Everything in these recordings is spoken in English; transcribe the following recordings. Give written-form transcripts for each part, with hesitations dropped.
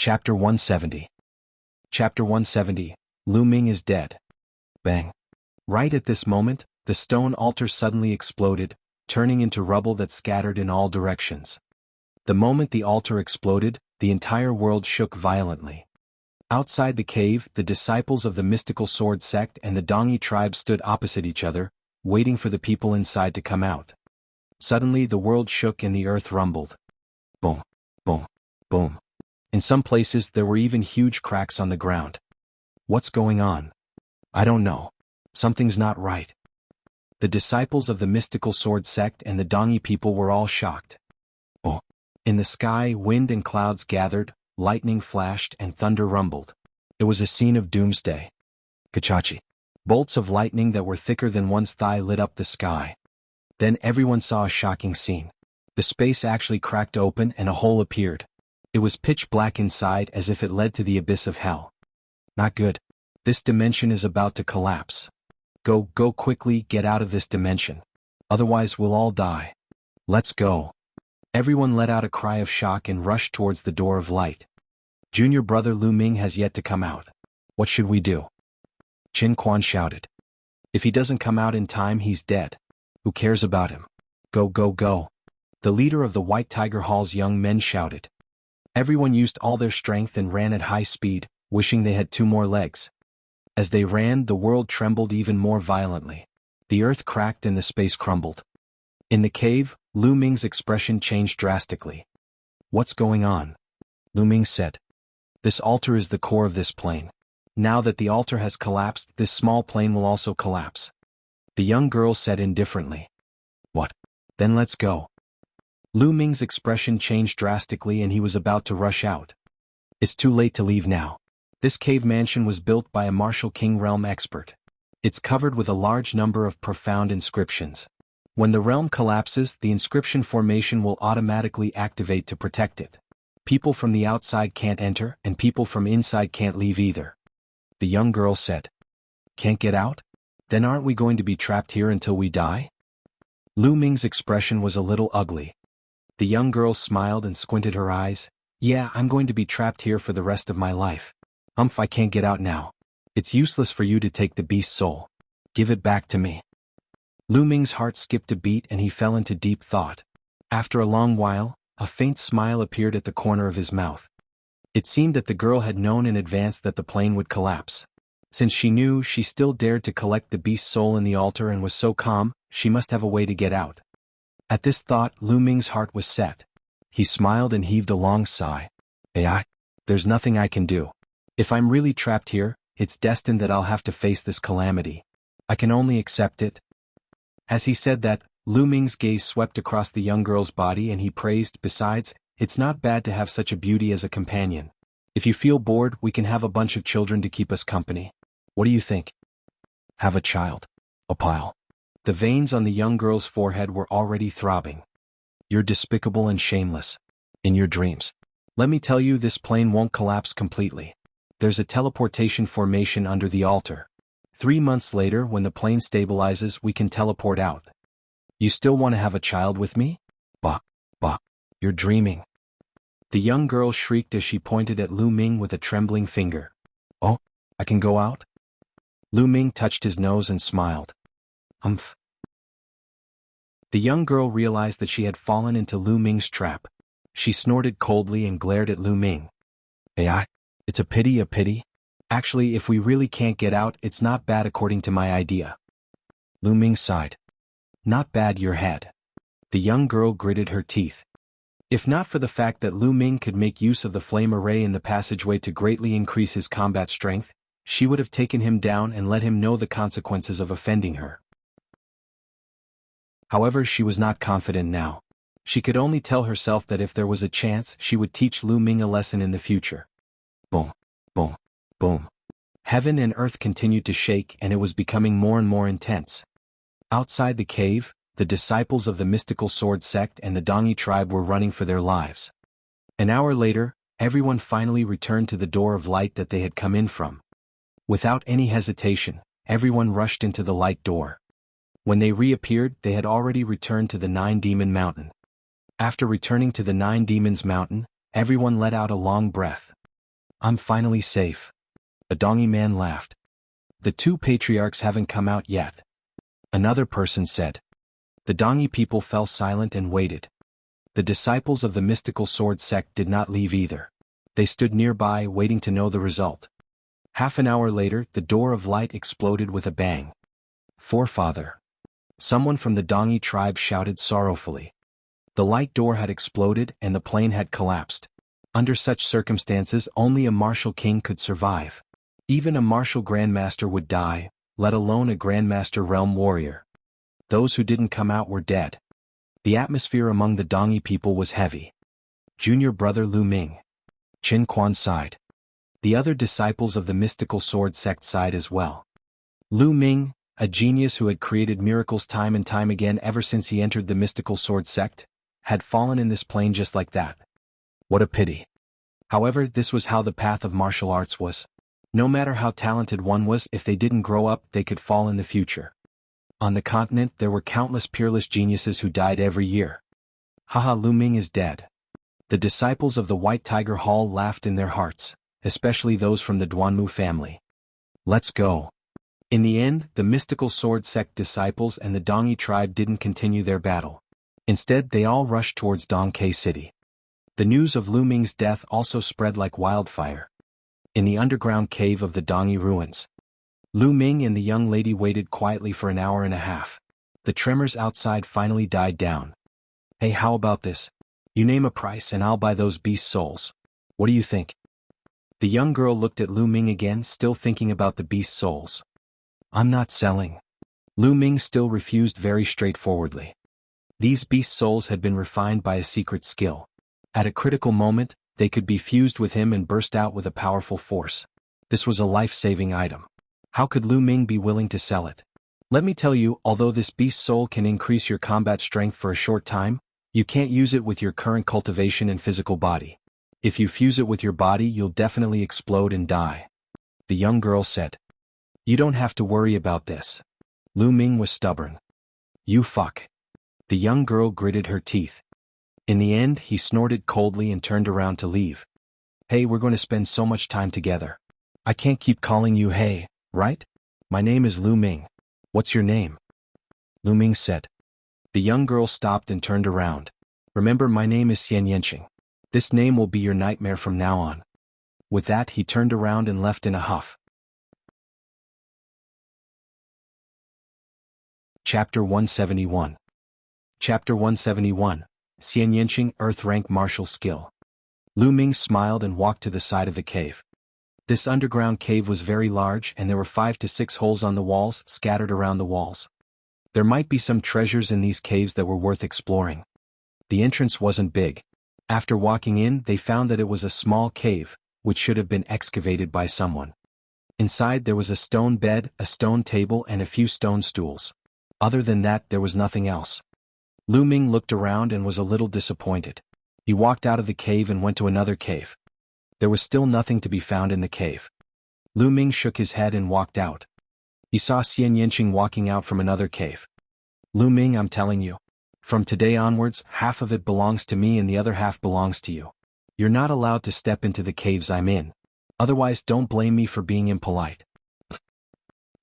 Chapter 170. Chapter 170, Lu Ming is dead. Bang. Right at this moment, the stone altar suddenly exploded, turning into rubble that scattered in all directions. The moment the altar exploded, the entire world shook violently. Outside the cave, the disciples of the mystical sword sect and the Dongi tribe stood opposite each other, waiting for the people inside to come out. Suddenly the world shook and the earth rumbled. Boom, boom, boom. In some places there were even huge cracks on the ground. What's going on? I don't know. Something's not right. The disciples of the mystical sword sect and the Dongi people were all shocked. Oh. In the sky, wind and clouds gathered, lightning flashed and thunder rumbled. It was a scene of doomsday. Kachachi. Bolts of lightning that were thicker than one's thigh lit up the sky. Then everyone saw a shocking scene. The space actually cracked open and a hole appeared. It was pitch black inside as if it led to the abyss of hell. Not good. This dimension is about to collapse. Go quickly, get out of this dimension. Otherwise we'll all die. Let's go. Everyone let out a cry of shock and rushed towards the door of light. Junior brother Lu Ming has yet to come out. What should we do? Qin Quan shouted. If he doesn't come out in time, he's dead. Who cares about him? Go. The leader of the White Tiger Hall's young men shouted. Everyone used all their strength and ran at high speed, wishing they had 2 more legs. As they ran, the world trembled even more violently. The earth cracked and the space crumbled. In the cave, Lu Ming's expression changed drastically. What's going on? Lu Ming said. This altar is the core of this plane. Now that the altar has collapsed, this small plane will also collapse. The young girl said indifferently. What? Then let's go. Lu Ming's expression changed drastically and he was about to rush out. It's too late to leave now. This cave mansion was built by a martial king realm expert. It's covered with a large number of profound inscriptions. When the realm collapses, the inscription formation will automatically activate to protect it. People from the outside can't enter, and people from inside can't leave either. The young girl said. Can't get out? Then aren't we going to be trapped here until we die? Lu Ming's expression was a little ugly. The young girl smiled and squinted her eyes. Yeah, I'm going to be trapped here for the rest of my life. I can't get out now. It's useless for you to take the beast's soul. Give it back to me. Lu Ming's heart skipped a beat and he fell into deep thought. After a long while, a faint smile appeared at the corner of his mouth. It seemed that the girl had known in advance that the plane would collapse. Since she knew, she still dared to collect the beast's soul in the altar and was so calm, she must have a way to get out. At this thought, Lu Ming's heart was set. He smiled and heaved a long sigh. There's nothing I can do. If I'm really trapped here, it's destined that I'll have to face this calamity. I can only accept it. As he said that, Lu Ming's gaze swept across the young girl's body and he praised, besides, it's not bad to have such a beauty as a companion. If you feel bored, we can have a bunch of children to keep us company. What do you think? Have a child. A pile. The veins on the young girl's forehead were already throbbing. You're despicable and shameless. In your dreams. Let me tell you, this plane won't collapse completely. There's a teleportation formation under the altar. 3 months later, when the plane stabilizes, we can teleport out. You still want to have a child with me? Bah. You're dreaming. The young girl shrieked as she pointed at Lu Ming with a trembling finger. Oh, I can go out? Lu Ming touched his nose and smiled. The young girl realized that she had fallen into Lu Ming's trap. She snorted coldly and glared at Lu Ming. It's a pity. Actually, if we really can't get out, it's not bad according to my idea. Lu Ming sighed. Not bad, your head. The young girl gritted her teeth. If not for the fact that Lu Ming could make use of the flame array in the passageway to greatly increase his combat strength, she would have taken him down and let him know the consequences of offending her. However, she was not confident now. She could only tell herself that if there was a chance, she would teach Lu Ming a lesson in the future. Boom. Heaven and earth continued to shake and it was becoming more and more intense. Outside the cave, the disciples of the mystical sword sect and the Dongi tribe were running for their lives. An hour later, everyone finally returned to the door of light that they had come in from. Without any hesitation, everyone rushed into the light door. When they reappeared, they had already returned to the 9-Demon Mountain. After returning to the 9 Demons Mountain, everyone let out a long breath. I'm finally safe. A Dongi man laughed. The two patriarchs haven't come out yet. Another person said. The Dongi people fell silent and waited. The disciples of the mystical sword sect did not leave either. They stood nearby waiting to know the result. Half an hour later, the door of light exploded with a bang. Forefather. Someone from the Dongi tribe shouted sorrowfully. The light door had exploded and the plane had collapsed. Under such circumstances, only a martial king could survive. Even a martial grandmaster would die, let alone a grandmaster realm warrior. Those who didn't come out were dead. The atmosphere among the Dongi people was heavy. Junior brother Lu Ming. Qin Quan sighed. The other disciples of the mystical sword sect sighed as well. Lu Ming, a genius who had created miracles time and time again ever since he entered the mystical sword sect, had fallen in this plane just like that. What a pity. However, this was how the path of martial arts was. No matter how talented one was, if they didn't grow up, they could fall in the future. On the continent, there were countless peerless geniuses who died every year. Haha, Lu Ming is dead. The disciples of the White Tiger Hall laughed in their hearts, especially those from the Duanmu family. Let's go. In the end, the mystical sword sect disciples and the Dongi tribe didn't continue their battle. Instead, they all rushed towards Dongke City. The news of Lu Ming's death also spread like wildfire. In the underground cave of the Dongi ruins, Lu Ming and the young lady waited quietly for an hour and a half. The tremors outside finally died down. Hey, how about this? You name a price and I'll buy those beast souls. What do you think? The young girl looked at Lu Ming again, still thinking about the beast souls. I'm not selling. Lu Ming still refused very straightforwardly. These beast souls had been refined by a secret skill. At a critical moment, they could be fused with him and burst out with a powerful force. This was a life-saving item. How could Lu Ming be willing to sell it? Let me tell you, although this beast soul can increase your combat strength for a short time, you can't use it with your current cultivation and physical body. If you fuse it with your body, you'll definitely explode and die. The young girl said. You don't have to worry about this. Lu Ming was stubborn. You fuck. The young girl gritted her teeth. In the end, he snorted coldly and turned around to leave. Hey, we're going to spend so much time together. I can't keep calling you hey, right? My name is Lu Ming. What's your name? Lu Ming said. The young girl stopped and turned around. Remember, my name is Xian Yanqing. This name will be your nightmare from now on. With that, he turned around and left in a huff. Chapter 171. Chapter 171. Xian Yanqing Earth Rank Martial Skill. Lu Ming smiled and walked to the side of the cave. This underground cave was very large and there were 5 to 6 holes on the walls, scattered around the walls. There might be some treasures in these caves that were worth exploring. The entrance wasn't big. After walking in, they found that it was a small cave, which should have been excavated by someone. Inside there was a stone bed, a stone table and a few stone stools. Other than that, there was nothing else. Lu Ming looked around and was a little disappointed. He walked out of the cave and went to another cave. There was still nothing to be found in the cave. Lu Ming shook his head and walked out. He saw Xian Yanqing walking out from another cave. Lu Ming, I'm telling you. From today onwards, half of it belongs to me and the other half belongs to you. You're not allowed to step into the caves I'm in. Otherwise, don't blame me for being impolite.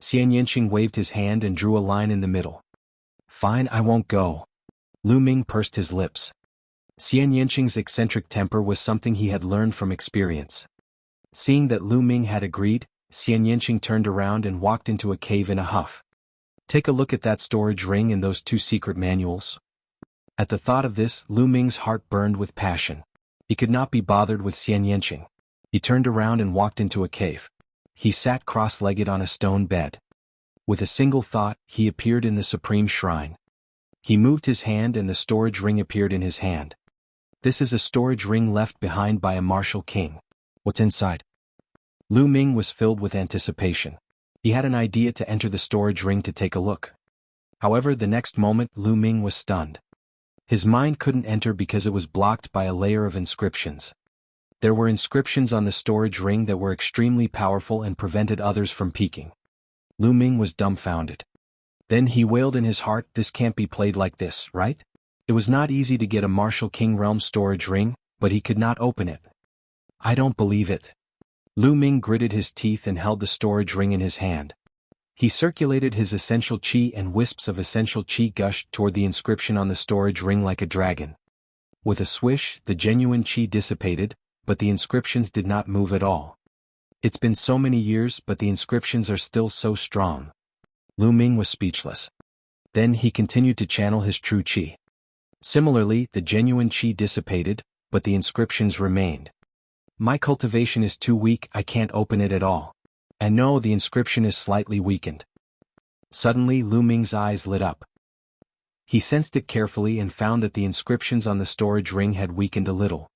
Xian Yanqing waved his hand and drew a line in the middle. Fine, I won't go. Lu Ming pursed his lips. Xian Yanqing's eccentric temper was something he had learned from experience. Seeing that Lu Ming had agreed, Xian Yanqing turned around and walked into a cave in a huff. Take a look at that storage ring and those 2 secret manuals. At the thought of this, Lu Ming's heart burned with passion. He could not be bothered with Xian Yanqing. He turned around and walked into a cave. He sat cross-legged on a stone bed. With a single thought, he appeared in the supreme shrine. He moved his hand and the storage ring appeared in his hand. This is a storage ring left behind by a martial king. What's inside? Lu Ming was filled with anticipation. He had an idea to enter the storage ring to take a look. However, the next moment, Lu Ming was stunned. His mind couldn't enter because it was blocked by a layer of inscriptions. There were inscriptions on the storage ring that were extremely powerful and prevented others from peeking. Lu Ming was dumbfounded. Then he wailed in his heart, this can't be played like this, right? It was not easy to get a martial king realm storage ring, but he could not open it. I don't believe it. Lu Ming gritted his teeth and held the storage ring in his hand. He circulated his essential qi and wisps of essential qi gushed toward the inscription on the storage ring like a dragon. With a swish, the genuine qi dissipated, but the inscriptions did not move at all. It's been so many years, but the inscriptions are still so strong. Lu Ming was speechless. Then he continued to channel his true qi. Similarly, the genuine qi dissipated, but the inscriptions remained. My cultivation is too weak, I can't open it at all. And no, the inscription is slightly weakened. Suddenly Lu Ming's eyes lit up. He sensed it carefully and found that the inscriptions on the storage ring had weakened a little.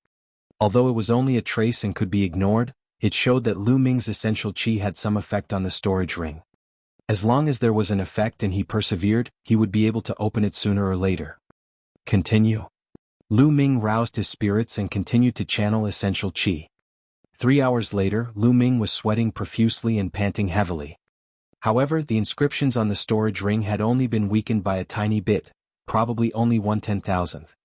Although it was only a trace and could be ignored, it showed that Lu Ming's essential qi had some effect on the storage ring. As long as there was an effect and he persevered, he would be able to open it sooner or later. Continue. Lu Ming roused his spirits and continued to channel essential qi. 3 hours later, Lu Ming was sweating profusely and panting heavily. However, the inscriptions on the storage ring had only been weakened by a tiny bit, probably only 1/10,000th.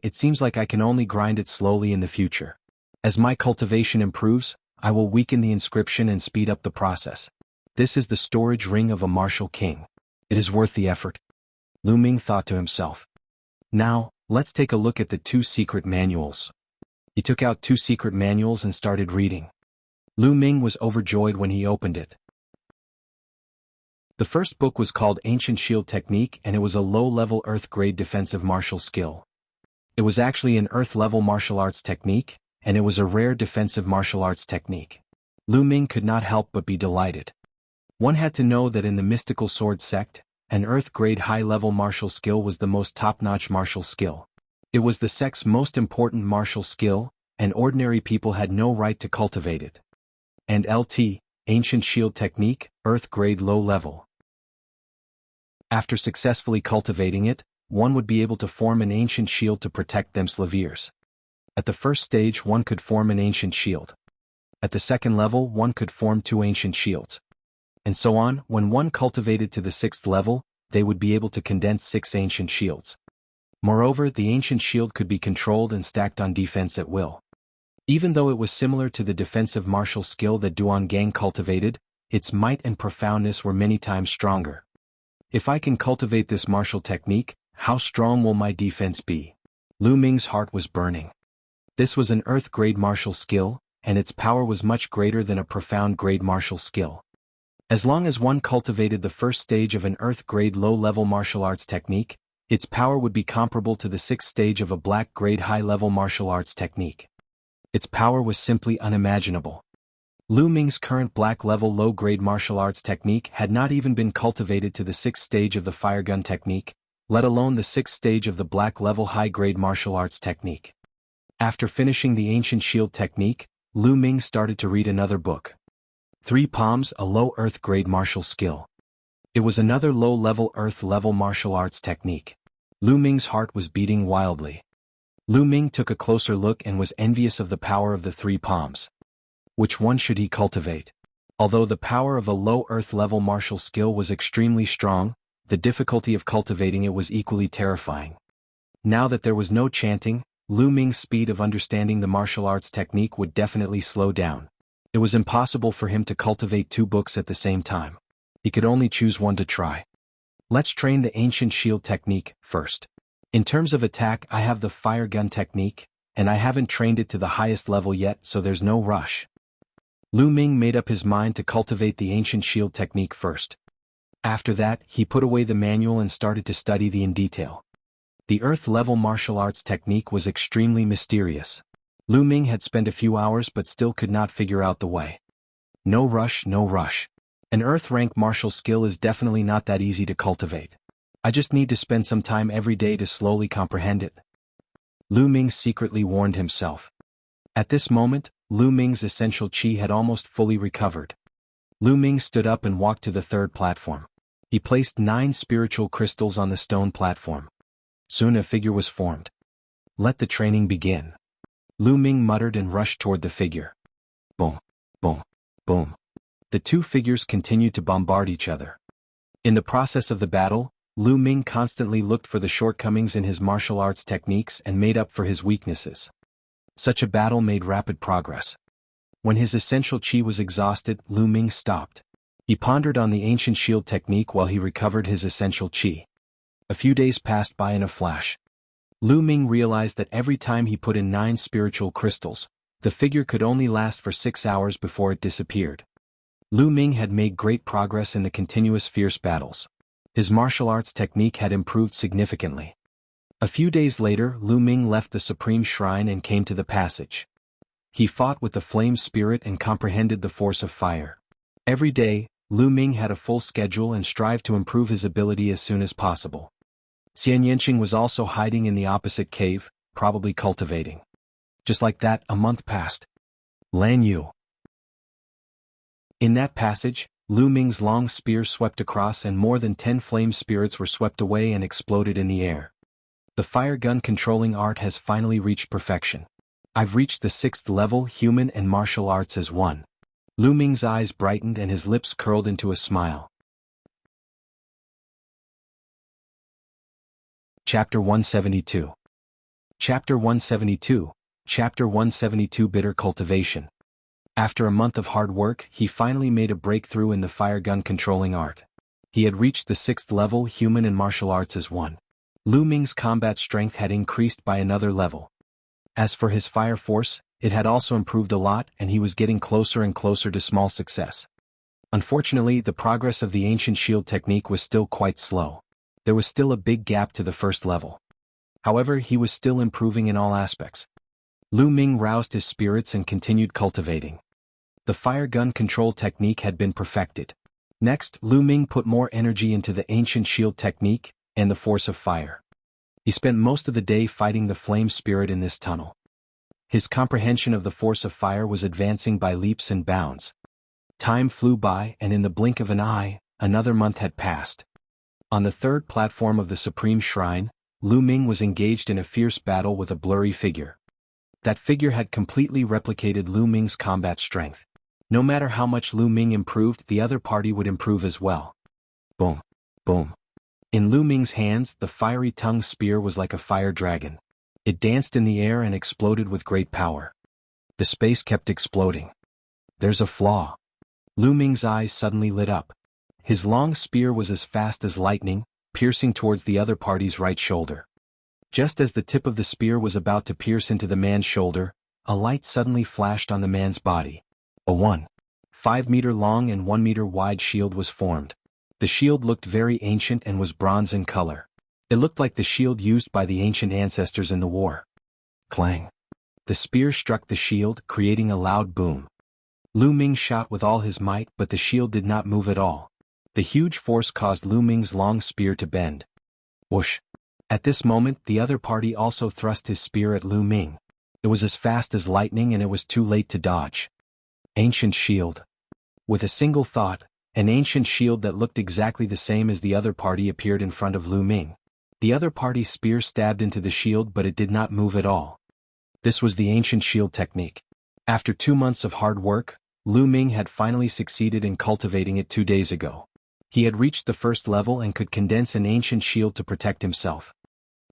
It seems like I can only grind it slowly in the future. As my cultivation improves, I will weaken the inscription and speed up the process. This is the storage ring of a martial king. It is worth the effort. Lu Ming thought to himself. Now, let's take a look at the 2 secret manuals. He took out 2 secret manuals and started reading. Lu Ming was overjoyed when he opened it. The first book was called Ancient Shield Technique, and it was a low-level Earth-grade defensive martial skill. It was actually an Earth-level martial arts technique, and it was a rare defensive martial arts technique. Lu Ming could not help but be delighted. One had to know that in the mystical sword sect, an Earth-grade high-level martial skill was the most top-notch martial skill. It was the sect's most important martial skill, and ordinary people had no right to cultivate it. And LT, Ancient Shield Technique, Earth-grade low-level. After successfully cultivating it, one would be able to form an ancient shield to protect themselves. At the first stage one could form an ancient shield. At the second level one could form 2 ancient shields. And so on. When one cultivated to the 6th level, they would be able to condense 6 ancient shields. Moreover, the ancient shield could be controlled and stacked on defense at will. Even though it was similar to the defensive martial skill that Duan Gang cultivated, its might and profoundness were many times stronger. If I can cultivate this martial technique, how strong will my defense be? Lu Ming's heart was burning. This was an Earth-grade martial skill, and its power was much greater than a profound-grade martial skill. As long as one cultivated the first stage of an Earth-grade low-level martial arts technique, its power would be comparable to the 6th stage of a Black-grade high-level martial arts technique. Its power was simply unimaginable. Lu Ming's current Black-level low-grade martial arts technique had not even been cultivated to the 6th stage of the fire gun technique, let alone the 6th stage of the Black-level high-grade martial arts technique. After finishing the Ancient Shield Technique, Lu Ming started to read another book. 3 Palms, a low Earth-grade martial skill. It was another low-level Earth-level martial arts technique. Lu Ming's heart was beating wildly. Lu Ming took a closer look and was envious of the power of the 3 Palms. Which one should he cultivate? Although the power of a low Earth-level martial skill was extremely strong, the difficulty of cultivating it was equally terrifying. Now that there was no chanting, Lu Ming's speed of understanding the martial arts technique would definitely slow down. It was impossible for him to cultivate 2 books at the same time. He could only choose one to try. Let's train the Ancient Shield Technique first. In terms of attack, I have the fire gun technique, and I haven't trained it to the highest level yet, so there's no rush. Lu Ming made up his mind to cultivate the Ancient Shield Technique first. After that, he put away the manual and started to study in detail. The Earth-level martial arts technique was extremely mysterious. Lu Ming had spent a few hours but still could not figure out the way. No rush, no rush. An Earth-rank martial skill is definitely not that easy to cultivate. I just need to spend some time every day to slowly comprehend it. Lu Ming secretly warned himself. At this moment, Lu Ming's essential qi had almost fully recovered. Lu Ming stood up and walked to the 3rd platform. He placed 9 spiritual crystals on the stone platform. Soon a figure was formed. Let the training begin. Lu Ming muttered and rushed toward the figure. Boom, boom, boom. The 2 figures continued to bombard each other. In the process of the battle, Lu Ming constantly looked for the shortcomings in his martial arts techniques and made up for his weaknesses. Such a battle made rapid progress. When his essential qi was exhausted, Lu Ming stopped. He pondered on the ancient shield technique while he recovered his essential qi. A few days passed by in a flash. Lu Ming realized that every time he put in 9 spiritual crystals, the figure could only last for 6 hours before it disappeared. Lu Ming had made great progress in the continuous fierce battles. His martial arts technique had improved significantly. A few days later, Lu Ming left the Supreme Shrine and came to the passage. He fought with the flame spirit and comprehended the force of fire. Every day, Lu Ming had a full schedule and strived to improve his ability as soon as possible. Xian Yanqing was also hiding in the opposite cave, probably cultivating. Just like that, a month passed. Lan Yu. In that passage, Lu Ming's long spear swept across and more than 10 flame spirits were swept away and exploded in the air. The fire gun controlling art has finally reached perfection. I've reached the 6th level human and martial arts as one. Lu Ming's eyes brightened and his lips curled into a smile. Chapter 172. Chapter 172. Chapter 172 Bitter Cultivation. After a month of hard work, he finally made a breakthrough in the fire gun controlling art. He had reached the 6th level human and martial arts as one. Lu Ming's combat strength had increased by another level. As for his fire force, it had also improved a lot and he was getting closer and closer to small success. Unfortunately, the progress of the ancient shield technique was still quite slow. There was still a big gap to the first level. However, he was still improving in all aspects. Lu Ming roused his spirits and continued cultivating. The fire gun control technique had been perfected. Next, Lu Ming put more energy into the ancient shield technique and the force of fire. He spent most of the day fighting the flame spirit in this tunnel. His comprehension of the force of fire was advancing by leaps and bounds. Time flew by and in the blink of an eye, another month had passed. On the 3rd platform of the Supreme Shrine, Lu Ming was engaged in a fierce battle with a blurry figure. That figure had completely replicated Lu Ming's combat strength. No matter how much Lu Ming improved, the other party would improve as well. Boom. Boom. In Lu Ming's hands, the fiery tongue spear was like a fire dragon. It danced in the air and exploded with great power. The space kept exploding. There's a flaw. Lu Ming's eyes suddenly lit up. His long spear was as fast as lightning, piercing towards the other party's right shoulder. Just as the tip of the spear was about to pierce into the man's shoulder, a light suddenly flashed on the man's body. A 1.5-meter long and 1-meter wide shield was formed. The shield looked very ancient and was bronze in color. It looked like the shield used by the ancient ancestors in the war. Clang. The spear struck the shield, creating a loud boom. Lu Ming shot with all his might, but the shield did not move at all. The huge force caused Lu Ming's long spear to bend. Whoosh. At this moment, the other party also thrust his spear at Lu Ming. It was as fast as lightning and it was too late to dodge. Ancient shield. With a single thought, an ancient shield that looked exactly the same as the other party appeared in front of Lu Ming. The other party's spear stabbed into the shield but it did not move at all. This was the ancient shield technique. After 2 months of hard work, Lu Ming had finally succeeded in cultivating it 2 days ago. He had reached the 1st level and could condense an ancient shield to protect himself.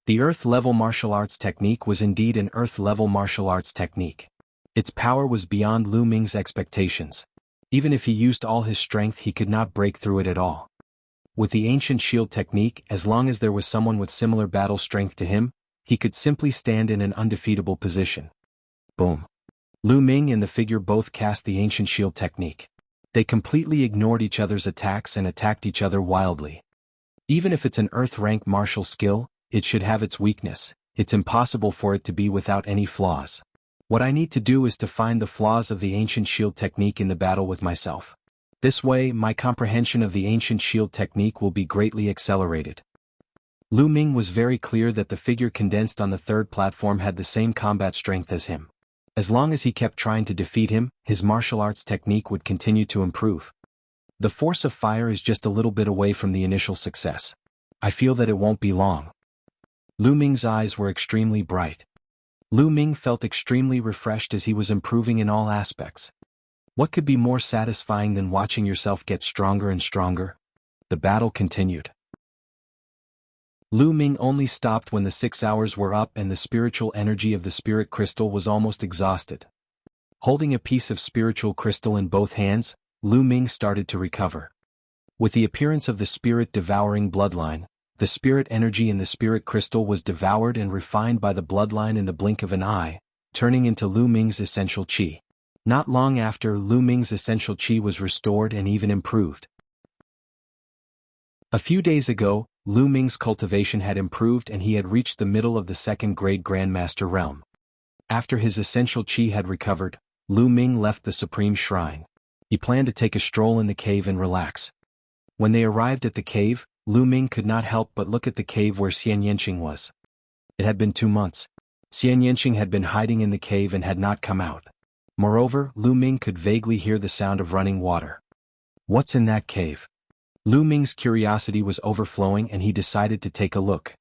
The Earth-level martial arts technique was indeed an Earth-level martial arts technique. Its power was beyond Lu Ming's expectations. Even if he used all his strength, he could not break through it at all. With the ancient shield technique, as long as there was someone with similar battle strength to him, he could simply stand in an undefeatable position. Boom. Lu Ming and the figure both cast the ancient shield technique. They completely ignored each other's attacks and attacked each other wildly. Even if it's an Earth-rank martial skill, it should have its weakness. It's impossible for it to be without any flaws. What I need to do is to find the flaws of the ancient shield technique in the battle with myself. This way, my comprehension of the ancient shield technique will be greatly accelerated. Lu Ming was very clear that the figure condensed on the 3rd platform had the same combat strength as him. As long as he kept trying to defeat him, his martial arts technique would continue to improve. The force of fire is just a little bit away from the initial success. I feel that it won't be long. Lu Ming's eyes were extremely bright. Lu Ming felt extremely refreshed as he was improving in all aspects. What could be more satisfying than watching yourself get stronger and stronger? The battle continued. Lu Ming only stopped when the 6 hours were up and the spiritual energy of the spirit crystal was almost exhausted. Holding a piece of spiritual crystal in both hands, Lu Ming started to recover. With the appearance of the spirit-devouring bloodline, the spirit energy in the spirit crystal was devoured and refined by the bloodline in the blink of an eye, turning into Lu Ming's essential qi. Not long after, Lu Ming's essential qi was restored and even improved. A few days ago, Lu Ming's cultivation had improved and he had reached the middle of the second-grade Grandmaster realm. After his essential qi had recovered, Lu Ming left the Supreme Shrine. He planned to take a stroll in the cave and relax. When they arrived at the cave, Lu Ming could not help but look at the cave where Xian Yanqing was. It had been 2 months. Xian Yanqing had been hiding in the cave and had not come out. Moreover, Lu Ming could vaguely hear the sound of running water. What's in that cave? Lu Ming's curiosity was overflowing and he decided to take a look.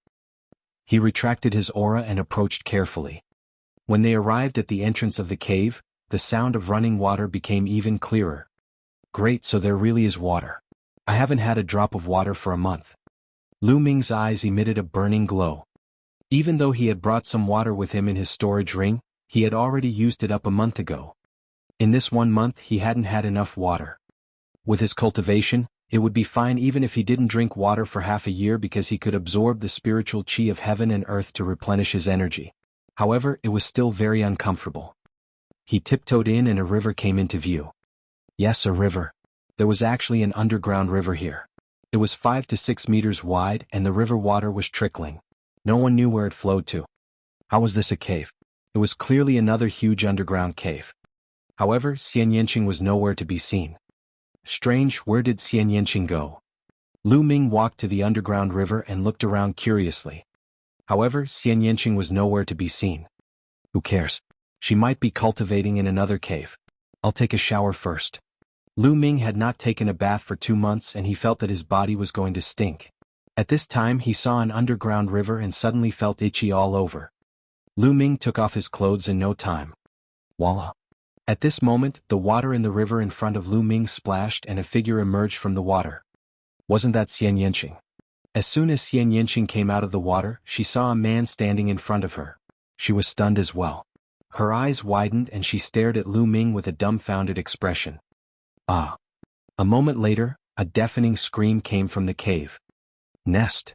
He retracted his aura and approached carefully. When they arrived at the entrance of the cave, the sound of running water became even clearer. Great, so there really is water. I haven't had a drop of water for a month. Lu Ming's eyes emitted a burning glow. Even though he had brought some water with him in his storage ring, he had already used it up a month ago. In this 1 month he hadn't had enough water. With his cultivation, it would be fine even if he didn't drink water for half a year because he could absorb the spiritual qi of heaven and earth to replenish his energy. However, it was still very uncomfortable. He tiptoed in and a river came into view. Yes, a river. There was actually an underground river here. It was 5 to 6 meters wide and the river water was trickling. No one knew where it flowed to. How was this a cave? It was clearly another huge underground cave. However, Xian Yanqing was nowhere to be seen. Strange, where did Xian Yanqing go? Lu Ming walked to the underground river and looked around curiously. However, Xian Yanqing was nowhere to be seen. Who cares? She might be cultivating in another cave. I'll take a shower first. Lu Ming had not taken a bath for 2 months and he felt that his body was going to stink. At this time he saw an underground river and suddenly felt itchy all over. Lu Ming took off his clothes in no time. Voila! At this moment, the water in the river in front of Lu Ming splashed and a figure emerged from the water. Wasn't that Xian Yanqing? As soon as Xian Yanqing came out of the water, she saw a man standing in front of her. She was stunned as well. Her eyes widened and she stared at Lu Ming with a dumbfounded expression. Ah! A moment later, a deafening scream came from the cave. Nest!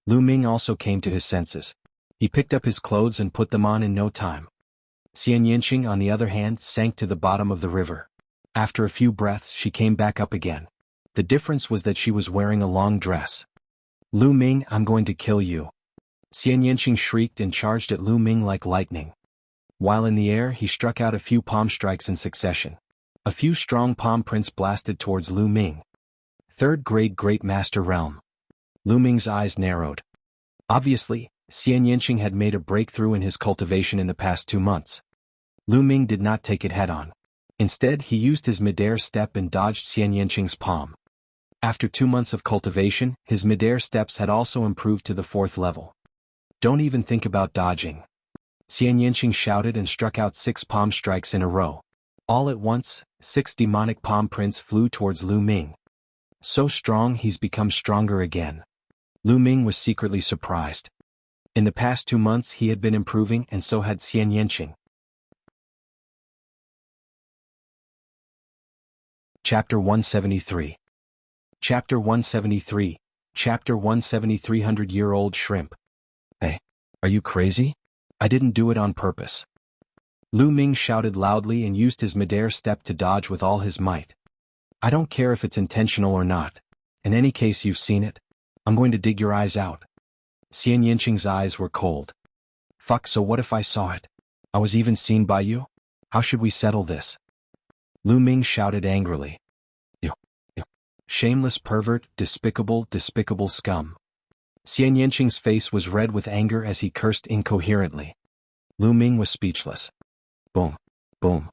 Lu Ming also came to his senses. He picked up his clothes and put them on in no time. Xian Yanqing, on the other hand, sank to the bottom of the river. After a few breaths she came back up again. The difference was that she was wearing a long dress. Lu Ming, I'm going to kill you. Xian Yanqing shrieked and charged at Lu Ming like lightning. While in the air he struck out a few palm strikes in succession. A few strong palm prints blasted towards Lu Ming. 3rd grade Great Master Realm. Lu Ming's eyes narrowed. Obviously, Xian Yanqing had made a breakthrough in his cultivation in the past 2 months. Lu Ming did not take it head-on. Instead, he used his midair step and dodged Xian Yanqing's palm. After 2 months of cultivation, his midair steps had also improved to the 4th level. Don't even think about dodging. Xian Yanqing shouted and struck out 6 palm strikes in a row. All at once, 6 demonic palm prints flew towards Lu Ming. So strong he's become stronger again. Lu Ming was secretly surprised. In the past 2 months he had been improving and so had Xian Yanqing. Chapter 173. Chapter 173. Chapter 173. 100-year-old shrimp. Hey, are you crazy? I didn't do it on purpose. Lu Ming shouted loudly and used his midair step to dodge with all his might. I don't care if it's intentional or not. In any case, you've seen it. I'm going to dig your eyes out. Xian Yanqing's eyes were cold. Fuck, so what if I saw it? I was even seen by you? How should we settle this? Lu Ming shouted angrily. You. Shameless pervert, despicable scum. Xian Yanqing's face was red with anger as he cursed incoherently. Lu Ming was speechless. Boom. Boom.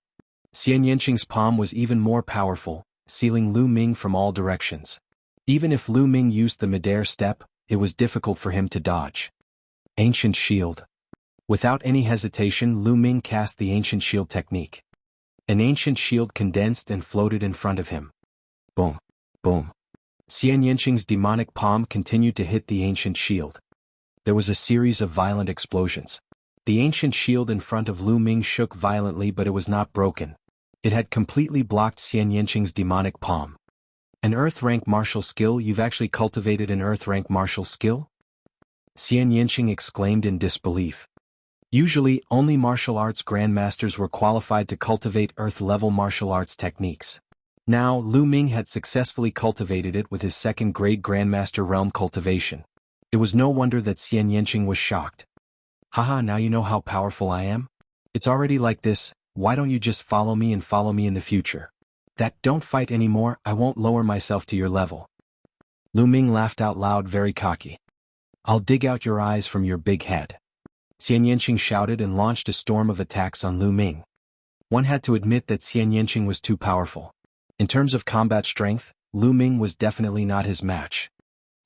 Xian Yanqing's palm was even more powerful, sealing Lu Ming from all directions. Even if Lu Ming used the midair step, it was difficult for him to dodge. Ancient Shield. Without any hesitation, Lu Ming cast the Ancient Shield technique. An ancient shield condensed and floated in front of him. Boom. Boom. Xian Yanqing's demonic palm continued to hit the ancient shield. There was a series of violent explosions. The ancient shield in front of Lu Ming shook violently, but it was not broken. It had completely blocked Xian Yanqing's demonic palm. An Earth-rank martial skill? You've actually cultivated an Earth-rank martial skill? Xian Yanqing exclaimed in disbelief. Usually, only martial arts grandmasters were qualified to cultivate Earth-level martial arts techniques. Now, Lu Ming had successfully cultivated it with his second-grade Grandmaster Realm cultivation. It was no wonder that Xian Yanqing was shocked. Haha, now you know how powerful I am? It's already like this, why don't you just follow me and follow me in the future? Don't fight anymore, I won't lower myself to your level. Lu Ming laughed out loud, very cocky. I'll dig out your eyes from your big head. Xian Yanqing shouted and launched a storm of attacks on Lu Ming. One had to admit that Xian Yanqing was too powerful. In terms of combat strength, Lu Ming was definitely not his match.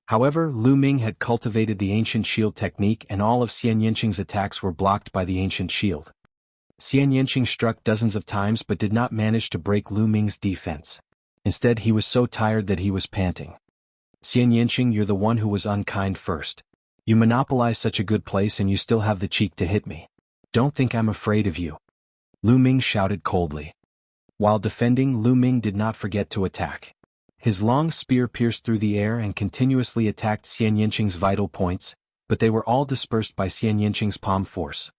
However, Lu Ming had cultivated the ancient shield technique and all of Xian Yanqing's attacks were blocked by the ancient shield. Xian Yanqing struck dozens of times but did not manage to break Lu Ming's defense. Instead, he was so tired that he was panting. Xian Yanqing, you're the one who was unkind first. You monopolize such a good place and you still have the cheek to hit me. Don't think I'm afraid of you. Lu Ming shouted coldly. While defending, Lu Ming did not forget to attack. His long spear pierced through the air and continuously attacked Xian Yanqing's vital points, but they were all dispersed by Xian Yanqing's palm force.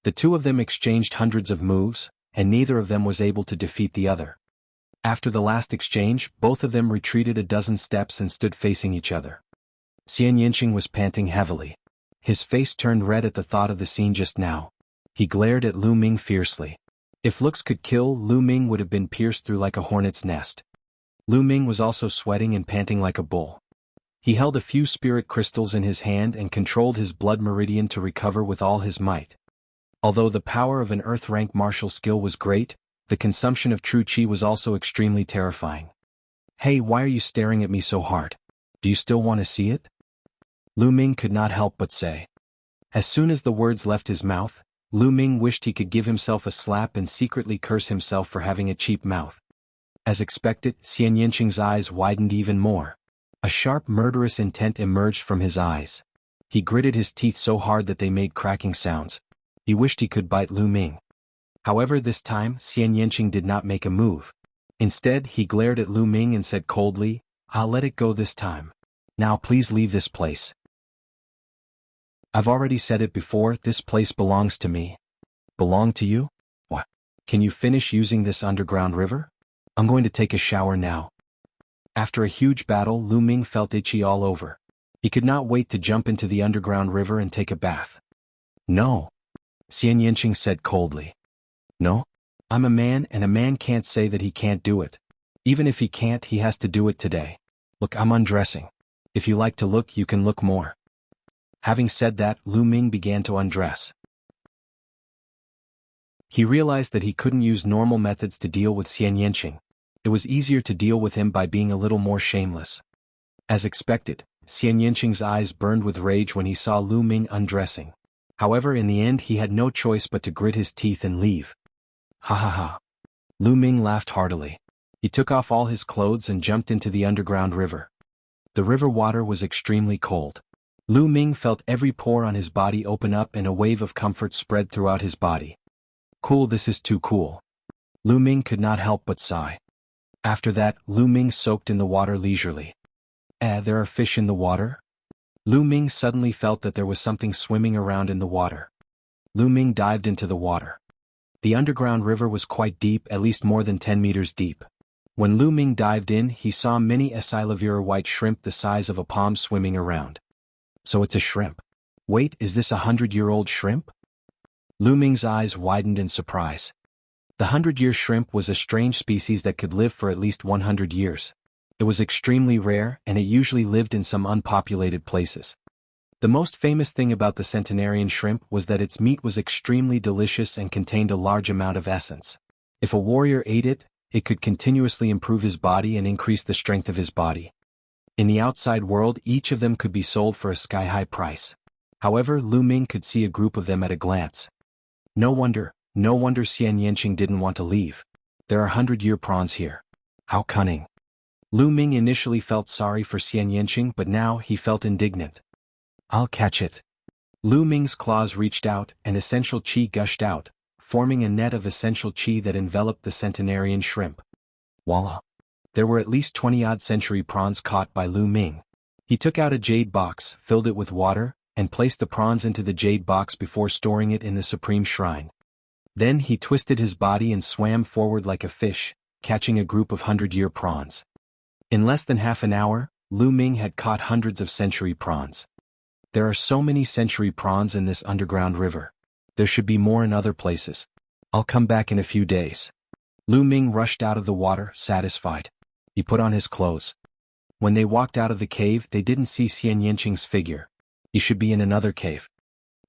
The two of them exchanged hundreds of moves, and neither of them was able to defeat the other. After the last exchange, both of them retreated a dozen steps and stood facing each other. Xian Yanqing was panting heavily. His face turned red at the thought of the scene just now. He glared at Lu Ming fiercely. If looks could kill, Lu Ming would have been pierced through like a hornet's nest. Lu Ming was also sweating and panting like a bull. He held a few spirit crystals in his hand and controlled his blood meridian to recover with all his might. Although the power of an Earth-rank martial skill was great, the consumption of true qi was also extremely terrifying. Hey, why are you staring at me so hard? Do you still want to see it? Lu Ming could not help but say. As soon as the words left his mouth, Lu Ming wished he could give himself a slap and secretly curse himself for having a cheap mouth. As expected, Xian Yanqing's eyes widened even more. A sharp murderous intent emerged from his eyes. He gritted his teeth so hard that they made cracking sounds. He wished he could bite Lu Ming. However, this time, Xian Yanqing did not make a move. Instead, he glared at Lu Ming and said coldly, I'll let it go this time. Now please leave this place. I've already said it before, this place belongs to me. Belong to you? What? Can you finish using this underground river? I'm going to take a shower now. After a huge battle, Lu Ming felt itchy all over. He could not wait to jump into the underground river and take a bath. No. Xian Yanqing said coldly. No? I'm a man and a man can't say that he can't do it. Even if he can't, he has to do it today. Look, I'm undressing. If you like to look, you can look more. Having said that, Lu Ming began to undress. He realized that he couldn't use normal methods to deal with Xian Yanqing. It was easier to deal with him by being a little more shameless. As expected, Xian Yanqing's eyes burned with rage when he saw Lu Ming undressing. However, in the end he had no choice but to grit his teeth and leave. Ha ha ha. Lu Ming laughed heartily. He took off all his clothes and jumped into the underground river. The river water was extremely cold. Lu Ming felt every pore on his body open up and a wave of comfort spread throughout his body. Cool, this is too cool. Lu Ming could not help but sigh. After that, Lu Ming soaked in the water leisurely. There are fish in the water? Lu Ming suddenly felt that there was something swimming around in the water. Lu Ming dived into the water. The underground river was quite deep, at least more than 10 meters deep. When Lu Ming dived in, he saw many Esilavira white shrimp the size of a palm swimming around. So it's a shrimp. Wait, is this 100-year-old shrimp? Lu Ming's eyes widened in surprise. The 100-year shrimp was a strange species that could live for at least 100 years. It was extremely rare, and it usually lived in some unpopulated places. The most famous thing about the centenarian shrimp was that its meat was extremely delicious and contained a large amount of essence. If a warrior ate it, it could continuously improve his body and increase the strength of his body. In the outside world, each of them could be sold for a sky-high price. However, Lu Ming could see a group of them at a glance. No wonder Xian Yanqing didn't want to leave. There are 100-year prawns here. How cunning. Lu Ming initially felt sorry for Xian Yanqing, but now he felt indignant. I'll catch it. Lu Ming's claws reached out, and essential qi gushed out, forming a net of essential qi that enveloped the centenarian shrimp. Voila! There were at least 20-odd century prawns caught by Lu Ming. He took out a jade box, filled it with water, and placed the prawns into the jade box before storing it in the supreme shrine. Then he twisted his body and swam forward like a fish, catching a group of 100-year prawns. In less than half an hour, Lu Ming had caught hundreds of century prawns. There are so many century prawns in this underground river. There should be more in other places. I'll come back in a few days. Lu Ming rushed out of the water, satisfied. He put on his clothes. When they walked out of the cave, they didn't see Xian Yanqing's figure. He should be in another cave.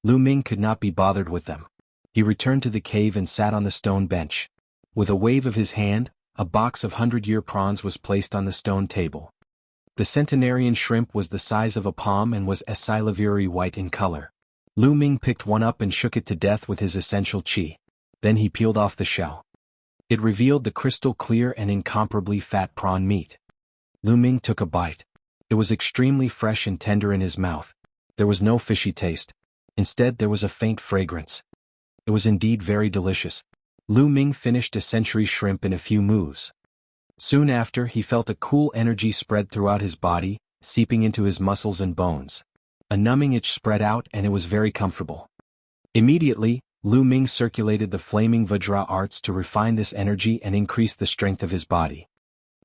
Lu Ming could not be bothered with them. He returned to the cave and sat on the stone bench. With a wave of his hand, a box of 100-year prawns was placed on the stone table. The centenarian shrimp was the size of a palm and was silvery white in color. Lu Ming picked one up and shook it to death with his essential qi. Then he peeled off the shell. It revealed the crystal clear and incomparably fat prawn meat. Lu Ming took a bite. It was extremely fresh and tender in his mouth. There was no fishy taste. Instead, there was a faint fragrance. It was indeed very delicious. Lu Ming finished a century shrimp in a few moves. Soon after, he felt a cool energy spread throughout his body, seeping into his muscles and bones. A numbing itch spread out and it was very comfortable. Immediately, Lu Ming circulated the flaming Vajra arts to refine this energy and increase the strength of his body.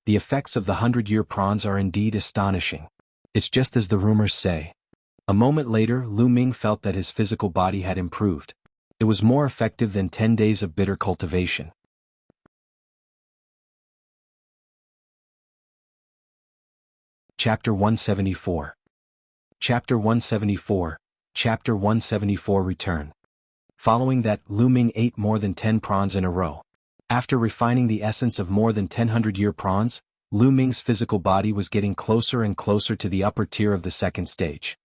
The effects of the 100-year prawns are indeed astonishing. It's just as the rumors say. A moment later, Lu Ming felt that his physical body had improved. It was more effective than 10 days of bitter cultivation. Chapter 174. Chapter 174. Chapter 174 Return. Following that, Lu Ming ate more than 10 prawns in a row. After refining the essence of more than 100-year prawns, Lu Ming's physical body was getting closer and closer to the upper tier of the second stage.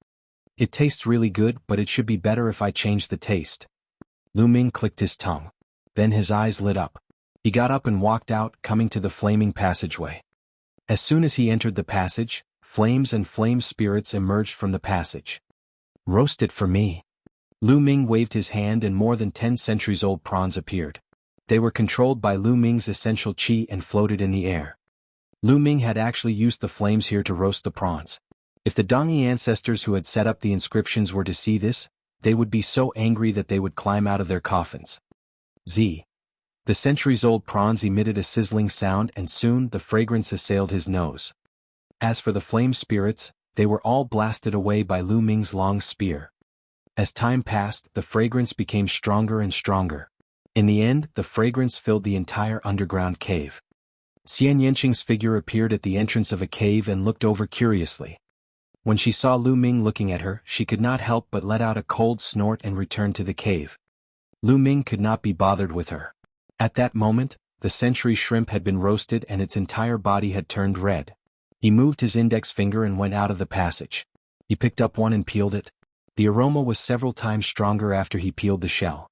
It tastes really good, but it should be better if I change the taste. Lu Ming clicked his tongue. Then his eyes lit up. He got up and walked out, coming to the flaming passageway. As soon as he entered the passage, flames and flame spirits emerged from the passage. Roast it for me. Lu Ming waved his hand and more than 10 centuries-old prawns appeared. They were controlled by Lu Ming's essential qi and floated in the air. Lu Ming had actually used the flames here to roast the prawns. If the Dongyi ancestors who had set up the inscriptions were to see this, they would be so angry that they would climb out of their coffins. Z. The centuries-old prawns emitted a sizzling sound and soon the fragrance assailed his nose. As for the flame spirits, they were all blasted away by Lu Ming's long spear. As time passed, the fragrance became stronger and stronger. In the end, the fragrance filled the entire underground cave. Xian Yanqing's figure appeared at the entrance of a cave and looked over curiously. When she saw Lu Ming looking at her, she could not help but let out a cold snort and return to the cave. Lu Ming could not be bothered with her. At that moment, the century shrimp had been roasted and its entire body had turned red. He moved his index finger and went out of the passage. He picked up one and peeled it. The aroma was several times stronger after he peeled the shell.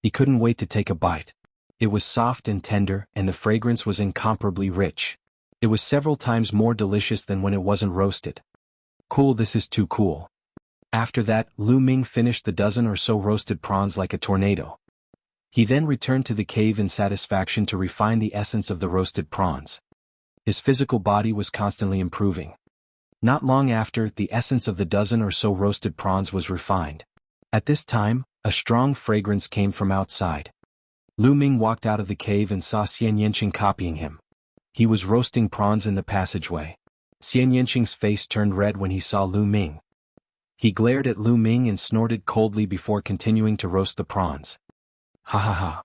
He couldn't wait to take a bite. It was soft and tender, and the fragrance was incomparably rich. It was several times more delicious than when it wasn't roasted. Cool, this is too cool. After that, Lu Ming finished the dozen or so roasted prawns like a tornado. He then returned to the cave in satisfaction to refine the essence of the roasted prawns. His physical body was constantly improving. Not long after, the essence of the dozen or so roasted prawns was refined. At this time, a strong fragrance came from outside. Lu Ming walked out of the cave and saw Xian Yanqing copying him. He was roasting prawns in the passageway. Xian Yanqing's face turned red when he saw Lu Ming. He glared at Lu Ming and snorted coldly before continuing to roast the prawns. Ha ha ha.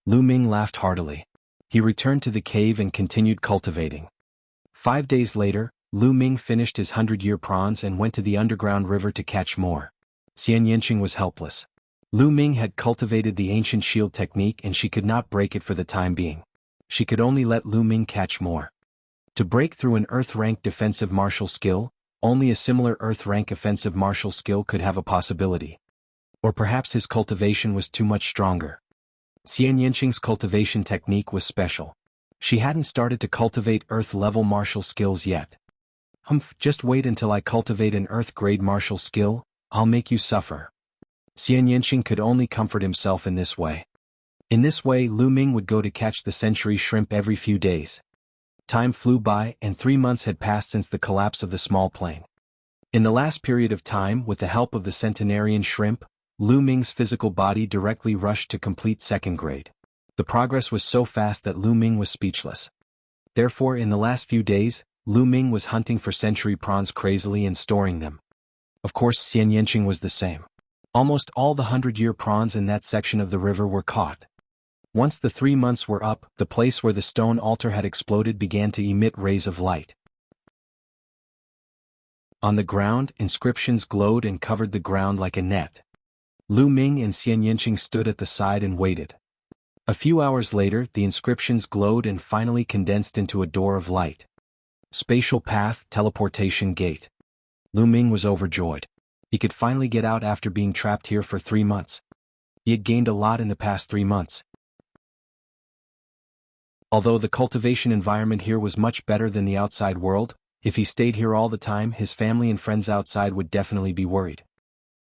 Lu Ming laughed heartily. He returned to the cave and continued cultivating. 5 days later, Lu Ming finished his 100-year prawns and went to the underground river to catch more. Xian Yanqing was helpless. Lu Ming had cultivated the ancient shield technique and she could not break it for the time being. She could only let Lu Ming catch more. To break through an Earth-rank defensive martial skill, only a similar Earth-rank offensive martial skill could have a possibility. Or perhaps his cultivation was too much stronger. Xian Yanqing's cultivation technique was special. She hadn't started to cultivate Earth-level martial skills yet. Just wait until I cultivate an Earth-grade martial skill, I'll make you suffer. Xian Yanqing could only comfort himself in this way. In this way, Lu Ming would go to catch the century shrimp every few days. Time flew by, and 3 months had passed since the collapse of the small plane. In the last period of time, with the help of the centenarian shrimp, Lu Ming's physical body directly rushed to complete second grade. The progress was so fast that Lu Ming was speechless. Therefore, in the last few days, Lu Ming was hunting for century prawns crazily and storing them. Of course, Xian Yanqing was the same. Almost all the 100-year prawns in that section of the river were caught. Once the 3 months were up, the place where the stone altar had exploded began to emit rays of light. On the ground, inscriptions glowed and covered the ground like a net. Lu Ming and Xian Yanqing stood at the side and waited. A few hours later, the inscriptions glowed and finally condensed into a door of light. Spatial path, teleportation gate. Lu Ming was overjoyed. He could finally get out after being trapped here for 3 months. He had gained a lot in the past 3 months. Although the cultivation environment here was much better than the outside world, if he stayed here all the time, his family and friends outside would definitely be worried.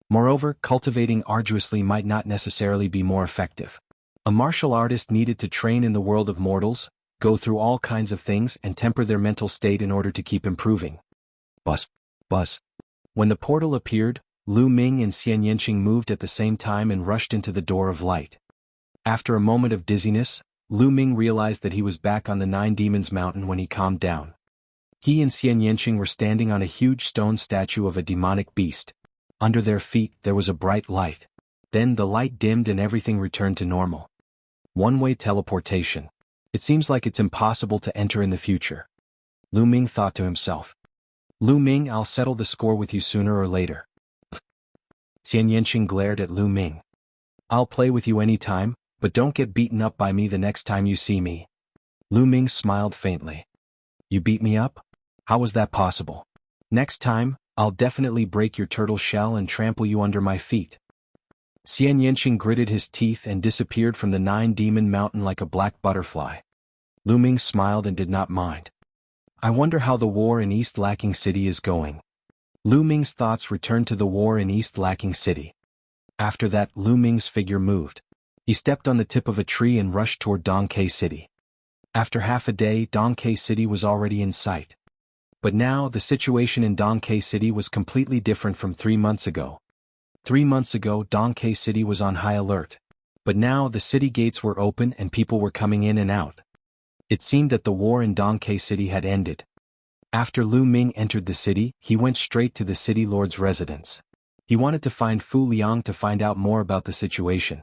Moreover, cultivating arduously might not necessarily be more effective. A martial artist needed to train in the world of mortals, go through all kinds of things and temper their mental state in order to keep improving. Buzz. Buzz. When the portal appeared, Lu Ming and Xian Yanqing moved at the same time and rushed into the door of light. After a moment of dizziness, Lu Ming realized that he was back on the Nine Demons Mountain when he calmed down. He and Xian Yanqing were standing on a huge stone statue of a demonic beast. Under their feet there was a bright light. Then the light dimmed and everything returned to normal. One-way teleportation. It seems like it's impossible to enter in the future. Lu Ming thought to himself. Lu Ming, I'll settle the score with you sooner or later. Xian Yanqing glared at Lu Ming. I'll play with you any time, but don't get beaten up by me the next time you see me. Lu Ming smiled faintly. You beat me up? How was that possible? Next time, I'll definitely break your turtle shell and trample you under my feet. Xian Yanqing gritted his teeth and disappeared from the Nine-Demon Mountain like a black butterfly. Lu Ming smiled and did not mind. I wonder how the war in East Lacking City is going. Lu Ming's thoughts returned to the war in East Lacking City. After that, Lu Ming's figure moved. He stepped on the tip of a tree and rushed toward Dongke City. After half a day, Dongke City was already in sight. But now, the situation in Dongke City was completely different from 3 months ago. 3 months ago, Dongke City was on high alert. But now, the city gates were open and people were coming in and out. It seemed that the war in Dongke City had ended. After Lu Ming entered the city, he went straight to the city lord's residence. He wanted to find Fu Liang to find out more about the situation.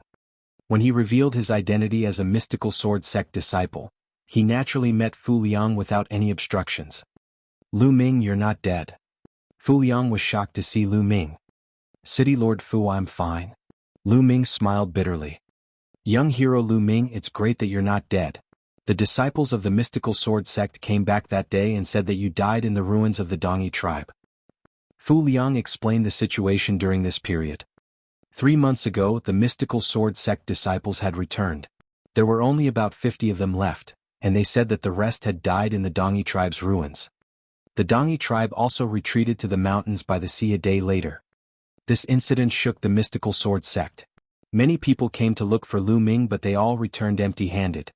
When he revealed his identity as a mystical sword sect disciple, he naturally met Fu Liang without any obstructions. Lu Ming, you're not dead. Fu Liang was shocked to see Lu Ming. City Lord Fu, I'm fine. Lu Ming smiled bitterly. Young hero Lu Ming, it's great that you're not dead. The disciples of the mystical sword sect came back that day and said that you died in the ruins of the Dongyi tribe. Fu Liang explained the situation during this period. 3 months ago, the mystical sword sect disciples had returned. There were only about 50 of them left, and they said that the rest had died in the Dongyi tribe's ruins. The Dongyi tribe also retreated to the mountains by the sea a day later. This incident shook the mystical sword sect. Many people came to look for Lu Ming, but they all returned empty-handed.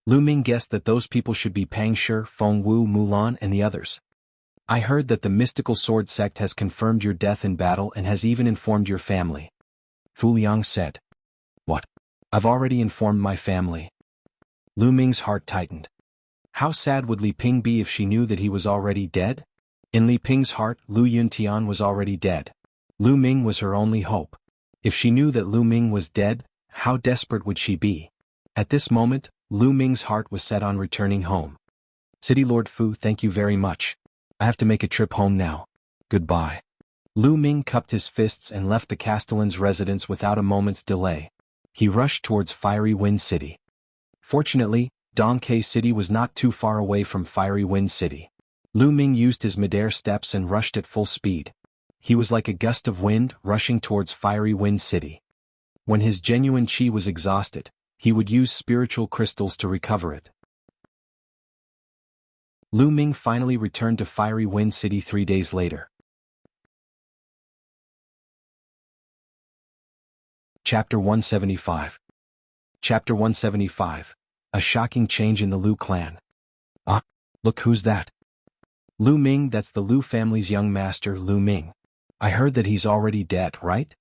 Lu Ming guessed that those people should be Pang Shi, Feng Wu, Mulan, and the others. I heard that the mystical sword sect has confirmed your death in battle and has even informed your family. Fu Liang said. What? I've already informed my family. Lu Ming's heart tightened. How sad would Li Ping be if she knew that he was already dead? In Li Ping's heart, Lu Yuntian was already dead. Lu Ming was her only hope. If she knew that Lu Ming was dead, how desperate would she be? At this moment, Lu Ming's heart was set on returning home. City Lord Fu, thank you very much. I have to make a trip home now. Goodbye. Lu Ming cupped his fists and left the Castellan's residence without a moment's delay. He rushed towards Fiery Wind City. Fortunately, Dongke City was not too far away from Fiery Wind City. Lu Ming used his midair steps and rushed at full speed. He was like a gust of wind rushing towards Fiery Wind City. When his genuine qi was exhausted, he would use spiritual crystals to recover it. Lu Ming finally returned to Fiery Wind City 3 days later. Chapter 175. Chapter 175. A shocking change in the Liu clan. Ah, look who's that. Lu Ming, that's the Liu family's young master, Lu Ming. I heard that he's already dead, right?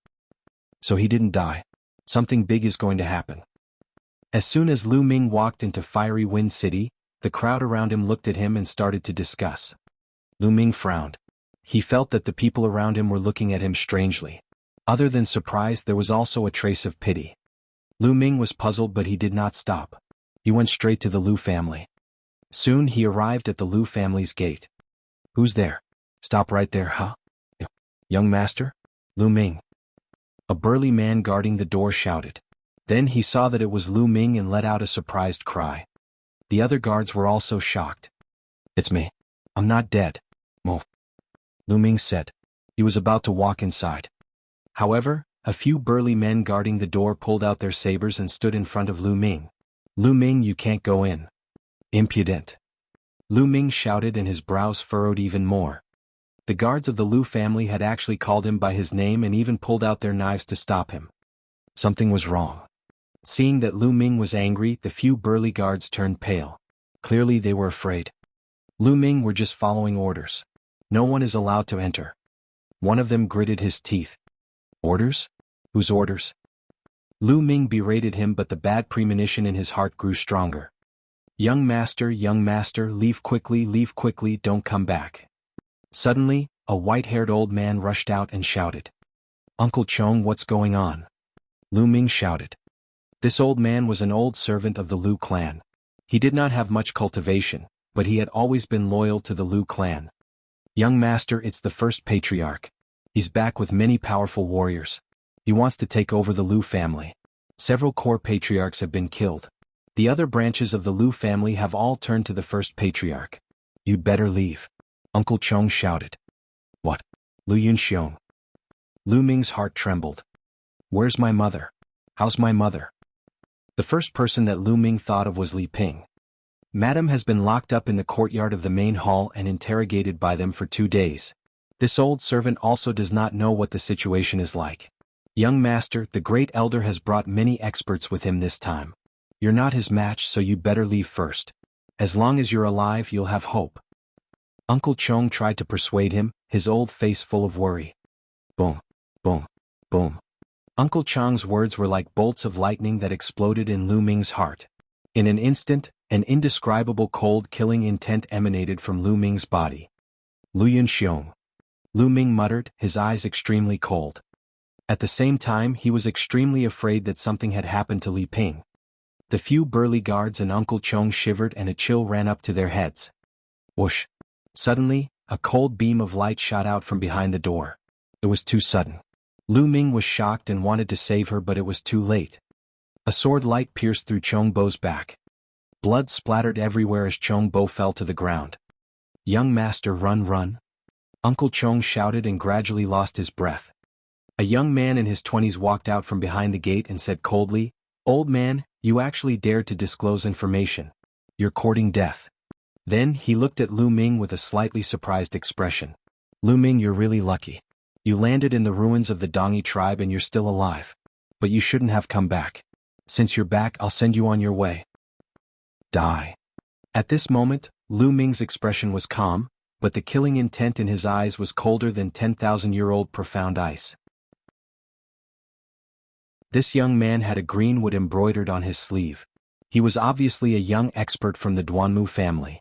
So he didn't die. Something big is going to happen. As soon as Lu Ming walked into Fiery Wind City, the crowd around him looked at him and started to discuss. Lu Ming frowned. He felt that the people around him were looking at him strangely. Other than surprise, there was also a trace of pity. Lu Ming was puzzled, but he did not stop. He went straight to the Liu family. Soon he arrived at the Liu family's gate. Who's there? Stop right there, huh? Young master? Lu Ming. A burly man guarding the door shouted. Then he saw that it was Lu Ming and let out a surprised cry. The other guards were also shocked. It's me. I'm not dead. Move. Lu Ming said. He was about to walk inside. However, a few burly men guarding the door pulled out their sabers and stood in front of Lu Ming. Lu Ming, you can't go in. Impudent. Lu Ming shouted and his brows furrowed even more. The guards of the Liu family had actually called him by his name and even pulled out their knives to stop him. Something was wrong. Seeing that Lu Ming was angry, the few burly guards turned pale. Clearly they were afraid. Lu Ming were just following orders. No one is allowed to enter. One of them gritted his teeth. Orders? Whose orders? Lu Ming berated him, but the bad premonition in his heart grew stronger. Young master, leave quickly, don't come back. Suddenly, a white-haired old man rushed out and shouted. Uncle Chong, what's going on? Lu Ming shouted. This old man was an old servant of the Liu clan. He did not have much cultivation, but he had always been loyal to the Liu clan. Young master, it's the first patriarch. He's back with many powerful warriors. He wants to take over the Liu family. Several core patriarchs have been killed. The other branches of the Liu family have all turned to the first patriarch. You'd better leave. Uncle Chong shouted. What? Lu Yunxiong. Lu Ming's heart trembled. Where's my mother? How's my mother? The first person that Lu Ming thought of was Li Ping. Madam has been locked up in the courtyard of the main hall and interrogated by them for 2 days. This old servant also does not know what the situation is like. Young master, the great elder has brought many experts with him this time. You're not his match, so you'd better leave first. As long as you're alive, you'll have hope. Uncle Chong tried to persuade him, his old face full of worry. Boom, boom, boom. Uncle Chong's words were like bolts of lightning that exploded in Lu Ming's heart. In an instant, an indescribable cold killing intent emanated from Lu Ming's body. Lu Yunxiong. Lu Ming muttered, his eyes extremely cold. At the same time, he was extremely afraid that something had happened to Li Ping. The few burly guards and Uncle Chong shivered and a chill ran up to their heads. Whoosh. Suddenly, a cold beam of light shot out from behind the door. It was too sudden. Lu Ming was shocked and wanted to save her, but it was too late. A sword light pierced through Chong Bo's back. Blood splattered everywhere as Chong Bo fell to the ground. Young master, run. Uncle Chong shouted and gradually lost his breath. A young man in his 20s walked out from behind the gate and said coldly, Old man, you actually dared to disclose information. You're courting death. Then he looked at Lu Ming with a slightly surprised expression. Lu Ming, you're really lucky. You landed in the ruins of the Dongi tribe and you're still alive. But you shouldn't have come back. Since you're back, I'll send you on your way. Die. At this moment, Lu Ming's expression was calm, but the killing intent in his eyes was colder than 10,000-year-old profound ice. This young man had a green wood embroidered on his sleeve. He was obviously a young expert from the Duanmu family.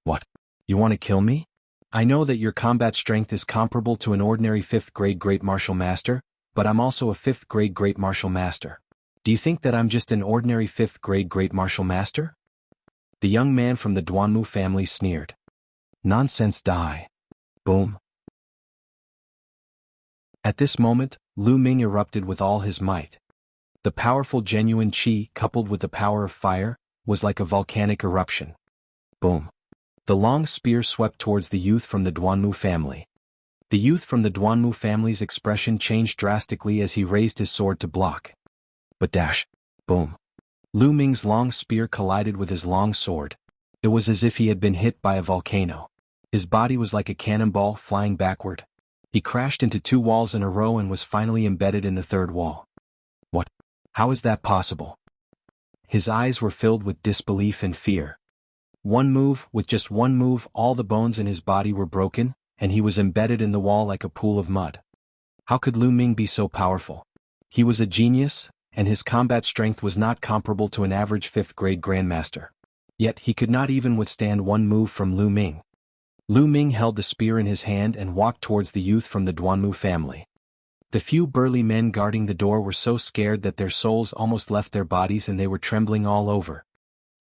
What? You want to kill me? I know that your combat strength is comparable to an ordinary 5th grade Great Martial Master, but I'm also a 5th grade Great Martial Master. Do you think that I'm just an ordinary 5th grade Great Martial Master? The young man from the Duanmu family sneered. Nonsense, die. Boom. At this moment, Lu Ming erupted with all his might. The powerful genuine qi, coupled with the power of fire, was like a volcanic eruption. Boom. The long spear swept towards the youth from the Duanmu family. The youth from the Duanmu family's expression changed drastically as he raised his sword to block. But dash. Boom. Lu Ming's long spear collided with his long sword. It was as if he had been hit by a volcano. His body was like a cannonball flying backward. He crashed into 2 walls in a row and was finally embedded in the 3rd wall. What? How is that possible? His eyes were filled with disbelief and fear. With just one move, all the bones in his body were broken, and he was embedded in the wall like a pool of mud. How could Lu Ming be so powerful? He was a genius, and his combat strength was not comparable to an average 5th-grade grandmaster. Yet he could not even withstand one move from Lu Ming. Lu Ming held the spear in his hand and walked towards the youth from the Duanmu family. The few burly men guarding the door were so scared that their souls almost left their bodies and they were trembling all over.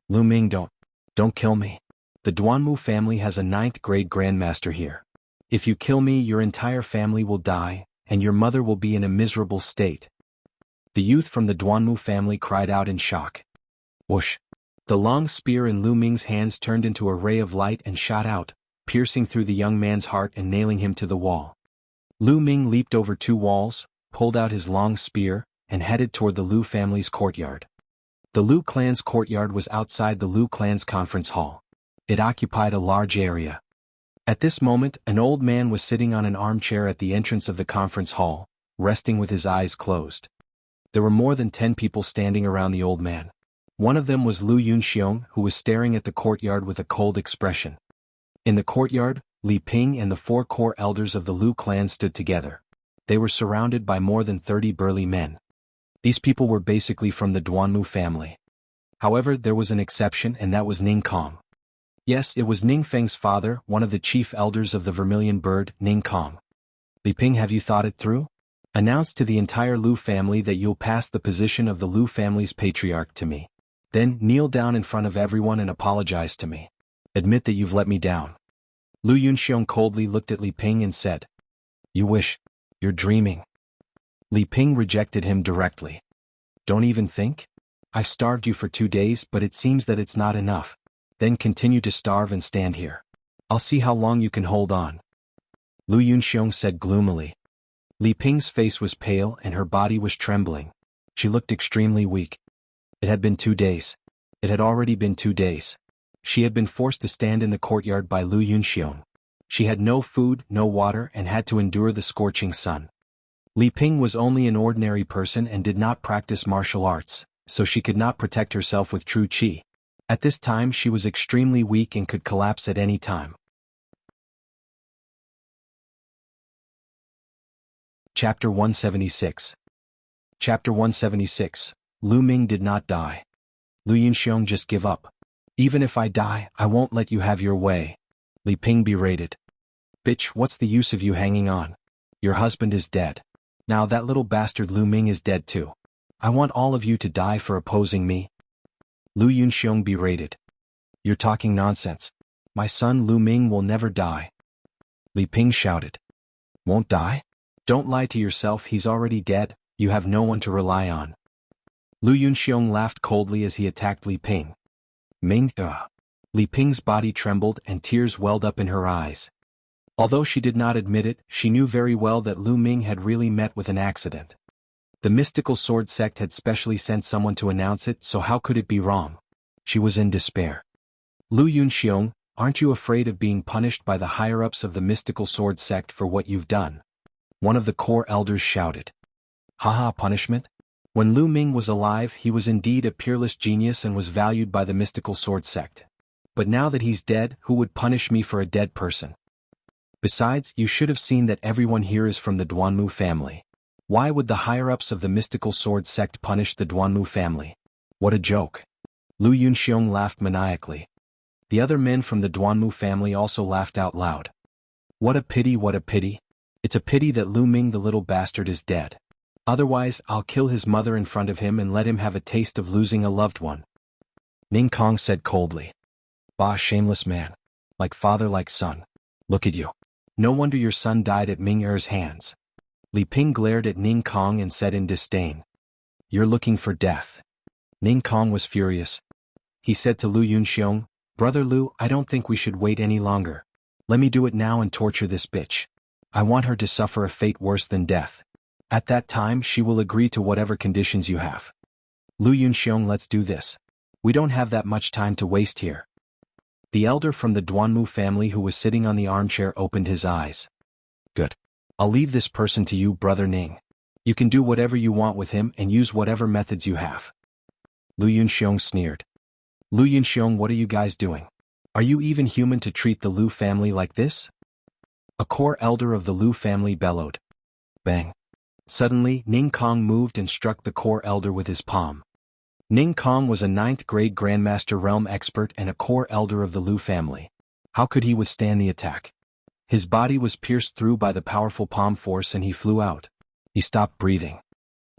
Lu Ming, don't kill me. The Duanmu family has a 9th-grade grandmaster here. If you kill me, your entire family will die, and your mother will be in a miserable state. The youth from the Duanmu family cried out in shock. Whoosh! The long spear in Lu Ming's hands turned into a ray of light and shot out, piercing through the young man's heart and nailing him to the wall. Lu Ming leaped over 2 walls, pulled out his long spear, and headed toward the Lu family's courtyard. The Lu clan's courtyard was outside the Lu clan's conference hall. It occupied a large area. At this moment, an old man was sitting on an armchair at the entrance of the conference hall, resting with his eyes closed. There were more than 10 people standing around the old man. One of them was Lu Yunxiong, who was staring at the courtyard with a cold expression. In the courtyard, Li Ping and the 4 core elders of the Lu clan stood together. They were surrounded by more than 30 burly men. These people were basically from the Duanmu family. However, there was an exception, and that was Ning Kong. Yes, it was Ning Feng's father, one of the chief elders of the Vermilion Bird, Ning Kong. Li Ping, have you thought it through? Announce to the entire Lu family that you'll pass the position of the Lu family's patriarch to me. Then kneel down in front of everyone and apologize to me. Admit that you've let me down. Lu Yunxiong coldly looked at Li Ping and said, You wish. You're dreaming. Li Ping rejected him directly. Don't even think? I've starved you for 2 days, but it seems that it's not enough. Then continue to starve and stand here. I'll see how long you can hold on. Lu Yunxiong said gloomily. Li Ping's face was pale and her body was trembling. She looked extremely weak. It had been 2 days. It had already been 2 days. She had been forced to stand in the courtyard by Lu Yunxiong. She had no food, no water, and had to endure the scorching sun. Li Ping was only an ordinary person and did not practice martial arts, so she could not protect herself with true qi. At this time she was extremely weak and could collapse at any time. Chapter 176. Chapter 176. Lu Ming did not die. Lu Yunxiong, just give up. Even if I die, I won't let you have your way. Li Ping berated. Bitch, what's the use of you hanging on? Your husband is dead. Now that little bastard Lu Ming is dead too. I want all of you to die for opposing me. Lu Yunxiong berated. You're talking nonsense. My son Lu Ming will never die. Li Ping shouted. Won't die? Don't lie to yourself, he's already dead, you have no one to rely on. Lu Yunxiong laughed coldly as he attacked Li Ping. Ming, Li Ping's body trembled and tears welled up in her eyes. Although she did not admit it, she knew very well that Lu Ming had really met with an accident. The mystical sword sect had specially sent someone to announce it, so how could it be wrong? She was in despair. Lu Yunxiong, aren't you afraid of being punished by the higher-ups of the mystical sword sect for what you've done? One of the core elders shouted. Haha, punishment? When Lu Ming was alive, he was indeed a peerless genius and was valued by the mystical sword sect. But now that he's dead, who would punish me for a dead person? Besides, you should have seen that everyone here is from the Duanmu family. Why would the higher-ups of the mystical sword sect punish the Duanmu family? What a joke. Lu Yunxiong laughed maniacally. The other men from the Duanmu family also laughed out loud. What a pity, what a pity. It's a pity that Lu Ming the little bastard is dead. Otherwise, I'll kill his mother in front of him and let him have a taste of losing a loved one. Ning Kong said coldly. Bah, shameless man. Like father, like son. Look at you. No wonder your son died at Ming Er's hands. Li Ping glared at Ning Kong and said in disdain. You're looking for death. Ning Kong was furious. He said to Lu Yunxiong, Brother Lu, I don't think we should wait any longer. Let me do it now and torture this bitch. I want her to suffer a fate worse than death. At that time she will agree to whatever conditions you have. Lu Yunxiong, let's do this. We don't have that much time to waste here. The elder from the Duanmu family who was sitting on the armchair opened his eyes. Good. I'll leave this person to you, Brother Ning. You can do whatever you want with him and use whatever methods you have. Lu Yunxiong sneered. Lu Yunxiong, what are you guys doing? Are you even human to treat the Lu family like this? A core elder of the Lu family bellowed. Bang. Suddenly, Ning Kong moved and struck the core elder with his palm. Ning Kong was a 9th-grade Grandmaster Realm expert and a core elder of the Lu family. How could he withstand the attack? His body was pierced through by the powerful palm force and he flew out. He stopped breathing.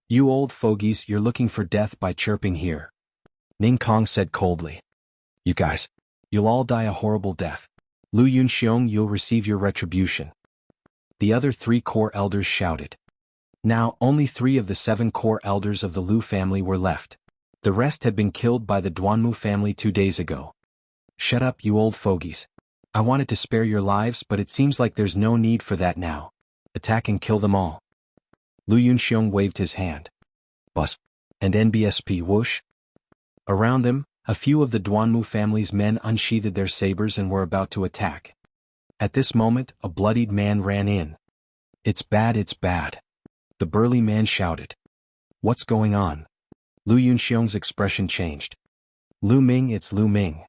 You old fogies, you're looking for death by chirping here. Ning Kong said coldly. You guys. You'll all die a horrible death. Lu Yunxiong, you'll receive your retribution. The other 3 core elders shouted. Now, only 3 of the 7 core elders of the Lu family were left. The rest had been killed by the Duanmu family 2 days ago. Shut up, you old fogies. I wanted to spare your lives, but it seems like there's no need for that now. Attack and kill them all. Lu Yunxiong waved his hand. Bus. And NBSP whoosh. Around them, a few of the Duanmu family's men unsheathed their sabers and were about to attack. At this moment, a bloodied man ran in. It's bad, it's bad. The burly man shouted. What's going on? Lu Yunxiong's expression changed. Lu Ming, it's Lu Ming.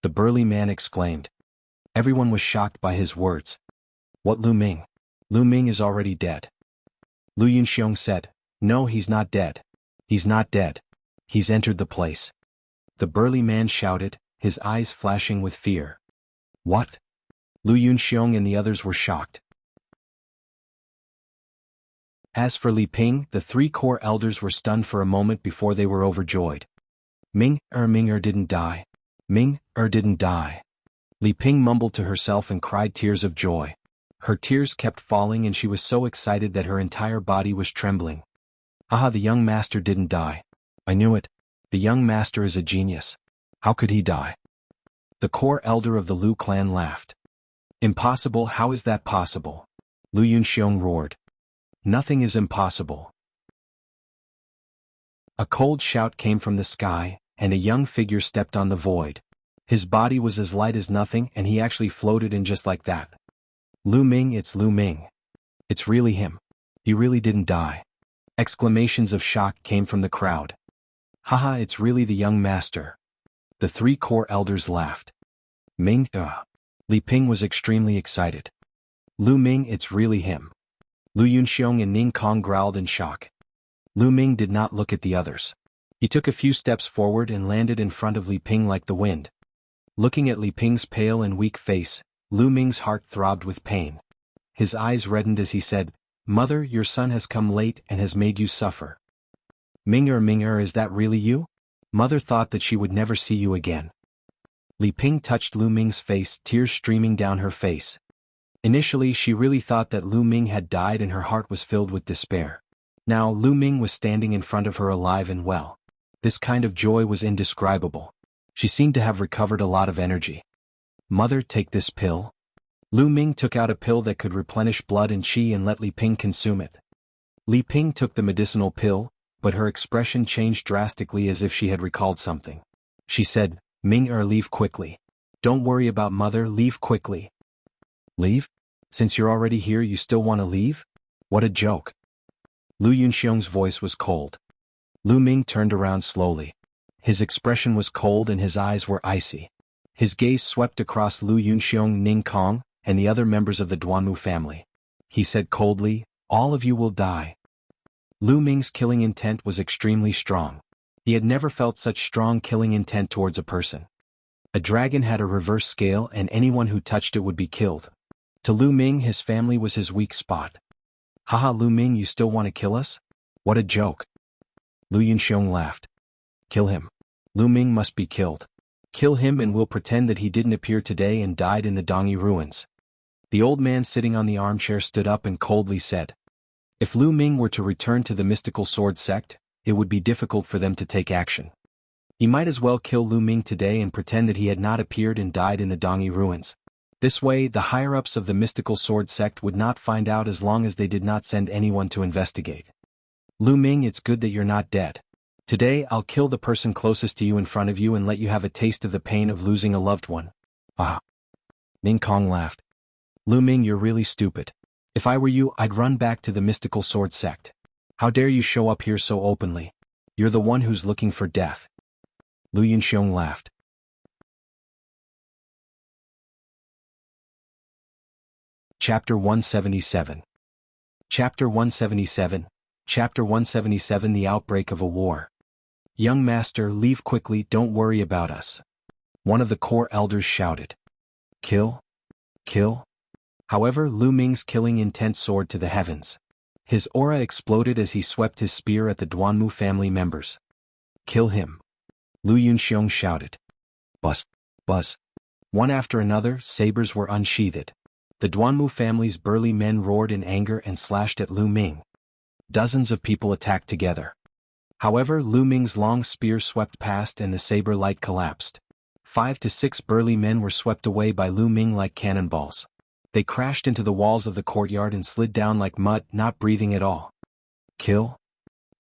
The burly man exclaimed. Everyone was shocked by his words. What Lu Ming? Lu Ming is already dead. Lu Yunxiong said. No, he's not dead. He's not dead. He's entered the place. The burly man shouted, his eyes flashing with fear. What? Lu Yunxiong and the others were shocked. As for Li Ping, the 3 core elders were stunned for a moment before they were overjoyed. Ming didn't die. Ming didn't die. Li Ping mumbled to herself and cried tears of joy. Her tears kept falling and she was so excited that her entire body was trembling. Aha, the young master didn't die. I knew it. The young master is a genius. How could he die? The core elder of the Lu clan laughed. Impossible, how is that possible? Lu Yunxiong roared. Nothing is impossible. A cold shout came from the sky, and a young figure stepped on the void. His body was as light as nothing and he actually floated in just like that. Lu Ming, it's Lu Ming. It's really him. He really didn't die. Exclamations of shock came from the crowd. Haha, it's really the young master. The 3 core elders laughed. Ming, Li Ping was extremely excited. Lu Ming, it's really him. Lu Yunxiong and Ning Kong growled in shock. Lu Ming did not look at the others. He took a few steps forward and landed in front of Li Ping like the wind. Looking at Li Ping's pale and weak face, Lu Ming's heart throbbed with pain. His eyes reddened as he said, Mother, your son has come late and has made you suffer. Ming, is that really you? Mother thought that she would never see you again. Li Ping touched Lu Ming's face, tears streaming down her face. Initially she really thought that Lu Ming had died and her heart was filled with despair. Now Lu Ming was standing in front of her alive and well. This kind of joy was indescribable. She seemed to have recovered a lot of energy. Mother, take this pill. Lu Ming took out a pill that could replenish blood and qi and let Li Ping consume it. Li Ping took the medicinal pill, but her expression changed drastically as if she had recalled something. She said, Ming, leave quickly. Don't worry about Mother, leave quickly. Leave? Since you're already here you still want to leave? What a joke. Lu Yunxiong's voice was cold. Lu Ming turned around slowly. His expression was cold and his eyes were icy. His gaze swept across Lu Yunxiong, Ning Kong, and the other members of the Duanmu family. He said coldly, all of you will die. Lu Ming's killing intent was extremely strong. He had never felt such strong killing intent towards a person. A dragon had a reverse scale and anyone who touched it would be killed. To Lu Ming, his family was his weak spot. Haha, Lu Ming, you still want to kill us? What a joke. Lu Yunxiong laughed. Kill him. Lu Ming must be killed. Kill him and we'll pretend that he didn't appear today and died in the Dongyi ruins. The old man sitting on the armchair stood up and coldly said. If Lu Ming were to return to the mystical sword sect, it would be difficult for them to take action. He might as well kill Lu Ming today and pretend that he had not appeared and died in the Dongyi ruins. This way, the higher-ups of the mystical sword sect would not find out as long as they did not send anyone to investigate. Lu Ming, it's good that you're not dead. Today I'll kill the person closest to you in front of you and let you have a taste of the pain of losing a loved one. Ah. Ning Kong laughed. Lu Ming, you're really stupid. If I were you, I'd run back to the mystical sword sect. How dare you show up here so openly? You're the one who's looking for death. Lu Yunxiong laughed. Chapter 177. Chapter 177. Chapter 177 The Outbreak of a War. Young master, leave quickly, don't worry about us. One of the core elders shouted. Kill? Kill? However, Lu Ming's killing intent soared to the heavens. His aura exploded as he swept his spear at the Duanmu family members. Kill him. Lu Yunxiong shouted. Buzz. Buzz. One after another, sabers were unsheathed. The Duanmu family's burly men roared in anger and slashed at Lu Ming. Dozens of people attacked together. However, Lu Ming's long spear swept past and the saber light collapsed. 5 to 6 burly men were swept away by Lu Ming like cannonballs. They crashed into the walls of the courtyard and slid down like mud, not breathing at all. Kill?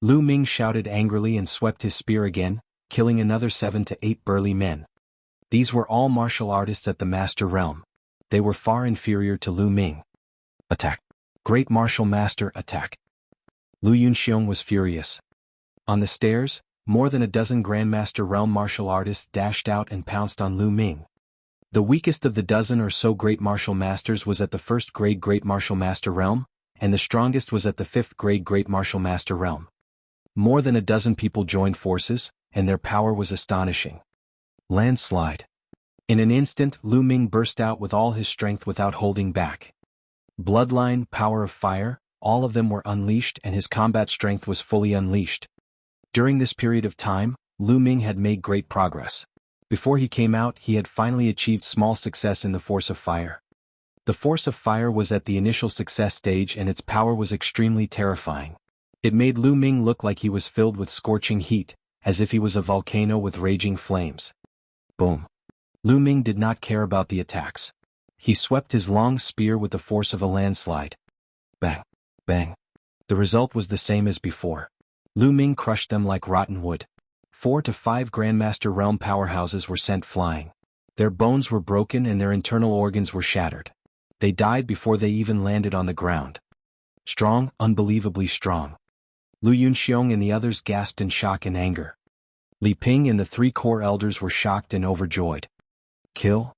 Lu Ming shouted angrily and swept his spear again, killing another 7 to 8 burly men. These were all martial artists at the Master Realm. They were far inferior to Lu Ming. Attack! Great Martial Master, attack! Lu Yunxiong was furious. On the stairs, more than a dozen Grandmaster Realm martial artists dashed out and pounced on Lu Ming. The weakest of the dozen or so Great Martial Masters was at the 1st grade Great Martial Master Realm, and the strongest was at the 5th grade Great Martial Master Realm. More than a dozen people joined forces, and their power was astonishing. Landslide. In an instant, Lu Ming burst out with all his strength without holding back. Bloodline, power of fire, all of them were unleashed and his combat strength was fully unleashed. During this period of time, Lu Ming had made great progress. Before he came out, he had finally achieved small success in the Force of Fire. The Force of Fire was at the initial success stage and its power was extremely terrifying. It made Lu Ming look like he was filled with scorching heat, as if he was a volcano with raging flames. Boom. Lu Ming did not care about the attacks. He swept his long spear with the force of a landslide. Bang. Bang. The result was the same as before. Lu Ming crushed them like rotten wood. 4 to 5 Grandmaster Realm powerhouses were sent flying. Their bones were broken and their internal organs were shattered. They died before they even landed on the ground. Strong, unbelievably strong. Lu Yunxiong and the others gasped in shock and anger. Li Ping and the 3 core elders were shocked and overjoyed. Kill?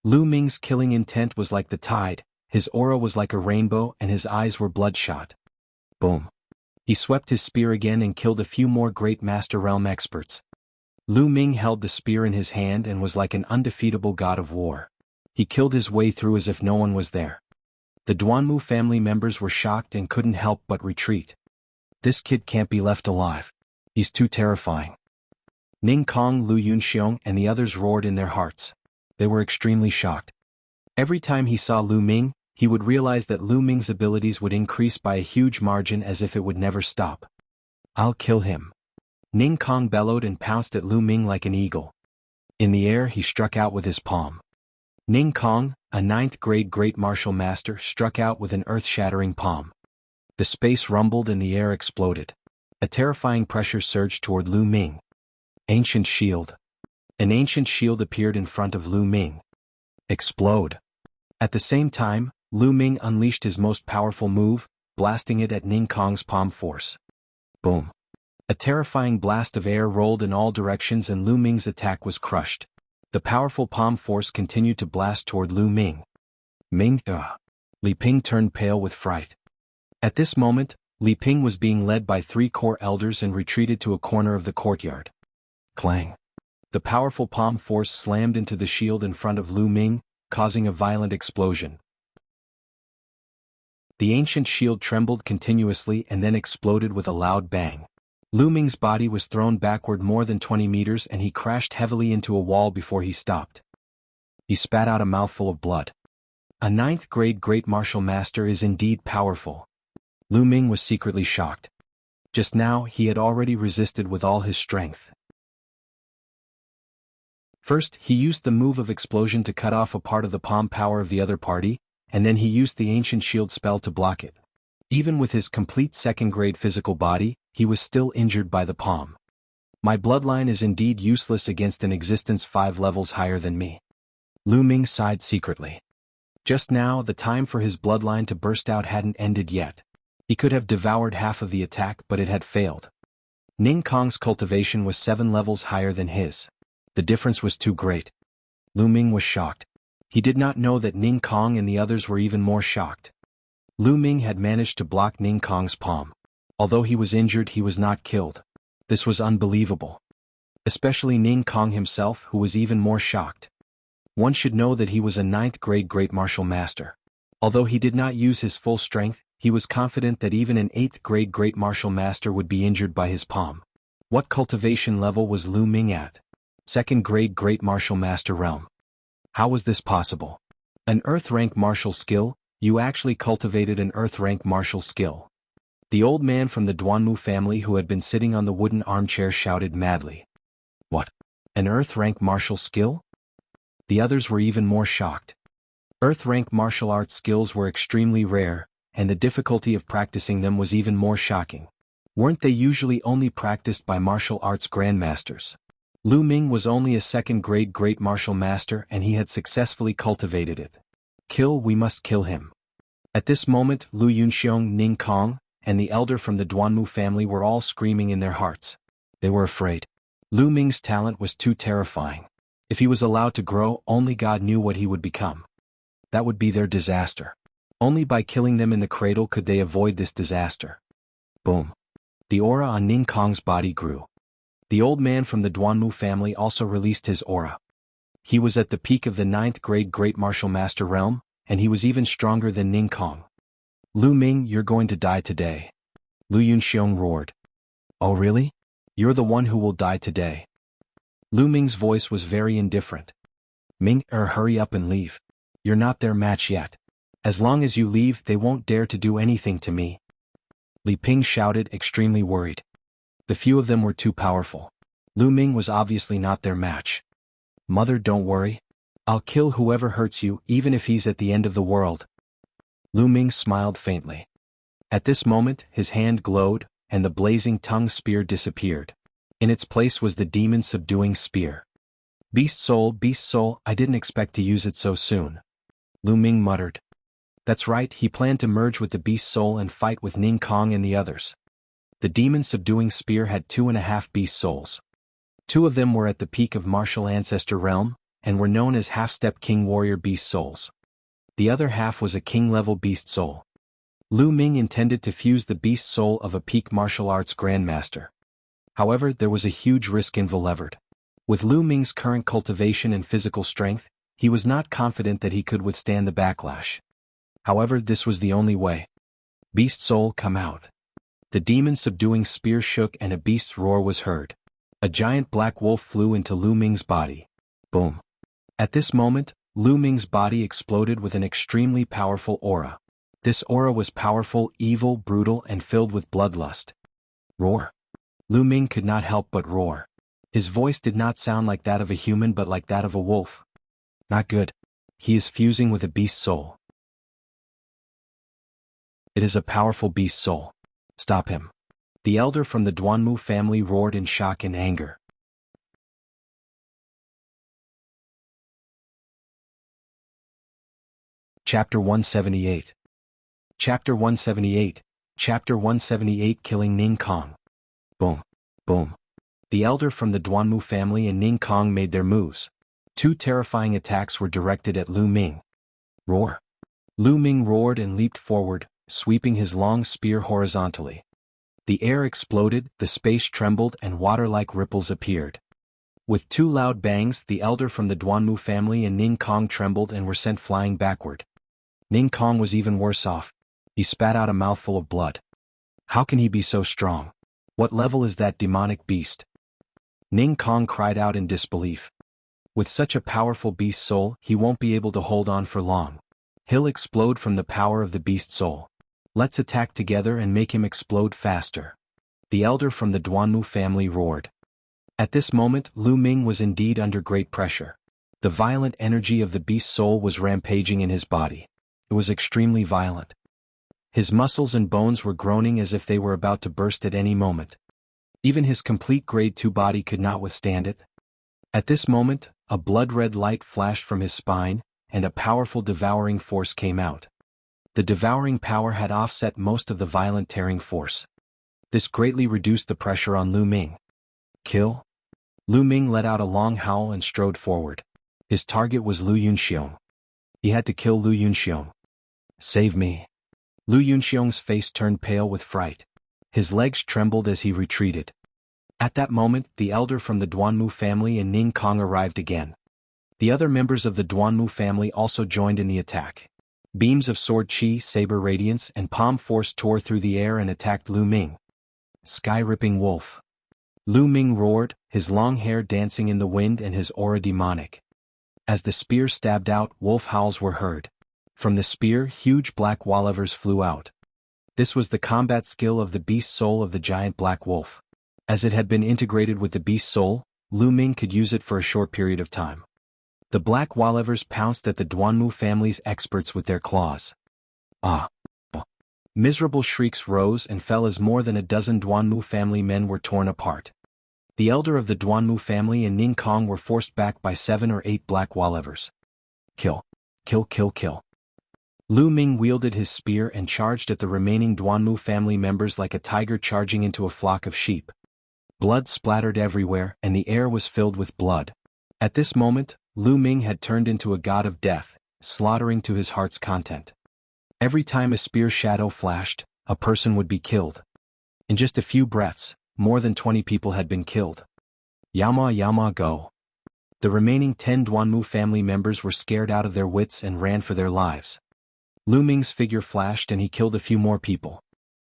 Lu Ming's killing intent was like the tide, his aura was like a rainbow and his eyes were bloodshot. Boom. He swept his spear again and killed a few more Great Master Realm experts. Lu Ming held the spear in his hand and was like an undefeatable god of war. He killed his way through as if no one was there. The Duanmu family members were shocked and couldn't help but retreat. This kid can't be left alive. He's too terrifying. Ning Kong, Lu Yunxiong and the others roared in their hearts. They were extremely shocked. Every time he saw Lu Ming, he would realize that Lu Ming's abilities would increase by a huge margin as if it would never stop. I'll kill him. Ning Kong bellowed and pounced at Lu Ming like an eagle. In the air he struck out with his palm. Ning Kong, a 9th grade Great Martial Master, struck out with an earth-shattering palm. The space rumbled and the air exploded. A terrifying pressure surged toward Lu Ming. Ancient Shield. An ancient shield appeared in front of Lu Ming. Explode. At the same time, Lu Ming unleashed his most powerful move, blasting it at Ning Kong's palm force. Boom. A terrifying blast of air rolled in all directions and Lu Ming's attack was crushed. The powerful palm force continued to blast toward Lu Ming. Li Ping turned pale with fright. At this moment, Li Ping was being led by 3 core elders and retreated to a corner of the courtyard. Clang. The powerful palm force slammed into the shield in front of Lu Ming, causing a violent explosion. The ancient shield trembled continuously and then exploded with a loud bang. Lu Ming's body was thrown backward more than 20 meters and he crashed heavily into a wall before he stopped. He spat out a mouthful of blood. A 9th grade Great Martial Master is indeed powerful. Lu Ming was secretly shocked. Just now he had already resisted with all his strength. First, he used the move of explosion to cut off a part of the palm power of the other party, and then he used the ancient shield spell to block it. Even with his complete 2nd grade physical body, he was still injured by the palm. My bloodline is indeed useless against an existence 5 levels higher than me. Lu Ming sighed secretly. Just now, the time for his bloodline to burst out hadn't ended yet. He could have devoured half of the attack, but it had failed. Ning Kong's cultivation was 7 levels higher than his. The difference was too great. Lu Ming was shocked. He did not know that Ning Kong and the others were even more shocked. Lu Ming had managed to block Ning Kong's palm. Although he was injured, he was not killed. This was unbelievable. Especially Ning Kong himself, who was even more shocked. One should know that he was a 9th grade great martial master. Although he did not use his full strength, he was confident that even an 8th grade great martial master would be injured by his palm. What cultivation level was Lu Ming at? 2nd grade great martial master realm. How was this possible? An earth rank martial skill? You actually cultivated an earth rank martial skill. The old man from the Duanmu family who had been sitting on the wooden armchair shouted madly. What? An earth rank martial skill? The others were even more shocked. Earth rank martial arts skills were extremely rare, and the difficulty of practicing them was even more shocking. Weren't they usually only practiced by martial arts grandmasters? Lu Ming was only a 2nd grade great martial master and he had successfully cultivated it. Kill, we must kill him. At this moment, Lu Yunxiong, Ning Kong, and the elder from the Duanmu family were all screaming in their hearts. They were afraid. Lu Ming's talent was too terrifying. If he was allowed to grow, only God knew what he would become. That would be their disaster. Only by killing them in the cradle could they avoid this disaster. Boom. The aura on Ning Kong's body grew. The old man from the Duanmu family also released his aura. He was at the peak of the 9th grade great martial master realm, and he was even stronger than Ning Kong. Lu Ming, you're going to die today. Lu Yunxiong roared. Oh really? You're the one who will die today. Lu Ming's voice was very indifferent. Ming, hurry up and leave. You're not their match yet. As long as you leave, they won't dare to do anything to me. Li Ping shouted, extremely worried. The few of them were too powerful. Lu Ming was obviously not their match. Mother, don't worry. I'll kill whoever hurts you, even if he's at the end of the world. Lu Ming smiled faintly. At this moment, his hand glowed, and the blazing tongue spear disappeared. In its place was the demon subduing spear. Beast soul, I didn't expect to use it so soon. Lu Ming muttered. That's right, he planned to merge with the beast soul and fight with Ning Kong and the others. The demon subduing spear had 2.5 beast souls. 2 of them were at the peak of martial ancestor realm, and were known as half-step king warrior beast souls. The other half was a king-level beast soul. Lu Ming intended to fuse the beast soul of a peak martial arts grandmaster. However, there was a huge risk involved. With Lu Ming's current cultivation and physical strength, he was not confident that he could withstand the backlash. However, this was the only way. Beast soul, come out. The demon subduing spear shook and a beast's roar was heard. A giant black wolf flew into Lu Ming's body. Boom. At this moment, Lu Ming's body exploded with an extremely powerful aura. This aura was powerful, evil, brutal, and filled with bloodlust. Roar. Lu Ming could not help but roar. His voice did not sound like that of a human but like that of a wolf. Not good. He is fusing with a beast soul. It is a powerful beast soul. Stop him. The elder from the Duanmu family roared in shock and anger. Chapter 178. Chapter 178. Chapter 178, Killing Ning Kong. Boom. Boom. The elder from the Duanmu family and Ning Kong made their moves. 2 terrifying attacks were directed at Lu Ming. Roar. Lu Ming roared and leaped forward, sweeping his long spear horizontally. The air exploded, the space trembled, and water-like ripples appeared. With 2 loud bangs, the elder from the Duanmu family and Ning Kong trembled and were sent flying backward. Ning Kong was even worse off. He spat out a mouthful of blood. How can he be so strong? What level is that demonic beast? Ning Kong cried out in disbelief. With such a powerful beast soul, he won't be able to hold on for long. He'll explode from the power of the beast soul. Let's attack together and make him explode faster. The elder from the Duanmu family roared. At this moment, Lu Ming was indeed under great pressure. The violent energy of the beast soul was rampaging in his body. It was extremely violent. His muscles and bones were groaning as if they were about to burst at any moment. Even his complete grade 2 body could not withstand it. At this moment, a blood-red light flashed from his spine, and a powerful devouring force came out. The devouring power had offset most of the violent tearing force. This greatly reduced the pressure on Lu Ming. Kill? Lu Ming let out a long howl and strode forward. His target was Lu Yunxiong. He had to kill Lu Yunxiong. Save me. Lu Yunxiong's face turned pale with fright. His legs trembled as he retreated. At that moment, the elder from the Duanmu family and Ning Kong arrived again. The other members of the Duanmu family also joined in the attack. Beams of sword chi, saber radiance, and palm force tore through the air and attacked Lu Ming. Sky-ripping wolf. Lu Ming roared, his long hair dancing in the wind and his aura demonic. As the spear stabbed out, wolf howls were heard. From the spear, huge black wallivers flew out. This was the combat skill of the beast soul of the giant black wolf. As it had been integrated with the beast soul, Lu Ming could use it for a short period of time. The black wallivers pounced at the Duanmu family's experts with their claws. Ah! Miserable shrieks rose and fell as more than a dozen Duanmu family men were torn apart. The elder of the Duanmu family and Ning Kong were forced back by 7 or 8 black wallivers. Kill. Kill, kill, kill. Lu Ming wielded his spear and charged at the remaining Duanmu family members like a tiger charging into a flock of sheep. Blood splattered everywhere, and the air was filled with blood. At this moment, Lu Ming had turned into a god of death, slaughtering to his heart's content. Every time a spear shadow flashed, a person would be killed. In just a few breaths, more than 20 people had been killed. Yama Yama go. The remaining 10 Duanmu family members were scared out of their wits and ran for their lives. Lu Ming's figure flashed and he killed a few more people.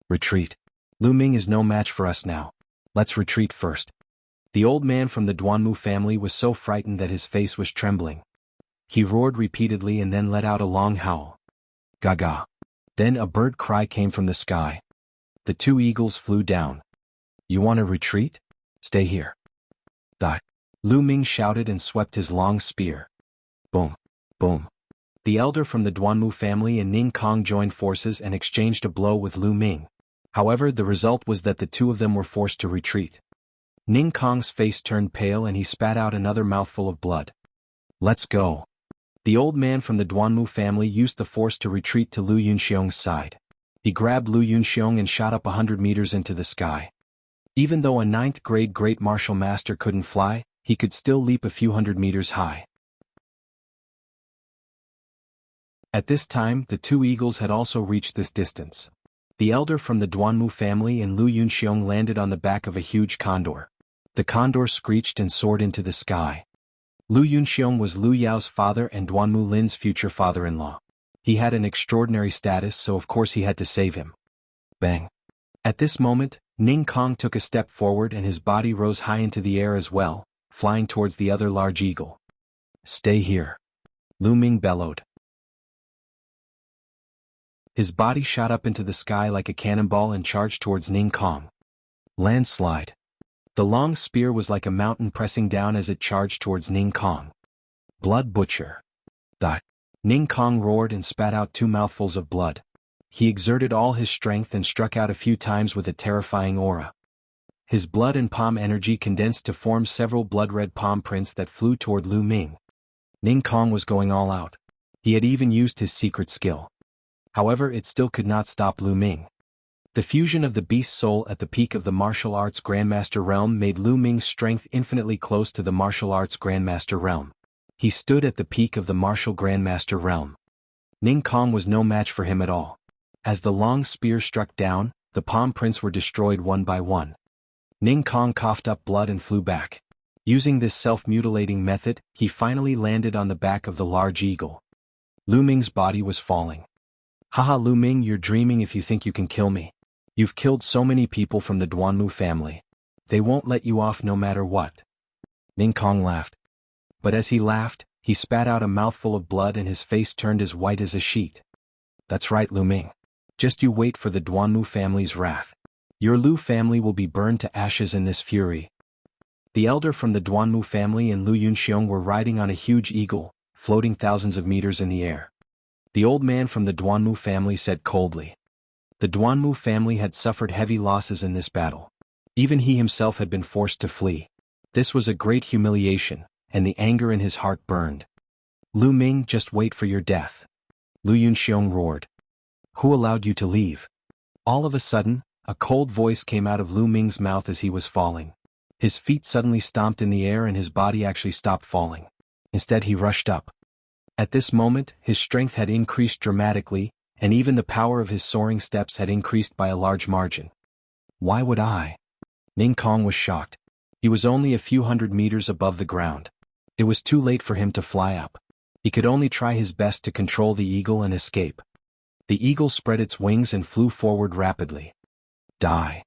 Retreat. Lu Ming is no match for us now. Let's retreat first. The old man from the Duanmu family was so frightened that his face was trembling. He roared repeatedly and then let out a long howl. Gaga. Then a bird cry came from the sky. The 2 eagles flew down. You want to retreat? Stay here. Die. Lu Ming shouted and swept his long spear. Boom. Boom. The elder from the Duanmu family and Ning Kong joined forces and exchanged a blow with Lu Ming. However, the result was that the 2 of them were forced to retreat. Ning Kong's face turned pale and he spat out another mouthful of blood. Let's go. The old man from the Duanmu family used the force to retreat to Lu Yunxiong's side. He grabbed Lu Yunxiong and shot up 100 meters into the sky. Even though a 9th grade great martial master couldn't fly, he could still leap a few hundred meters high. At this time, the 2 eagles had also reached this distance. The elder from the Duanmu family and Lu Yunxiong landed on the back of a huge condor. The condor screeched and soared into the sky. Lu Yunxiong was Lu Yao's father and Duanmu Lin's future father-in-law. He had an extraordinary status, so of course he had to save him. Bang. At this moment, Ning Kong took a step forward and his body rose high into the air as well, flying towards the other large eagle. Stay here. Lu Ming bellowed. His body shot up into the sky like a cannonball and charged towards Ning Kong. Landslide. The long spear was like a mountain pressing down as it charged towards Ning Kong. Blood butcher. Die. Ning Kong roared and spat out 2 mouthfuls of blood. He exerted all his strength and struck out a few times with a terrifying aura. His blood and palm energy condensed to form several blood-red palm prints that flew toward Lu Ming. Ning Kong was going all out. He had even used his secret skill. However, it still could not stop Lu Ming. The fusion of the beast soul at the peak of the martial arts Grandmaster realm made Lu Ming's strength infinitely close to the martial arts Grandmaster realm. He stood at the peak of the martial Grandmaster realm. Ning Kong was no match for him at all. As the long spear struck down, the palm prints were destroyed one by one. Ning Kong coughed up blood and flew back. Using this self-mutilating method, he finally landed on the back of the large eagle. Lu Ming's body was falling. Haha, Lu Ming, you're dreaming if you think you can kill me. You've killed so many people from the Duanmu family. They won't let you off no matter what. Ning Kong laughed. But as he laughed, he spat out a mouthful of blood and his face turned as white as a sheet. That's right, Lu Ming. Just you wait for the Duanmu family's wrath. Your Lu family will be burned to ashes in this fury. The elder from the Duanmu family and Lu Yunxiong were riding on a huge eagle, floating thousands of meters in the air. The old man from the Duanmu family said coldly. The Duanmu family had suffered heavy losses in this battle. Even he himself had been forced to flee. This was a great humiliation, and the anger in his heart burned. Lu Ming, just wait for your death. Lu Yunxiong roared. Who allowed you to leave? All of a sudden, a cold voice came out of Lu Ming's mouth as he was falling. His feet suddenly stomped in the air and his body actually stopped falling. Instead he rushed up. At this moment, his strength had increased dramatically, and even the power of his soaring steps had increased by a large margin. Why would I? Ning Kong was shocked. He was only a few hundred meters above the ground. It was too late for him to fly up. He could only try his best to control the eagle and escape. The eagle spread its wings and flew forward rapidly. Die!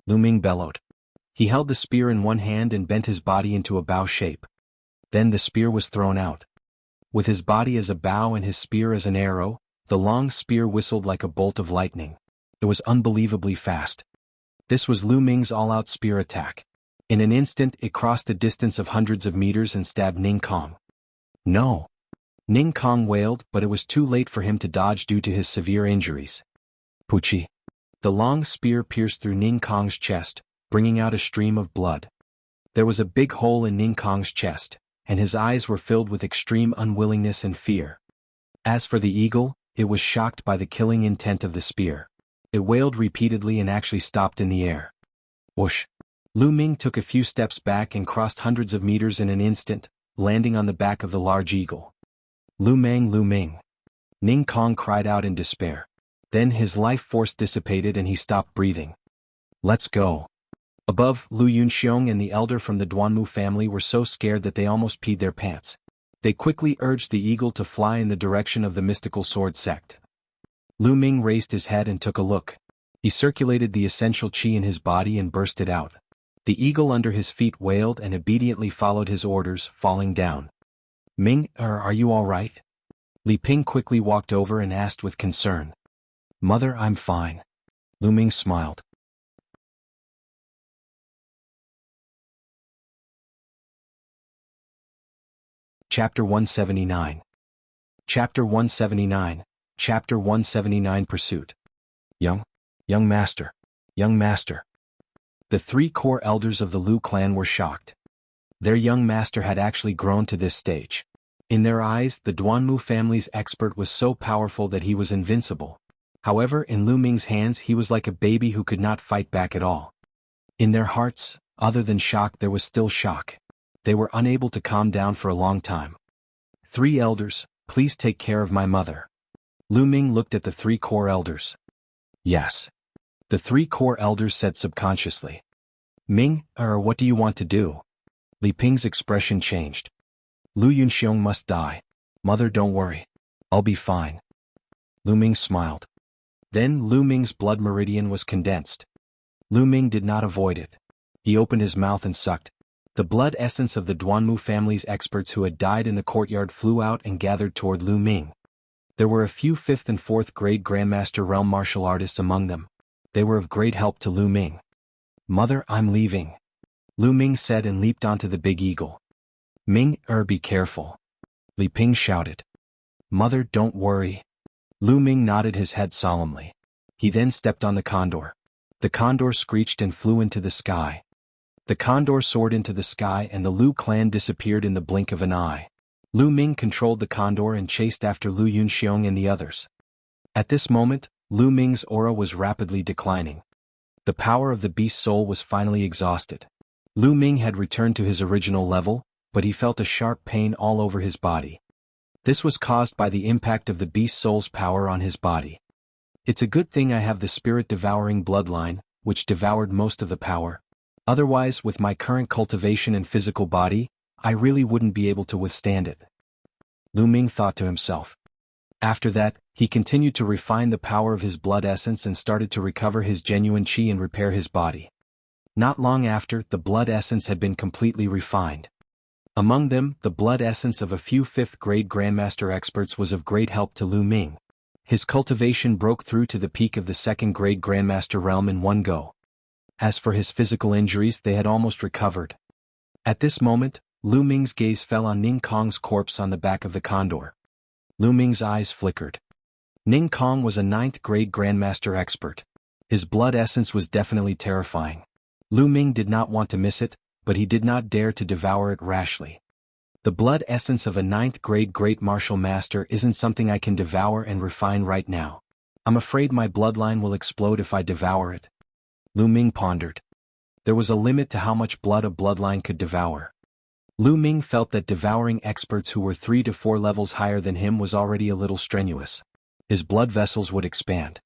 Lu Ming bellowed. He held the spear in one hand and bent his body into a bow shape. Then the spear was thrown out. With his body as a bow and his spear as an arrow, the long spear whistled like a bolt of lightning. It was unbelievably fast. This was Lu Ming's all-out spear attack. In an instant it crossed a distance of hundreds of meters and stabbed Ning Kong. No! Ning Kong wailed, but it was too late for him to dodge due to his severe injuries. Puchi! The long spear pierced through Ning Kong's chest, bringing out a stream of blood. There was a big hole in Ning Kong's chest, and his eyes were filled with extreme unwillingness and fear. As for the eagle, it was shocked by the killing intent of the spear. It wailed repeatedly and actually stopped in the air. Whoosh! Lu Ming took a few steps back and crossed hundreds of meters in an instant, landing on the back of the large eagle. Lu Ming, Lu Ming! Ning Kong cried out in despair. Then his life force dissipated and he stopped breathing. Let's go. Above, Lu Yunxiong and the elder from the Duanmu family were so scared that they almost peed their pants. They quickly urged the eagle to fly in the direction of the mystical sword sect. Lu Ming raised his head and took a look. He circulated the essential qi in his body and burst it out. The eagle under his feet wailed and obediently followed his orders, falling down. Ming, are you all right? Li Ping quickly walked over and asked with concern. Mother, I'm fine. Lu Ming smiled. Chapter 179. Chapter 179. Chapter 179 Pursuit. Young master. Young master. The three core elders of the Lu clan were shocked. Their young master had actually grown to this stage. In their eyes, the Duanmu family's expert was so powerful that he was invincible. However, in Lu Ming's hands he was like a baby who could not fight back at all. In their hearts, other than shock, there was still shock. They were unable to calm down for a long time. Three elders, please take care of my mother. Lu Ming looked at the three core elders. Yes. The three core elders said subconsciously. Ming, what do you want to do? Li Ping's expression changed. Lu Yunxiong must die. Mother, don't worry. I'll be fine. Lu Ming smiled. Then Lu Ming's blood meridian was condensed. Lu Ming did not avoid it. He opened his mouth and sucked. The blood essence of the Duanmu family's experts who had died in the courtyard flew out and gathered toward Lu Ming. There were a few 5th and 4th grade Grandmaster realm martial artists among them. They were of great help to Lu Ming. Mother, I'm leaving. Lu Ming said and leaped onto the big eagle. Ming, be careful. Li Ping shouted. Mother, don't worry. Lu Ming nodded his head solemnly. He then stepped on the condor. The condor screeched and flew into the sky. The condor soared into the sky and the Lu clan disappeared in the blink of an eye. Lu Ming controlled the condor and chased after Lu Yunxiong and the others. At this moment, Lu Ming's aura was rapidly declining. The power of the beast soul was finally exhausted. Lu Ming had returned to his original level, but he felt a sharp pain all over his body. This was caused by the impact of the beast soul's power on his body. It's a good thing I have the spirit-devouring bloodline, which devoured most of the power. Otherwise, with my current cultivation and physical body, I really wouldn't be able to withstand it. Lu Ming thought to himself. After that, he continued to refine the power of his blood essence and started to recover his genuine qi and repair his body. Not long after, the blood essence had been completely refined. Among them, the blood essence of a few 5th grade Grandmaster experts was of great help to Lu Ming. His cultivation broke through to the peak of the 2nd grade Grandmaster realm in one go. As for his physical injuries, they had almost recovered. At this moment, Lu Ming's gaze fell on Ning Kong's corpse on the back of the condor. Lu Ming's eyes flickered. Ning Kong was a 9th grade Grandmaster expert. His blood essence was definitely terrifying. Lu Ming did not want to miss it, but he did not dare to devour it rashly. The blood essence of a 9th grade Great Martial Master isn't something I can devour and refine right now. I'm afraid my bloodline will explode if I devour it. Lu Ming pondered. There was a limit to how much blood a bloodline could devour. Lu Ming felt that devouring experts who were 3 to 4 levels higher than him was already a little strenuous. His blood vessels would expand.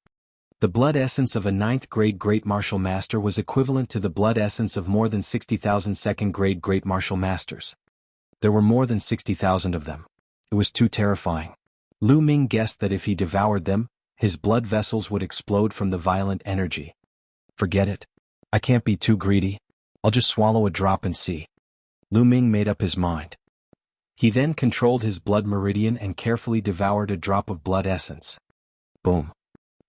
The blood essence of a 9th grade Great Martial Master was equivalent to the blood essence of more than 60,000 2nd grade Great Martial Masters. There were more than 60,000 of them. It was too terrifying. Lu Ming guessed that if he devoured them, his blood vessels would explode from the violent energy. Forget it. I can't be too greedy. I'll just swallow a drop and see. Lu Ming made up his mind. He then controlled his blood meridian and carefully devoured a drop of blood essence. Boom.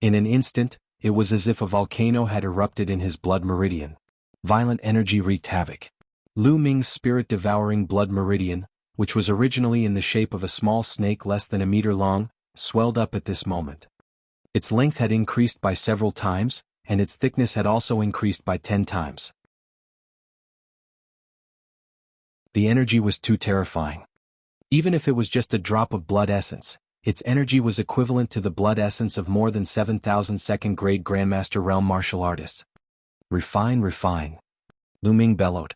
In an instant, it was as if a volcano had erupted in his blood meridian. Violent energy wreaked havoc. Lu Ming's spirit-devouring blood meridian, which was originally in the shape of a small snake less than a meter long, swelled up at this moment. Its length had increased by several times, and its thickness had also increased by 10 times. The energy was too terrifying. Even if it was just a drop of blood essence, its energy was equivalent to the blood essence of more than 7,000 2nd grade Grandmaster Realm martial artists. Refine, refine. Lu Ming bellowed.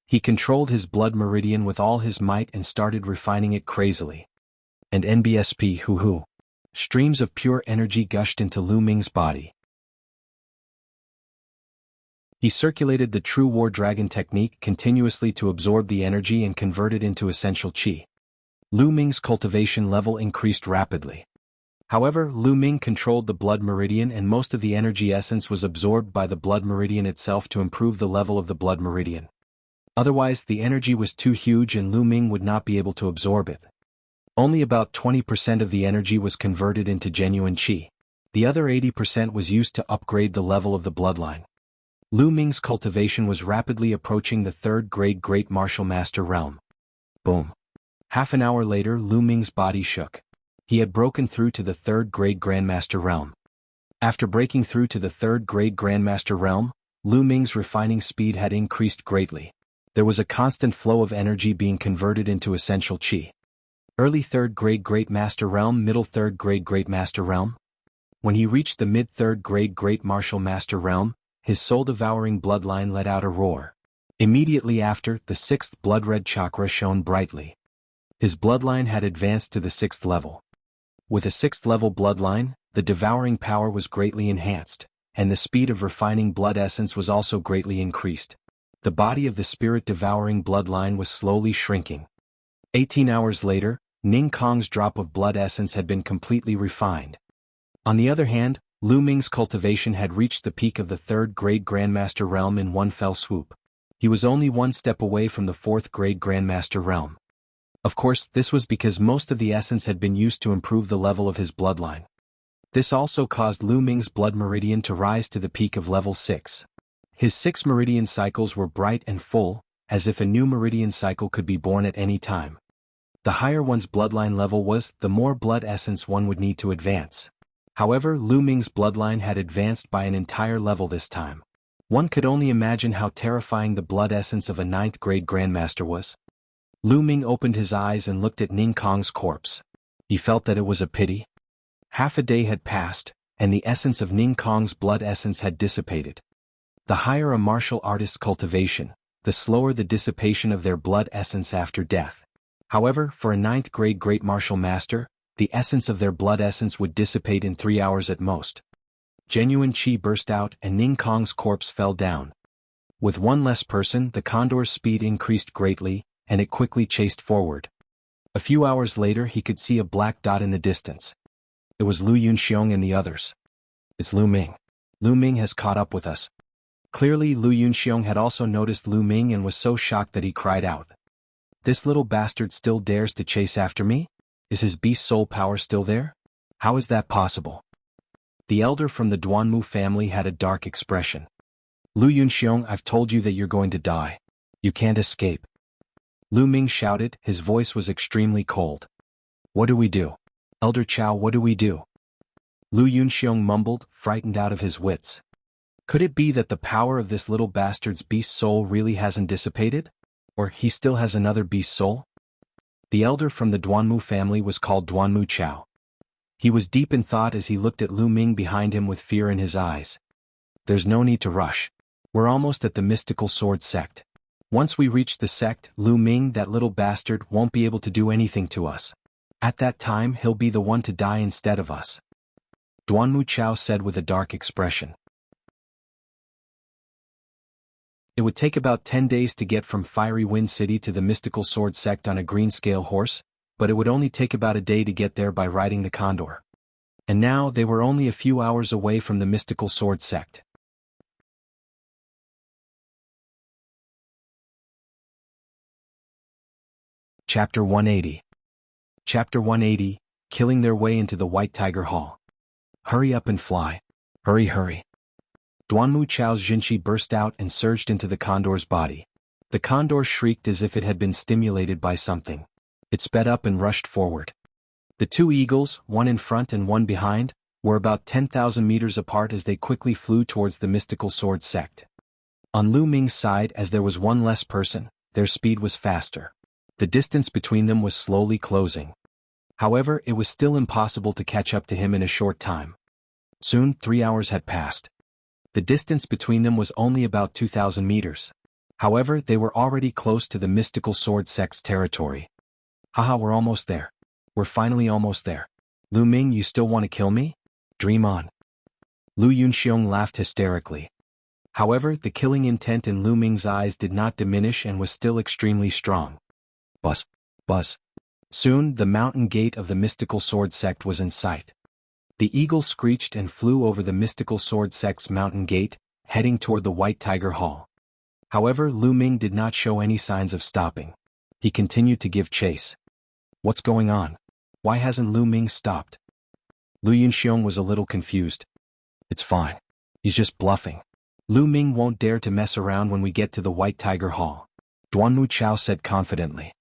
He controlled his blood meridian with all his might and started refining it crazily. And NBSP hoo-hoo. Streams of pure energy gushed into Lu Ming's body. He circulated the true War Dragon technique continuously to absorb the energy and convert it into essential qi. Lu Ming's cultivation level increased rapidly. However, Lu Ming controlled the blood meridian and most of the energy essence was absorbed by the blood meridian itself to improve the level of the blood meridian. Otherwise, the energy was too huge and Lu Ming would not be able to absorb it. Only about 20% of the energy was converted into genuine qi. The other 80% was used to upgrade the level of the bloodline. Lu Ming's cultivation was rapidly approaching the 3rd grade Great Martial Master realm. Boom. Half an hour later, Lu Ming's body shook. He had broken through to the 3rd grade Grandmaster realm. After breaking through to the 3rd grade Grandmaster realm, Lu Ming's refining speed had increased greatly. There was a constant flow of energy being converted into essential qi. Early 3rd grade Great Master realm, middle 3rd grade Great Master realm. When he reached the mid 3rd grade Great Martial Master realm, his soul-devouring bloodline let out a roar. Immediately after, the 6th blood-red chakra shone brightly. His bloodline had advanced to the 6th level. With a 6th level bloodline, the devouring power was greatly enhanced, and the speed of refining blood essence was also greatly increased. The body of the spirit-devouring bloodline was slowly shrinking. 18 hours later, Ning Kong's drop of blood essence had been completely refined. On the other hand, Lu Ming's cultivation had reached the peak of the 3rd grade Grandmaster realm in one fell swoop. He was only one step away from the 4th grade Grandmaster realm. Of course, this was because most of the essence had been used to improve the level of his bloodline. This also caused Lu Ming's blood meridian to rise to the peak of level 6. His 6 meridian cycles were bright and full, as if a new meridian cycle could be born at any time. The higher one's bloodline level was, the more blood essence one would need to advance. However, Lu Ming's bloodline had advanced by an entire level this time. One could only imagine how terrifying the blood essence of a 9th grade Grandmaster was. Lu Ming opened his eyes and looked at Ning Kong's corpse. He felt that it was a pity. Half a day had passed, and the essence of Ning Kong's blood essence had dissipated. The higher a martial artist's cultivation, the slower the dissipation of their blood essence after death. However, for a 9th grade Great Martial Master, the essence of their blood essence would dissipate in 3 hours at most. Genuine qi burst out and Ning Kong's corpse fell down. With one less person, the condor's speed increased greatly, and it quickly chased forward. A few hours later he could see a black dot in the distance. It was Lu Yunxiong and the others. It's Lu Ming. Lu Ming has caught up with us. Clearly Lu Yunxiong had also noticed Lu Ming and was so shocked that he cried out. This little bastard still dares to chase after me? Is his beast soul power still there? How is that possible? The elder from the Duanmu family had a dark expression. Lu Yunxiong, I've told you that you're going to die. You can't escape. Lu Ming shouted, his voice was extremely cold. What do we do? Elder Chow, what do we do? Lu Yunxiong mumbled, frightened out of his wits. Could it be that the power of this little bastard's beast soul really hasn't dissipated? Or he still has another beast soul? The elder from the Duanmu family was called Duanmu Chow. He was deep in thought as he looked at Lu Ming behind him with fear in his eyes. There's no need to rush. We're almost at the mystical sword sect. Once we reach the sect, Lu Ming, that little bastard, won't be able to do anything to us. At that time he'll be the one to die instead of us. Duanmu Chao said with a dark expression. It would take about 10 days to get from Fiery Wind City to the mystical sword sect on a green scale horse, but it would only take about a day to get there by riding the condor. And now they were only a few hours away from the mystical sword sect. Chapter 180. Chapter 180, Killing Their Way into the White Tiger Hall. Hurry up and fly. Hurry, hurry. Duanmu Chao's Jinchi burst out and surged into the condor's body. The condor shrieked as if it had been stimulated by something. It sped up and rushed forward. The two eagles, one in front and one behind, were about 10,000 meters apart as they quickly flew towards the mystical sword sect. On Lu Ming's side, as there was one less person, their speed was faster. The distance between them was slowly closing. However, it was still impossible to catch up to him in a short time. Soon, 3 hours had passed. The distance between them was only about 2,000 meters. However, they were already close to the mystical sword sect's territory. Haha, we're almost there. We're finally almost there. Lu Ming, you still want to kill me? Dream on. Lu Yunxiong laughed hysterically. However, the killing intent in Lu Ming's eyes did not diminish and was still extremely strong. Buzz. Buzz. Soon, the mountain gate of the mystical sword sect was in sight. The eagle screeched and flew over the mystical sword sect's mountain gate, heading toward the White Tiger Hall. However, Lu Ming did not show any signs of stopping. He continued to give chase. What's going on? Why hasn't Lu Ming stopped? Lu Yunxiong was a little confused. It's fine. He's just bluffing. Lu Ming won't dare to mess around when we get to the White Tiger Hall, Duanmu Chao said confidently.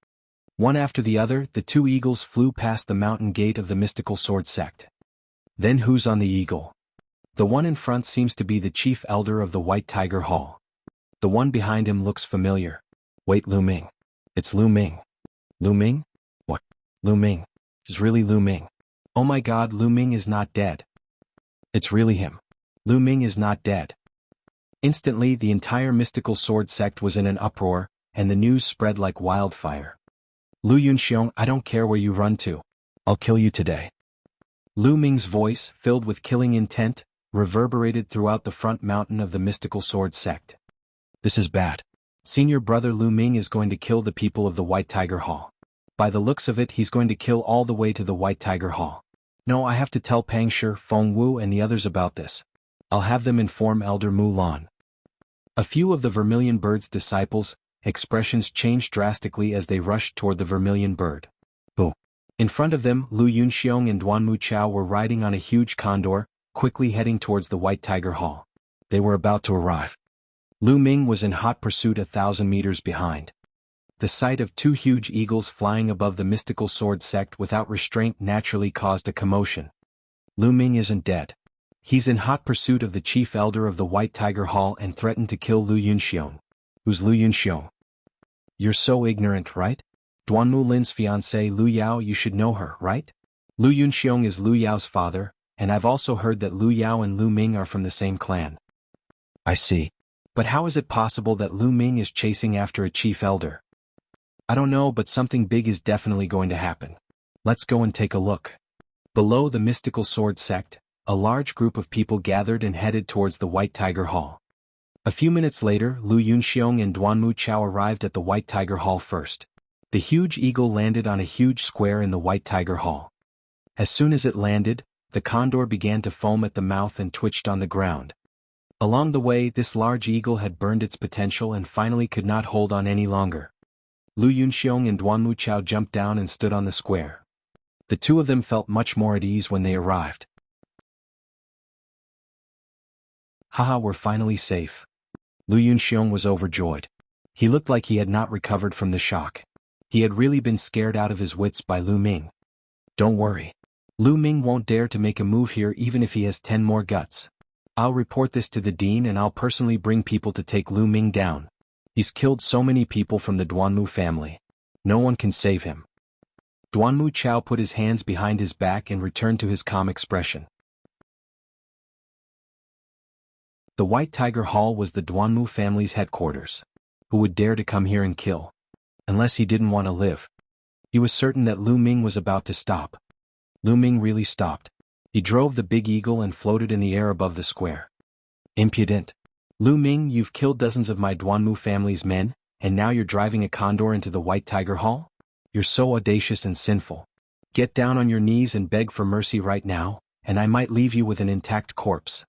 One after the other, the two eagles flew past the mountain gate of the mystical sword sect. Then who's on the eagle? The one in front seems to be the chief elder of the White Tiger Hall. The one behind him looks familiar. Wait, Lu Ming. It's Lu Ming. Lu Ming? What? Lu Ming. It's really Lu Ming. Oh my god, Lu Ming is not dead. It's really him. Lu Ming is not dead. Instantly, the entire mystical sword sect was in an uproar, and the news spread like wildfire. Lu Yunxiong, I don't care where you run to. I'll kill you today. Lu Ming's voice, filled with killing intent, reverberated throughout the front mountain of the mystical sword sect. This is bad. Senior brother Lu Ming is going to kill the people of the White Tiger Hall. By the looks of it, he's going to kill all the way to the White Tiger Hall. No, I have to tell Pang Shi, Feng Wu and the others about this. I'll have them inform Elder Mulan. A few of the Vermilion Bird's disciples' expressions changed drastically as they rushed toward the Vermilion Bird. Boo. In front of them, Lu Yunxiong and Duanmu Chao were riding on a huge condor, quickly heading towards the White Tiger Hall. They were about to arrive. Lu Ming was in hot pursuit 1,000 meters behind. The sight of two huge eagles flying above the mystical sword sect without restraint naturally caused a commotion. Lu Ming isn't dead. He's in hot pursuit of the chief elder of the White Tiger Hall and threatened to kill Lu Yunxiong. Who's Lu Yunxiong? You're so ignorant, right? Duanmu Lin's fiancée Lu Yao, you should know her, right? Lu Yunxiong is Lu Yao's father, and I've also heard that Lu Yao and Lu Ming are from the same clan. I see. But how is it possible that Lu Ming is chasing after a chief elder? I don't know, but something big is definitely going to happen. Let's go and take a look. Below the mystical sword sect, a large group of people gathered and headed towards the White Tiger Hall. A few minutes later, Lu Yunxiong and Duanmu Chao arrived at the White Tiger Hall first. The huge eagle landed on a huge square in the White Tiger Hall. As soon as it landed, the condor began to foam at the mouth and twitched on the ground. Along the way, this large eagle had burned its potential and finally could not hold on any longer. Lu Yunxiong and Duanmu Chao jumped down and stood on the square. The two of them felt much more at ease when they arrived. Haha, we're finally safe. Lu Yunxiong was overjoyed. He looked like he had not recovered from the shock. He had really been scared out of his wits by Lu Ming. Don't worry. Lu Ming won't dare to make a move here even if he has 10 more guts. I'll report this to the dean and I'll personally bring people to take Lu Ming down. He's killed so many people from the Duanmu family. No one can save him. Duanmu Chao put his hands behind his back and returned to his calm expression. The White Tiger Hall was the Duanmu family's headquarters. Who would dare to come here and kill? Unless he didn't want to live. He was certain that Lu Ming was about to stop. Lu Ming really stopped. He drove the big eagle and floated in the air above the square. Impudent. Lu Ming, you've killed dozens of my Duanmu family's men, and now you're driving a condor into the White Tiger Hall? You're so audacious and sinful. Get down on your knees and beg for mercy right now, and I might leave you with an intact corpse.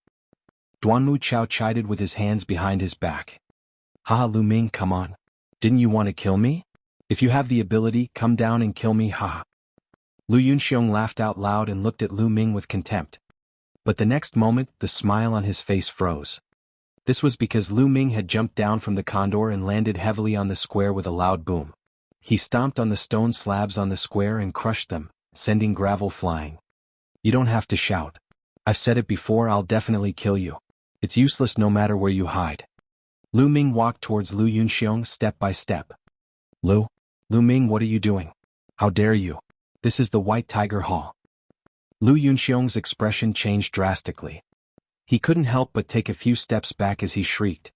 Duanmu Chao chided with his hands behind his back. Haha, Lu Ming, come on. Didn't you want to kill me? If you have the ability, come down and kill me, haha. Lu Yunxiong laughed out loud and looked at Lu Ming with contempt. But the next moment, the smile on his face froze. This was because Lu Ming had jumped down from the condor and landed heavily on the square with a loud boom. He stomped on the stone slabs on the square and crushed them, sending gravel flying. You don't have to shout. I've said it before, I'll definitely kill you. It's useless no matter where you hide. Lu Ming walked towards Lu Yunxiong step by step. Lu Ming, what are you doing? How dare you? This is the White Tiger Hall. Lu Yunxiong's expression changed drastically. He couldn't help but take a few steps back as he shrieked.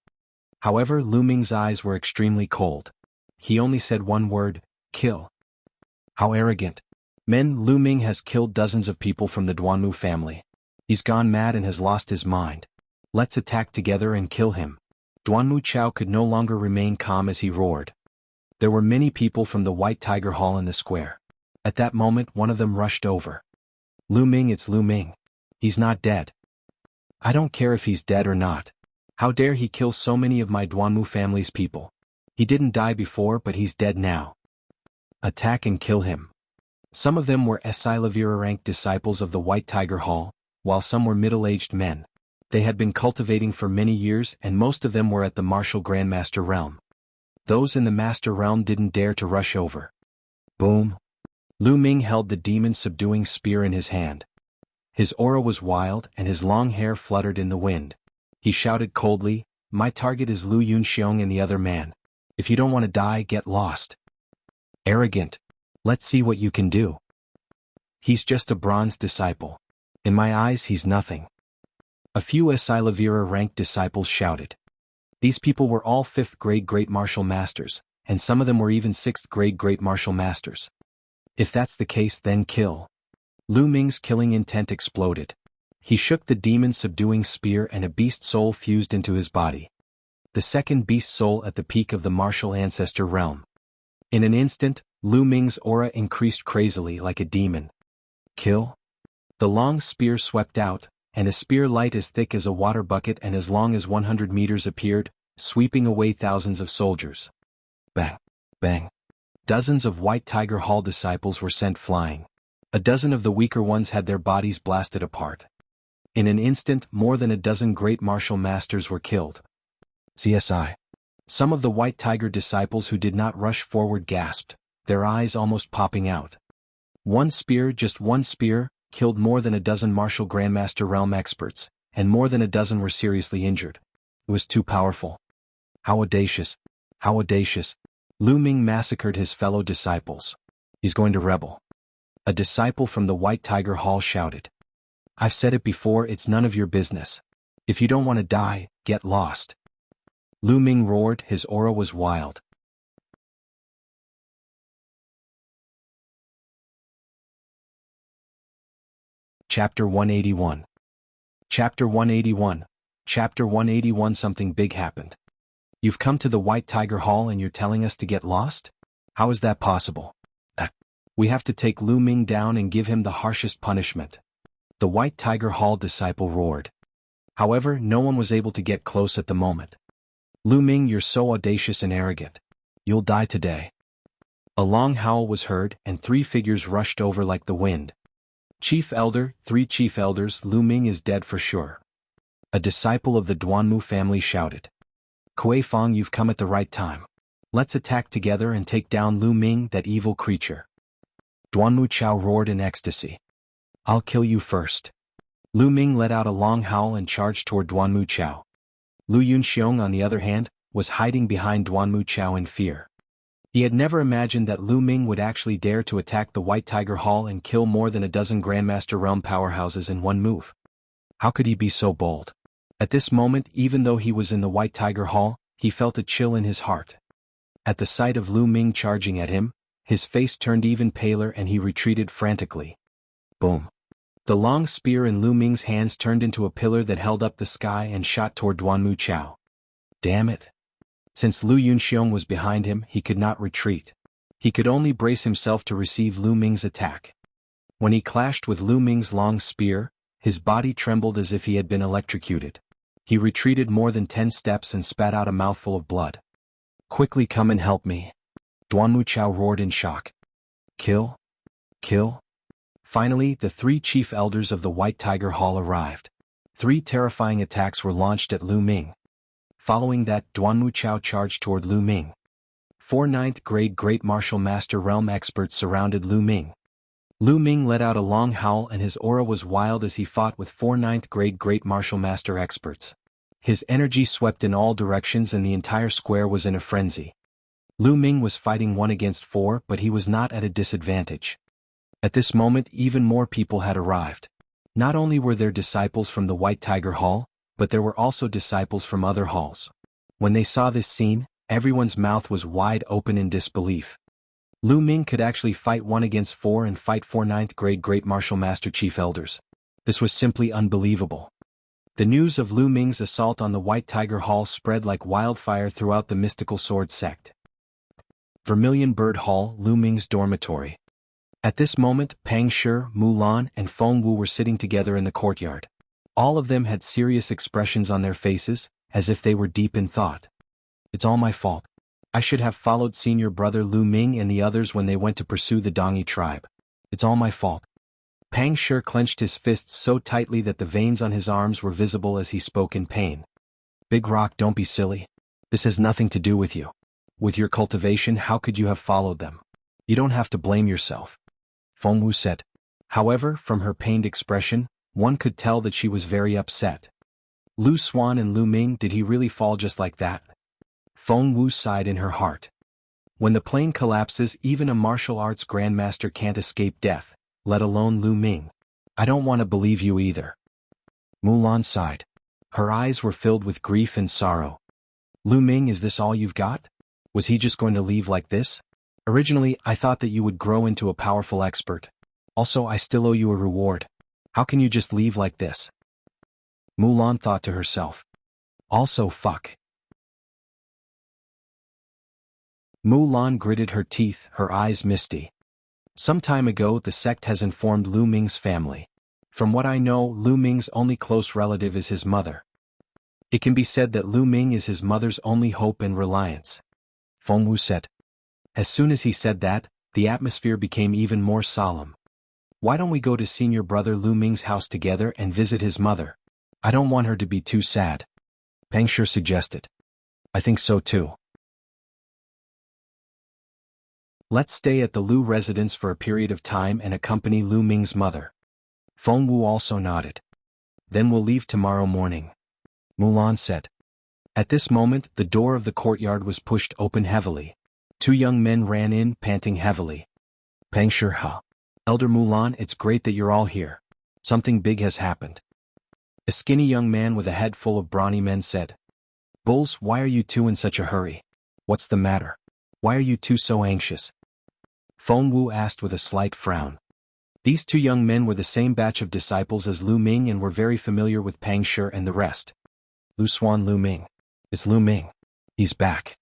However, Lu Ming's eyes were extremely cold. He only said one word, kill. How arrogant. Men, Lu Ming has killed dozens of people from the Duanmu family. He's gone mad and has lost his mind. Let's attack together and kill him. Duanmu Chao could no longer remain calm as he roared. There were many people from the White Tiger Hall in the square. At that moment, one of them rushed over. Lu Ming, it's Lu Ming. He's not dead. I don't care if he's dead or not. How dare he kill so many of my Duanmu family's people? He didn't die before, but he's dead now. Attack and kill him. Some of them were Esilavira-ranked disciples of the White Tiger Hall, while some were middle-aged men. They had been cultivating for many years and most of them were at the martial Grandmaster realm. Those in the Master realm didn't dare to rush over. Boom. Lu Ming held the demon-subduing spear in his hand. His aura was wild and his long hair fluttered in the wind. He shouted coldly, my target is Lu Yunxiong and the other man. If you don't want to die, get lost. Arrogant. Let's see what you can do. He's just a bronze disciple. In my eyes, he's nothing. A few Esilavira-ranked disciples shouted. These people were all 5th-grade Great Martial Masters, and some of them were even 6th-grade Great Martial Masters. If that's the case, then kill. Lu Ming's killing intent exploded. He shook the demon-subduing spear and a beast soul fused into his body. The second beast soul at the peak of the martial ancestor realm. In an instant, Lu Ming's aura increased crazily like a demon. Kill? The long spear swept out, and a spear light as thick as a water bucket and as long as 100 meters appeared, sweeping away thousands of soldiers. Bang! Bang! Dozens of White Tiger Hall disciples were sent flying. A dozen of the weaker ones had their bodies blasted apart. In an instant, more than a dozen great martial masters were killed. CSI. Some of the White Tiger disciples who did not rush forward gasped, their eyes almost popping out. One spear, just one spear, killed more than a dozen martial Grandmaster realm experts, and more than a dozen were seriously injured. It was too powerful. How audacious. How audacious. Lu Ming massacred his fellow disciples. He's going to rebel. A disciple from the White Tiger Hall shouted. I've said it before, it's none of your business. If you don't want to die, get lost. Lu Ming roared, his aura was wild. Chapter 181. Chapter 181. Chapter 181. Something big happened. You've come to the White Tiger Hall and you're telling us to get lost? How is that possible? We have to take Lu Ming down and give him the harshest punishment. The White Tiger Hall disciple roared. However, no one was able to get close at the moment. Lu Ming, you're so audacious and arrogant. You'll die today. A long howl was heard and 3 figures rushed over like the wind. Chief Elder, 3 Chief Elders, Lu Ming is dead for sure. A disciple of the Duanmu family shouted. Kuei Fong, you've come at the right time. Let's attack together and take down Lu Ming, that evil creature. Duanmu Chao roared in ecstasy. I'll kill you first. Lu Ming let out a long howl and charged toward Duanmu Chao. Lu Yunxiong, on the other hand, was hiding behind Duanmu Chao in fear. He had never imagined that Lu Ming would actually dare to attack the White Tiger Hall and kill more than a dozen Grandmaster Realm powerhouses in one move. How could he be so bold? At this moment, even though he was in the White Tiger Hall, he felt a chill in his heart. At the sight of Lu Ming charging at him, his face turned even paler and he retreated frantically. Boom. The long spear in Lu Ming's hands turned into a pillar that held up the sky and shot toward Duanmu Chao. Damn it. Since Lu Yunxiong was behind him, he could not retreat. He could only brace himself to receive Lu Ming's attack. When he clashed with Lu Ming's long spear, his body trembled as if he had been electrocuted. He retreated more than 10 steps and spat out a mouthful of blood. Quickly come and help me. Duanmu Chao roared in shock. Kill? Kill? Finally, the 3 chief elders of the White Tiger Hall arrived. 3 terrifying attacks were launched at Lu Ming. Following that, Duanmu Chao charged toward Lu Ming. 4 9th-grade Great Martial Master Realm experts surrounded Lu Ming. Lu Ming let out a long howl and his aura was wild as he fought with 4 9th-grade Great Martial Master experts. His energy swept in all directions and the entire square was in a frenzy. Lu Ming was fighting 1 against 4, but he was not at a disadvantage. At this moment, even more people had arrived. Not only were there disciples from the White Tiger Hall, but there were also disciples from other halls. When they saw this scene, everyone's mouth was wide open in disbelief. Lu Ming could actually fight 1 against 4 and fight 4 9th-grade Great Martial Master Chief Elders. This was simply unbelievable. The news of Lu Ming's assault on the White Tiger Hall spread like wildfire throughout the mystical sword sect. Vermilion Bird Hall, Lu Ming's dormitory. At this moment, Pang Shi, Mulan, and Feng Wu were sitting together in the courtyard. All of them had serious expressions on their faces, as if they were deep in thought. It's all my fault. I should have followed senior brother Lu Ming and the others when they went to pursue the Dongyi tribe. It's all my fault. Pang Shi clenched his fists so tightly that the veins on his arms were visible as he spoke in pain. Big Rock, don't be silly. This has nothing to do with you. With your cultivation, how could you have followed them? You don't have to blame yourself. Feng Wu said. However, from her pained expression, one could tell that she was very upset. Lu Xuan and Lu Ming, did he really fall just like that? Feng Wu sighed in her heart. When the plane collapses, even a martial arts grandmaster can't escape death, let alone Lu Ming. I don't want to believe you either. Mulan sighed. Her eyes were filled with grief and sorrow. Lu Ming, is this all you've got? Was he just going to leave like this? Originally, I thought that you would grow into a powerful expert. Also, I still owe you a reward. How can you just leave like this? Mulan thought to herself. Also, fuck. Mulan gritted her teeth, her eyes misty. Some time ago, the sect has informed Lu Ming's family. From what I know, Lu Ming's only close relative is his mother. It can be said that Lu Ming is his mother's only hope and reliance. Feng Wu said. As soon as he said that, the atmosphere became even more solemn. Why don't we go to senior brother Lu Ming's house together and visit his mother? I don't want her to be too sad. Pang Shi suggested. I think so too. Let's stay at the Lu residence for a period of time and accompany Lu Ming's mother. Feng Wu also nodded. Then we'll leave tomorrow morning. Mulan said. At this moment, the door of the courtyard was pushed open heavily. 2 young men ran in, panting heavily. Pang Shi, Elder Mulan, it's great that you're all here. Something big has happened. A skinny young man with a head full of brawny men said. Bulls, why are you two in such a hurry? What's the matter? Why are you two so anxious? Feng Wu asked with a slight frown. These 2 young men were the same batch of disciples as Lu Ming and were very familiar with Pang Shi and the rest. Lu Xuan, Lu Ming. It's Lu Ming. He's back.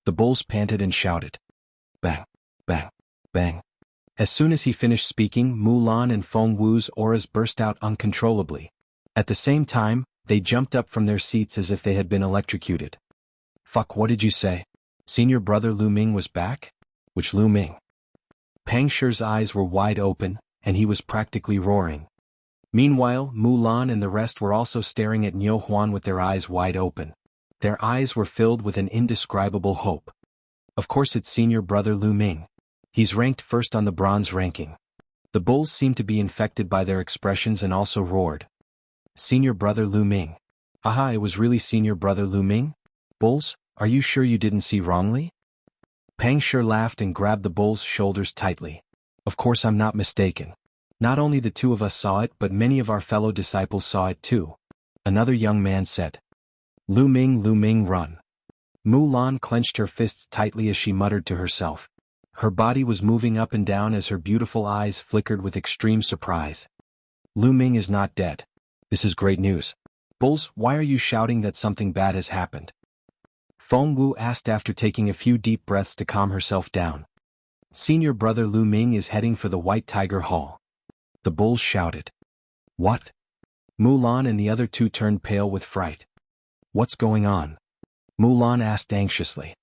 The bulls panted and shouted. Bang, bang, bang. As soon as he finished speaking, Mulan and Feng Wu's auras burst out uncontrollably. At the same time, they jumped up from their seats as if they had been electrocuted. Fuck, what did you say? Senior brother Lu Ming was back? Which Lu Ming? Pang Shi's eyes were wide open, and he was practically roaring. Meanwhile, Mulan and the rest were also staring at Niu Huan with their eyes wide open. Their eyes were filled with an indescribable hope. Of course it's senior brother Lu Ming. He's ranked first on the bronze ranking. The bulls seemed to be infected by their expressions and also roared. Senior brother Lu Ming. Aha, it was really senior brother Lu Ming? Bulls, are you sure you didn't see wrongly? Pang Shi laughed and grabbed the bull's shoulders tightly. Of course I'm not mistaken. Not only the two of us saw it but many of our fellow disciples saw it too. Another young man said. Lu Ming, run. Mulan clenched her fists tightly as she muttered to herself. Her body was moving up and down as her beautiful eyes flickered with extreme surprise. Lu Ming is not dead. This is great news. Bulls, why are you shouting that something bad has happened? Feng Wu asked after taking a few deep breaths to calm herself down. Senior brother Lu Ming is heading for the White Tiger Hall. The bulls shouted. What? Mulan and the other two turned pale with fright. What's going on? Mulan asked anxiously.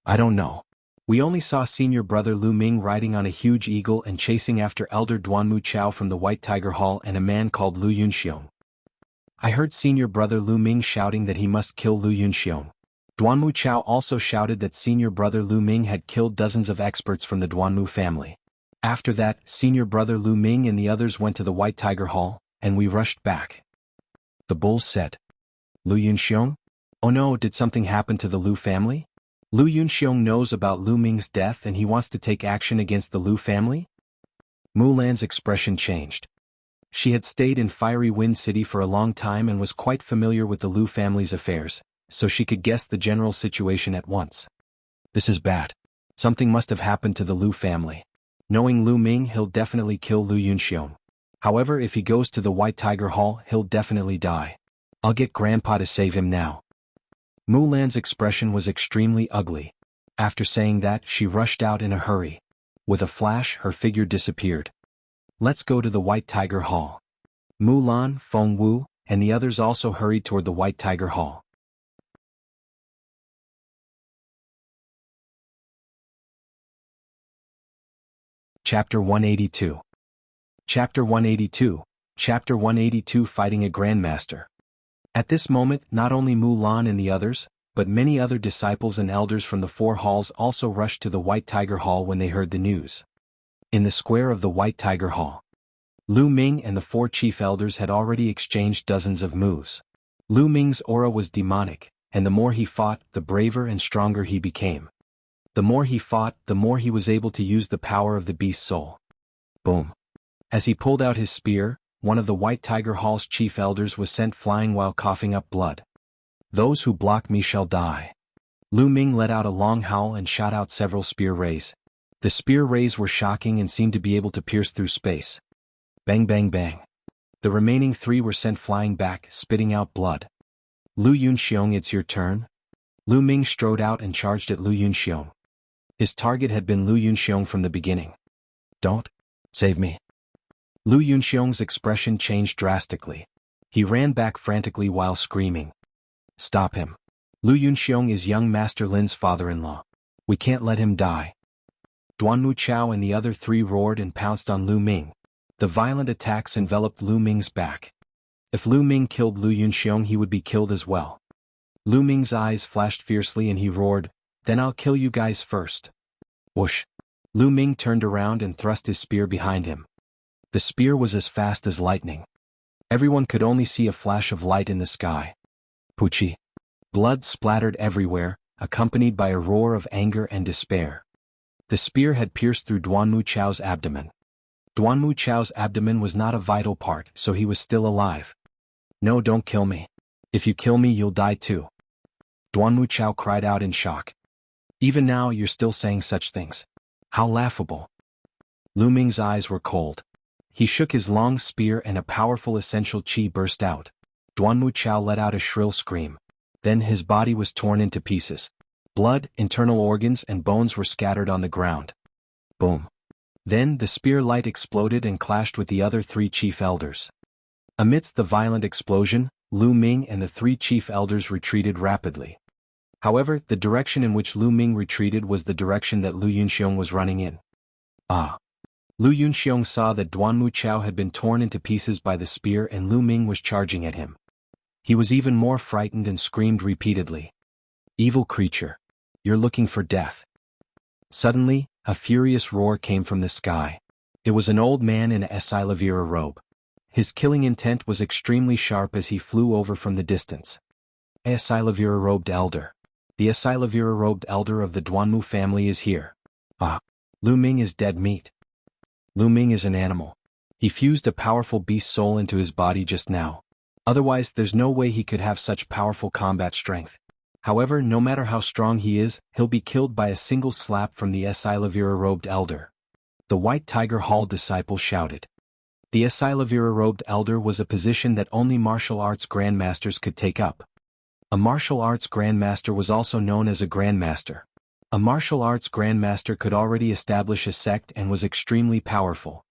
I don't know. We only saw senior brother Lu Ming riding on a huge eagle and chasing after elder Duanmu Chao from the White Tiger Hall and a man called Lu Yunxiong. I heard senior brother Lu Ming shouting that he must kill Lu Yunxiong. Duanmu Chao also shouted that senior brother Lu Ming had killed dozens of experts from the Duanmu family. After that, senior brother Lu Ming and the others went to the White Tiger Hall, and we rushed back. The bulls said. Lu Yunxiong? Oh no, did something happen to the Lu family? Lu Yunxiong knows about Lu Ming's death and he wants to take action against the Lu family? Mulan's expression changed. She had stayed in Fiery Wind City for a long time and was quite familiar with the Lu family's affairs, so she could guess the general situation at once. This is bad. Something must have happened to the Lu family. Knowing Lu Ming, he'll definitely kill Lu Yunxiong. However, if he goes to the White Tiger Hall, he'll definitely die. I'll get Grandpa to save him now. Mulan's expression was extremely ugly. After saying that, she rushed out in a hurry. With a flash, her figure disappeared. Let's go to the White Tiger Hall. Mulan, Feng Wu, and the others also hurried toward the White Tiger Hall. Chapter 182. Chapter 182. Chapter 182 Fighting a Grandmaster. At this moment, not only Mulan and the others, but many other disciples and elders from the four halls also rushed to the White Tiger Hall when they heard the news. In the square of the White Tiger Hall, Lu Ming and the four chief elders had already exchanged dozens of moves. Lu Ming's aura was demonic, and the more he fought, the braver and stronger he became. The more he fought, the more he was able to use the power of the beast soul. Boom. As he pulled out his spear, one of the White Tiger Hall's chief elders was sent flying while coughing up blood. Those who block me shall die. Lu Ming let out a long howl and shot out several spear rays. The spear rays were shocking and seemed to be able to pierce through space. Bang bang bang. The remaining three were sent flying back, spitting out blood. Lu Yunxiong, it's your turn. Lu Ming strode out and charged at Lu Yunxiong. His target had been Lu Yunxiong from the beginning. Don't. Save me. Lu Yunxiong's expression changed drastically. He ran back frantically while screaming. Stop him. Lu Yunxiong is young Master Lin's father-in-law. We can't let him die. Duanmu Chao and the other three roared and pounced on Lu Ming. The violent attacks enveloped Lu Ming's back. If Lu Ming killed Lu Yunxiong, he would be killed as well. Lu Ming's eyes flashed fiercely and he roared, then I'll kill you guys first. Whoosh. Lu Ming turned around and thrust his spear behind him. The spear was as fast as lightning. Everyone could only see a flash of light in the sky. Poochie. Blood splattered everywhere, accompanied by a roar of anger and despair. The spear had pierced through Duanmu Chao's abdomen. Duanmu Chao's abdomen was not a vital part, so he was still alive. No, don't kill me. If you kill me, you'll die too. Duanmu Chao cried out in shock. Even now, you're still saying such things. How laughable. Lu Ming's eyes were cold. He shook his long spear and a powerful essential qi burst out. Duanmu Chao let out a shrill scream. Then his body was torn into pieces. Blood, internal organs and bones were scattered on the ground. Boom. Then the spear light exploded and clashed with the other three chief elders. Amidst the violent explosion, Lu Ming and the three chief elders retreated rapidly. However, the direction in which Lu Ming retreated was the direction that Lu Yunxiong was running in. Ah. Lu Yunxiong saw that Duanmu Chao had been torn into pieces by the spear and Lu Ming was charging at him. He was even more frightened and screamed repeatedly. Evil creature. You're looking for death. Suddenly, a furious roar came from the sky. It was an old man in a Silavira robe. His killing intent was extremely sharp as he flew over from the distance. A Silavira robed elder. The Asilavira-robed elder of the Duanmu family is here. Ah. Lu Ming is dead meat. Lu Ming is an animal. He fused a powerful beast soul into his body just now. Otherwise, there's no way he could have such powerful combat strength. However, no matter how strong he is, he'll be killed by a single slap from the Asilavira-robed elder. The White Tiger Hall disciple shouted. The Asilavira-robed elder was a position that only martial arts grandmasters could take up. A martial arts grandmaster was also known as a grandmaster. A martial arts grandmaster could already establish a sect and was extremely powerful.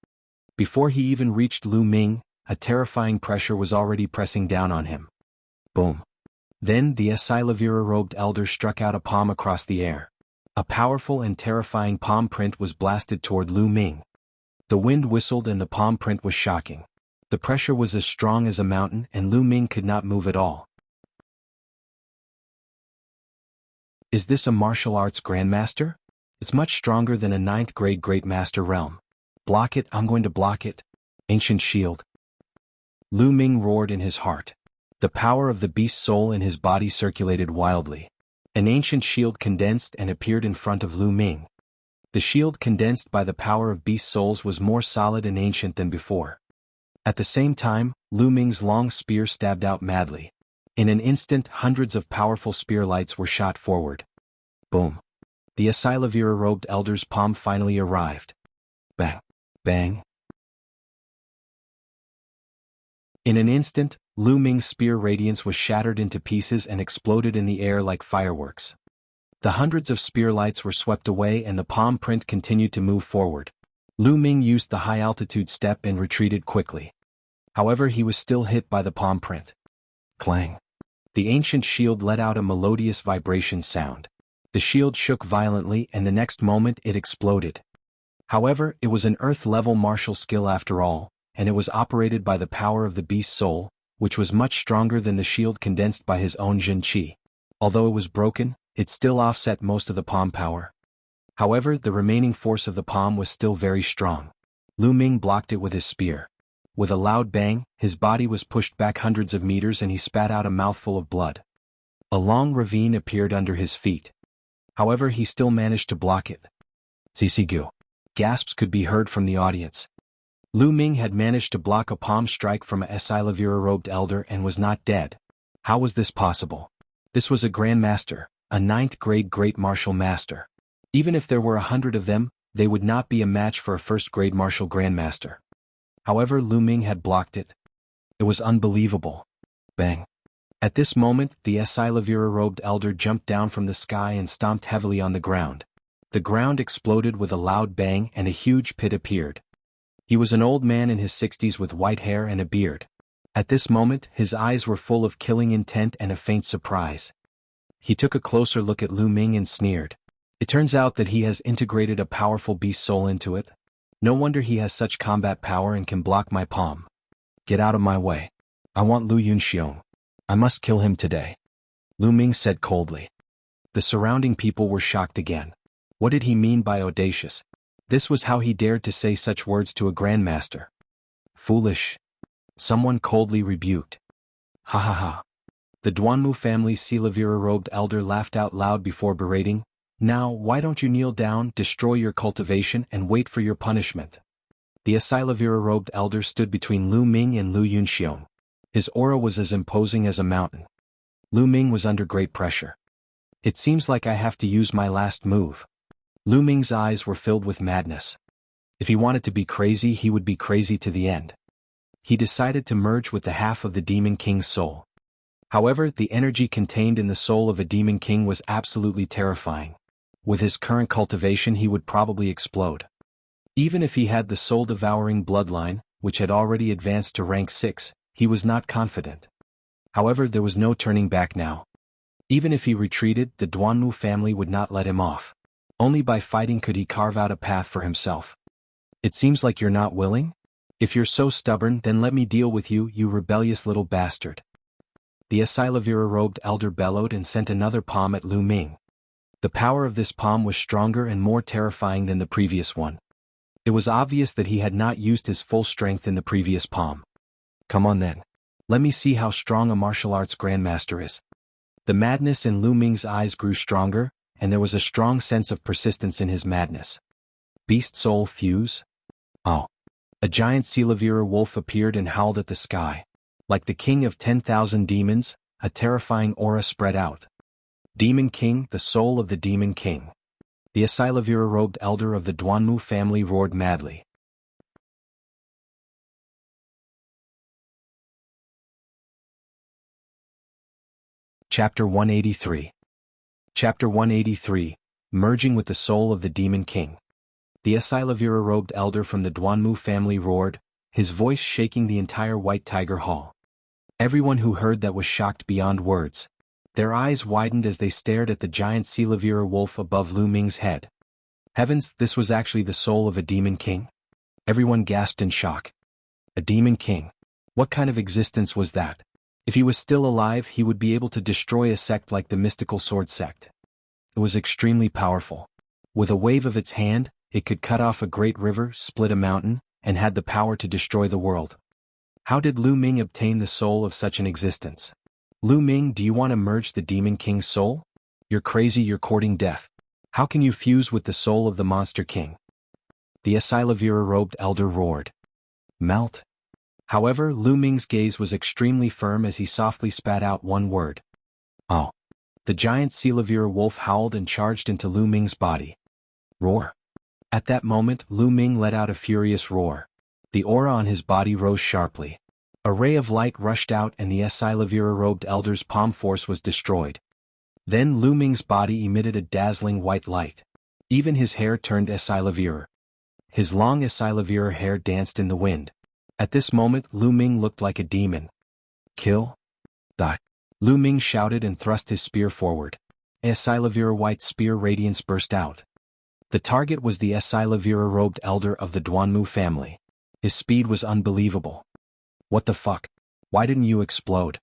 Before he even reached Lu Ming, a terrifying pressure was already pressing down on him. Boom. Then the Asilavira-robed elder struck out a palm across the air. A powerful and terrifying palm print was blasted toward Lu Ming. The wind whistled and the palm print was shocking. The pressure was as strong as a mountain and Lu Ming could not move at all. Is this a martial arts grandmaster? It's much stronger than a 9th grade great master realm. Block it, I'm going to block it. Ancient shield. Lu Ming roared in his heart. The power of the beast soul in his body circulated wildly. An ancient shield condensed and appeared in front of Lu Ming. The shield condensed by the power of beast souls was more solid and ancient than before. At the same time, Lu Ming's long spear stabbed out madly. In an instant, hundreds of powerful spear lights were shot forward. Boom. The Asilavira-robed elder's palm finally arrived. Bang. Bang. In an instant, Lu Ming's spear radiance was shattered into pieces and exploded in the air like fireworks. The hundreds of spear lights were swept away and the palm print continued to move forward. Lu Ming used the high-altitude step and retreated quickly. However, he was still hit by the palm print. Clang. The ancient shield let out a melodious vibration sound. The shield shook violently and the next moment it exploded. However, it was an earth-level martial skill after all, and it was operated by the power of the beast soul, which was much stronger than the shield condensed by his own Jin Qi. Although it was broken, it still offset most of the palm power. However, the remaining force of the palm was still very strong. Lu Ming blocked it with his spear. With a loud bang, his body was pushed back hundreds of meters and he spat out a mouthful of blood. A long ravine appeared under his feet. However, he still managed to block it. Zisigu. Gasps could be heard from the audience. Lu Ming had managed to block a palm strike from a Asilavira-robed elder and was not dead. How was this possible? This was a grandmaster, a 9th grade great martial master. Even if there were 100 of them, they would not be a match for a 1st grade martial grandmaster. However, Lu Ming had blocked it. It was unbelievable. Bang. At this moment, the Asilavira-robed elder jumped down from the sky and stomped heavily on the ground. The ground exploded with a loud bang and a huge pit appeared. He was an old man in his 60s with white hair and a beard. At this moment, his eyes were full of killing intent and a faint surprise. He took a closer look at Lu Ming and sneered. It turns out that he has integrated a powerful beast soul into it. No wonder he has such combat power and can block my palm. Get out of my way. I want Lu Yunxiong. I must kill him today. Lu Ming said coldly. The surrounding people were shocked again. What did he mean by audacious? This was how he dared to say such words to a grandmaster. Foolish. Someone coldly rebuked. Ha ha ha. The Duanmu family's Silavira-robed elder laughed out loud before berating. Now, why don't you kneel down, destroy your cultivation, and wait for your punishment? The Asilavira-robed elder stood between Lu Ming and Lu Yunxiong. His aura was as imposing as a mountain. Lu Ming was under great pressure. It seems like I have to use my last move. Lu Ming's eyes were filled with madness. If he wanted to be crazy, he would be crazy to the end. He decided to merge with the half of the Demon King's soul. However, the energy contained in the soul of a Demon King was absolutely terrifying. With his current cultivation, he would probably explode. Even if he had the soul-devouring bloodline, which had already advanced to rank 6, he was not confident. However, there was no turning back now. Even if he retreated, the Duanmu family would not let him off. Only by fighting could he carve out a path for himself. It seems like you're not willing? If you're so stubborn, then let me deal with you, you rebellious little bastard. The Asilavira-robed elder bellowed and sent another palm at Lu Ming. The power of this palm was stronger and more terrifying than the previous one. It was obvious that he had not used his full strength in the previous palm. Come on then. Let me see how strong a martial arts grandmaster is. The madness in Lu Ming's eyes grew stronger, and there was a strong sense of persistence in his madness. Beast soul fuse? Oh. A giant Silavira wolf appeared and howled at the sky. Like the king of 10,000 demons, a terrifying aura spread out. Demon King, the soul of the Demon King. The Asilavira-robed elder of the Duanmu family roared madly. Chapter 183. Chapter 183, Merging with the Soul of the Demon King. The Asilavira-robed elder from the Duanmu family roared, his voice shaking the entire White Tiger Hall. Everyone who heard that was shocked beyond words. Their eyes widened as they stared at the giant Silavira wolf above Lu Ming's head. Heavens, this was actually the soul of a demon king? Everyone gasped in shock. A demon king? What kind of existence was that? If he was still alive, he would be able to destroy a sect like the mystical sword sect. It was extremely powerful. With a wave of its hand, it could cut off a great river, split a mountain, and had the power to destroy the world. How did Lu Ming obtain the soul of such an existence? Lu Ming, do you want to merge the Demon King's soul? You're crazy, you're courting death. How can you fuse with the soul of the Monster King? The Asilavira-robed elder roared. Melt? However, Lu Ming's gaze was extremely firm as he softly spat out one word. Oh. The giant Silavira wolf howled and charged into Lu Ming's body. Roar. At that moment, Lu Ming let out a furious roar. The aura on his body rose sharply. A ray of light rushed out and the Asilavira-robed elder's palm force was destroyed. Then Lu Ming's body emitted a dazzling white light. Even his hair turned Asilavira. His long Asilavira hair danced in the wind. At this moment, Lu Ming looked like a demon. Kill? Die. Lu Ming shouted and thrust his spear forward. Asilavira white spear radiance burst out. The target was the Asilavira-robed elder of the Duanmu family. His speed was unbelievable. What the fuck? Why didn't you explode?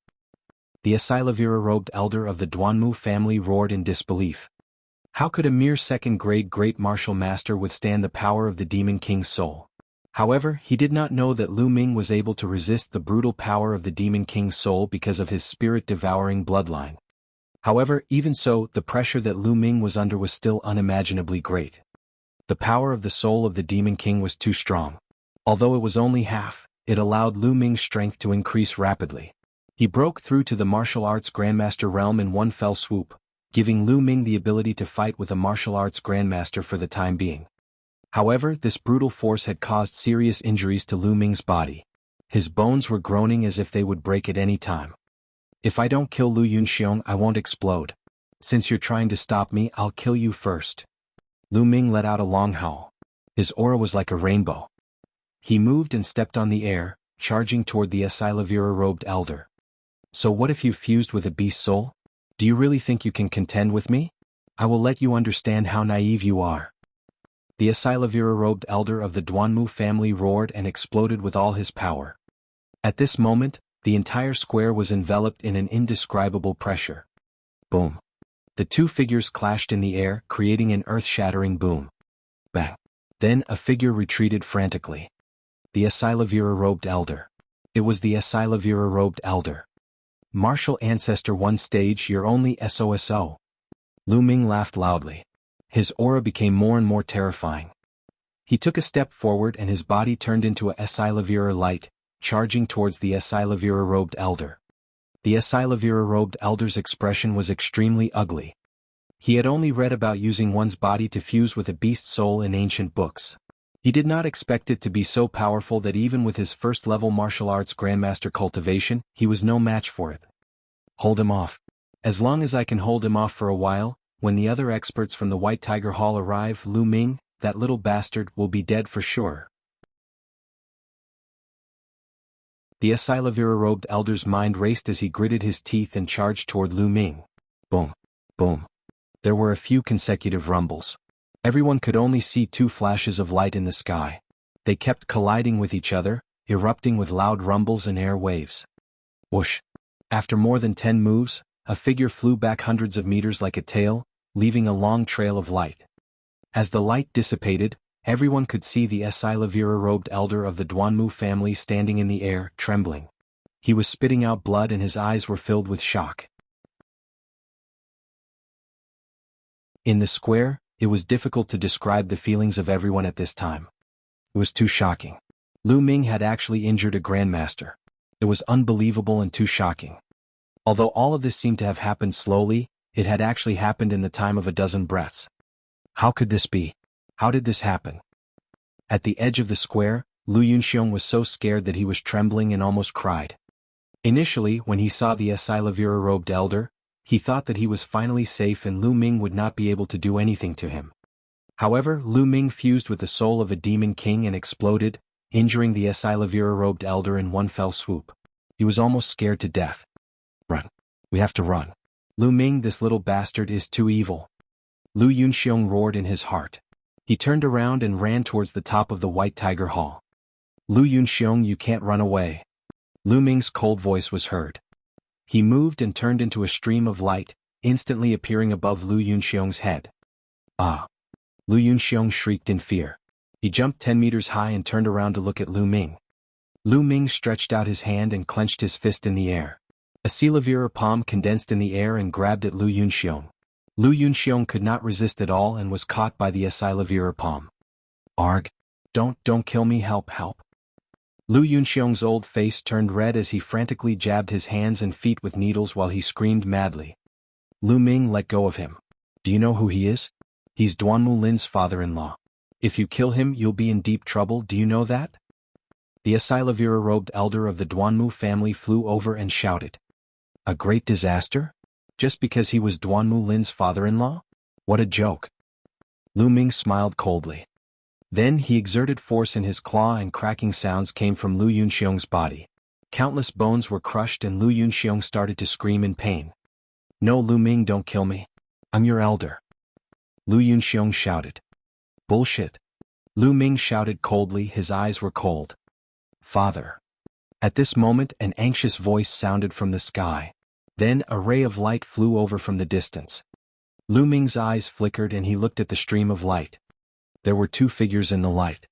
The Asilavira-robed elder of the Duanmu family roared in disbelief. How could a mere second-grade great martial master withstand the power of the Demon King's soul? However, he did not know that Lu Ming was able to resist the brutal power of the Demon King's soul because of his spirit-devouring bloodline. However, even so, the pressure that Lu Ming was under was still unimaginably great. The power of the soul of the Demon King was too strong. Although it was only half, it allowed Lu Ming's strength to increase rapidly. He broke through to the martial arts grandmaster realm in one fell swoop, giving Lu Ming the ability to fight with a martial arts grandmaster for the time being. However, this brutal force had caused serious injuries to Lu Ming's body. His bones were groaning as if they would break at any time. If I don't kill Lu Yunxiong, I won't explode. Since you're trying to stop me, I'll kill you first. Lu Ming let out a long howl. His aura was like a rainbow. He moved and stepped on the air, charging toward the Asilavira-robed elder. So what if you fused with a beast soul? Do you really think you can contend with me? I will let you understand how naive you are. The Asilavira-robed elder of the Duanmu family roared and exploded with all his power. At this moment, the entire square was enveloped in an indescribable pressure. Boom. The two figures clashed in the air, creating an earth-shattering boom. Bang. Then a figure retreated frantically. The Asilavira-robed elder. It was the Asilavira-robed elder. Martial Ancestor 1 stage, you're only SOSO. Lu Ming laughed loudly. His aura became more and more terrifying. He took a step forward and his body turned into a Asilavira light, charging towards the Asilavira-robed elder. The Asilavira-robed elder's expression was extremely ugly. He had only read about using one's body to fuse with a beast soul in ancient books. He did not expect it to be so powerful that even with his first-level martial arts grandmaster cultivation, he was no match for it. Hold him off. As long as I can hold him off for a while, when the other experts from the White Tiger Hall arrive, Lu Ming, that little bastard, will be dead for sure. The Asilavira-robed elder's mind raced as he gritted his teeth and charged toward Lu Ming. Boom. Boom. There were a few consecutive rumbles. Everyone could only see two flashes of light in the sky. They kept colliding with each other, erupting with loud rumbles and air waves. Whoosh. After more than 10 moves, a figure flew back hundreds of meters like a tail, leaving a long trail of light. As the light dissipated, everyone could see the Asilavira-robed elder of the Duanmu family standing in the air, trembling. He was spitting out blood and his eyes were filled with shock. In the square, it was difficult to describe the feelings of everyone at this time. It was too shocking. Lu Ming had actually injured a grandmaster. It was unbelievable and too shocking. Although all of this seemed to have happened slowly, it had actually happened in the time of a dozen breaths. How could this be? How did this happen? At the edge of the square, Lu Yunxiong was so scared that he was trembling and almost cried. Initially, when he saw the Esilavira-robed elder, he thought that he was finally safe and Lu Ming would not be able to do anything to him. However, Lu Ming fused with the soul of a demon king and exploded, injuring the Esilavira-robed elder in one fell swoop. He was almost scared to death. Run. We have to run. Lu Ming, this little bastard, is too evil. Lu Yunxiong roared in his heart. He turned around and ran towards the top of the White Tiger Hall. Lu Yunxiong, you can't run away. Lu Ming's cold voice was heard. He moved and turned into a stream of light, instantly appearing above Lu Yunxiong's head. Ah! Lu Yunxiong shrieked in fear. He jumped 10 meters high and turned around to look at Lu Ming. Lu Ming stretched out his hand and clenched his fist in the air. A Silavira palm condensed in the air and grabbed at Lu Yunxiong. Lu Yunxiong could not resist at all and was caught by the Silavira palm. Arg! Don't kill me, help. Lu Yunxiong's old face turned red as he frantically jabbed his hands and feet with needles while he screamed madly. Lu Ming, let go of him. Do you know who he is? He's Duanmu Lin's father-in-law. If you kill him, you'll be in deep trouble, do you know that? The Esilavira-robed elder of the Duanmu family flew over and shouted. A great disaster? Just because he was Duanmu Lin's father-in-law? What a joke. Lu Ming smiled coldly. Then he exerted force in his claw and cracking sounds came from Lu Yunxiong's body. Countless bones were crushed and Lu Yunxiong started to scream in pain. No, Lu Ming, don't kill me. I'm your elder. Lu Yunxiong shouted. Bullshit. Lu Ming shouted coldly, his eyes were cold. Father. At this moment an anxious voice sounded from the sky. Then a ray of light flew over from the distance. Lu Ming's eyes flickered and he looked at the stream of light. There were two figures in the light.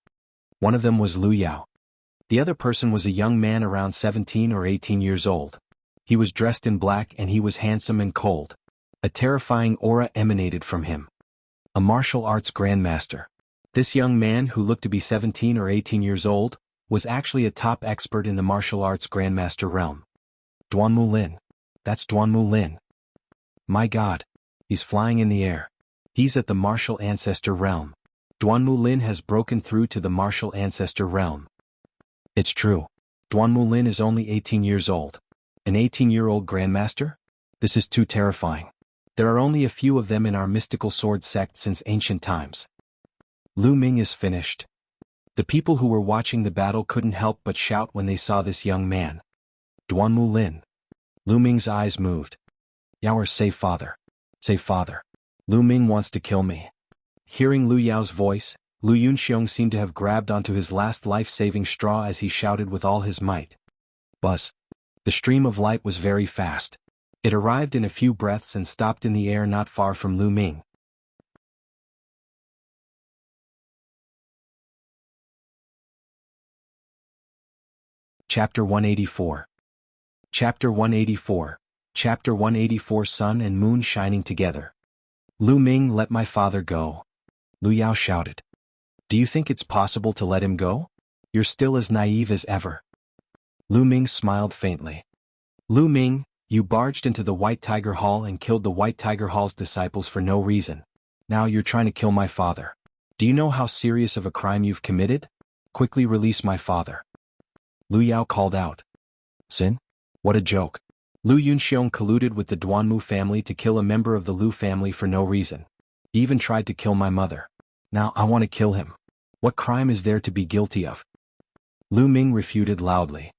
One of them was Lu Yao. The other person was a young man around 17 or 18 years old. He was dressed in black and he was handsome and cold. A terrifying aura emanated from him. A martial arts grandmaster. This young man, who looked to be 17 or 18 years old, was actually a top expert in the martial arts grandmaster realm. Duanmu Lin. That's Duanmu Lin. My God. He's flying in the air. He's at the martial ancestor realm. Duanmu Lin has broken through to the martial ancestor realm. It's true. Duanmu Lin is only 18 years old. An 18-year-old grandmaster? This is too terrifying. There are only a few of them in our mystical sword sect since ancient times. Lu Ming is finished. The people who were watching the battle couldn't help but shout when they saw this young man. Duanmu Lin. Lu Ming's eyes moved. Yaoer, say father. Say father. Lu Ming wants to kill me. Hearing Lu Yao's voice, Lu Yunxiong seemed to have grabbed onto his last life-saving straw as he shouted with all his might. Buzz. The stream of light was very fast. It arrived in a few breaths and stopped in the air not far from Lu Ming. Chapter 184. Chapter 184. Chapter 184. Sun and moon shining together. Lu Ming, let my father go. Lu Yao shouted. Do you think it's possible to let him go? You're still as naive as ever. Lu Ming smiled faintly. Lu Ming, you barged into the White Tiger Hall and killed the White Tiger Hall's disciples for no reason. Now you're trying to kill my father. Do you know how serious of a crime you've committed? Quickly release my father. Lu Yao called out. Sin? What a joke. Lu Yunxiong colluded with the Duanmu family to kill a member of the Lu family for no reason. He even tried to kill my mother. Now I want to kill him. What crime is there to be guilty of? Lu Ming refuted loudly.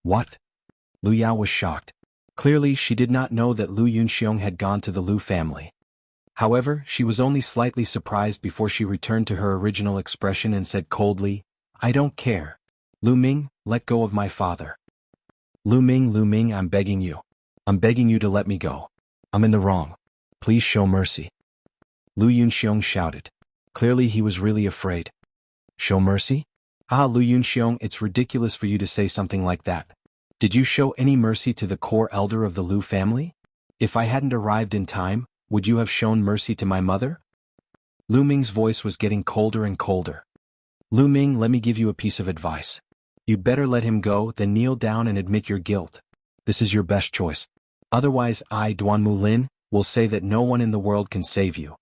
What? Lu Yao was shocked. Clearly she did not know that Lu Yunxiong had gone to the Lu family. However, she was only slightly surprised before she returned to her original expression and said coldly, I don't care. Lu Ming, let go of my father. Lu Ming, I'm begging you. I'm begging you to let me go. I'm in the wrong. Please show mercy. Lu Yunxiong shouted. Clearly he was really afraid. Show mercy? Ah, Lu Yunxiong, it's ridiculous for you to say something like that. Did you show any mercy to the core elder of the Lu family? If I hadn't arrived in time, would you have shown mercy to my mother? Lu Ming's voice was getting colder and colder. Lu Ming, let me give you a piece of advice. You'd better let him go, then kneel down and admit your guilt. This is your best choice. Otherwise I, Duan Mulin, will say that no one in the world can save you.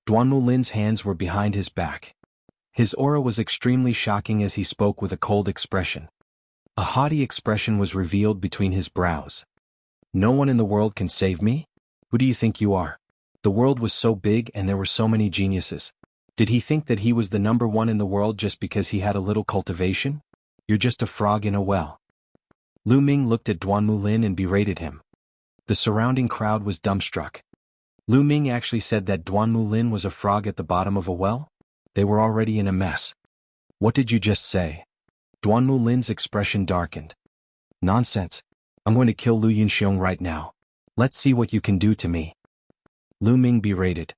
Duan Mulin's hands were behind his back. His aura was extremely shocking as he spoke with a cold expression. A haughty expression was revealed between his brows. No one in the world can save me? Who do you think you are? The world was so big and there were so many geniuses. Did he think that he was the number one in the world just because he had a little cultivation? You're just a frog in a well. Lu Ming looked at Duan Mulin and berated him. The surrounding crowd was dumbstruck. Lu Ming actually said that Duan Mulin was a frog at the bottom of a well? They were already in a mess. What did you just say? Duan Mulin's expression darkened. Nonsense. I'm going to kill Lu Yunxiong right now. Let's see what you can do to me. Lu Ming berated.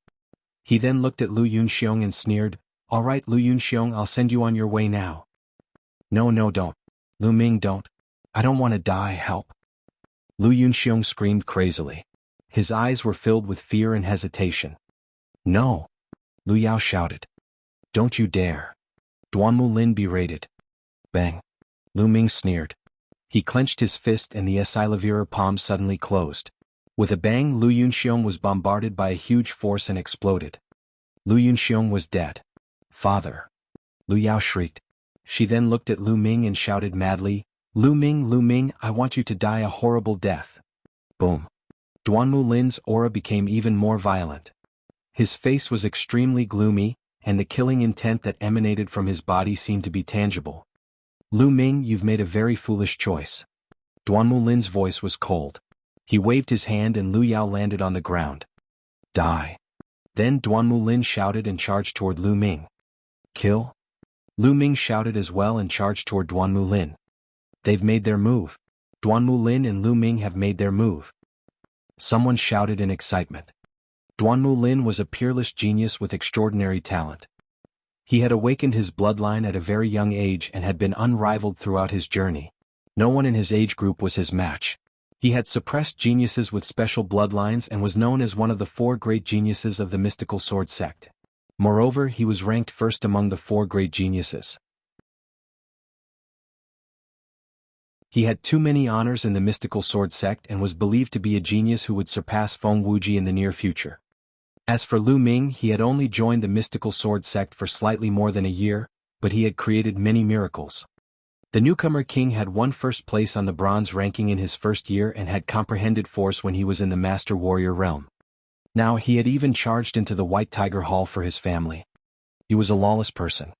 He then looked at Lu Yunxiong and sneered, All right, Lu Yunxiong, I'll send you on your way now. No, don't. Lu Ming, don't. I don't want to die, help. Lu Yunxiong screamed crazily. His eyes were filled with fear and hesitation. No. Lu Yao shouted. Don't you dare. Duan Mulin berated. Bang. Lu Ming sneered. He clenched his fist and the Esilavira palm suddenly closed. With a bang, Lu Yunxiong was bombarded by a huge force and exploded. Lu Yunxiong was dead. Father. Lu Yao shrieked. She then looked at Lu Ming and shouted madly, Lu Ming, I want you to die a horrible death. Boom. Duan Mulin's aura became even more violent. His face was extremely gloomy, and the killing intent that emanated from his body seemed to be tangible. Lu Ming, you've made a very foolish choice. Duan Mulin's voice was cold. He waved his hand and Lu Yao landed on the ground. Die. Then Duan Mulin shouted and charged toward Lu Ming. Kill? Lu Ming shouted as well and charged toward Duan Mulin. They've made their move. Duan Mulin and Lu Ming have made their move. Someone shouted in excitement. Duan Mulin was a peerless genius with extraordinary talent. He had awakened his bloodline at a very young age and had been unrivaled throughout his journey. No one in his age group was his match. He had suppressed geniuses with special bloodlines and was known as one of the 4 great geniuses of the mystical sword sect. Moreover, he was ranked first among the 4 great geniuses. He had too many honors in the mystical sword sect and was believed to be a genius who would surpass Feng Wuji in the near future. As for Lu Ming, he had only joined the mystical sword sect for slightly more than a year, but he had created many miracles. The newcomer king had won first place on the bronze ranking in his first year and had comprehended force when he was in the master warrior realm. Now he had even charged into the White Tiger Hall for his family. He was a lawless person.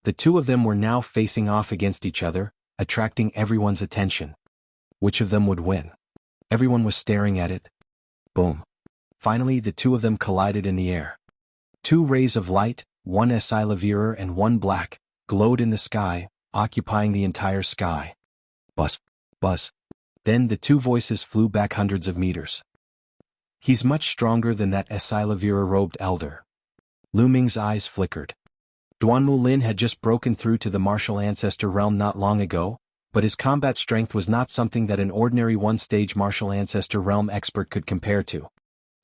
The two of them were now facing off against each other, attracting everyone's attention. Which of them would win? Everyone was staring at it. Boom. Finally, the two of them collided in the air. 2 rays of light, one Esilavira and one black, glowed in the sky, occupying the entire sky. Buzz. Buzz. Then the 2 voices flew back hundreds of meters. He's much stronger than that Esilavira-robed elder. Lu Ming's eyes flickered. Duan Mulin had just broken through to the martial ancestor realm not long ago, but his combat strength was not something that an ordinary one-stage martial ancestor realm expert could compare to.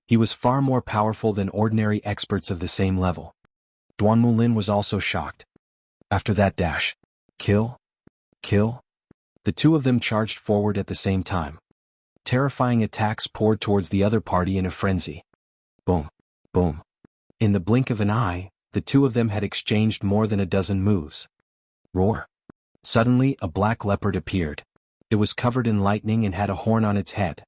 He was far more powerful than ordinary experts of the same level. Duan Mulin was also shocked. After that dash. Kill? Kill? The two of them charged forward at the same time. Terrifying attacks poured towards the other party in a frenzy. Boom. Boom. In the blink of an eye, the two of them had exchanged more than a dozen moves. Roar. Suddenly, a black leopard appeared. It was covered in lightning and had a horn on its head.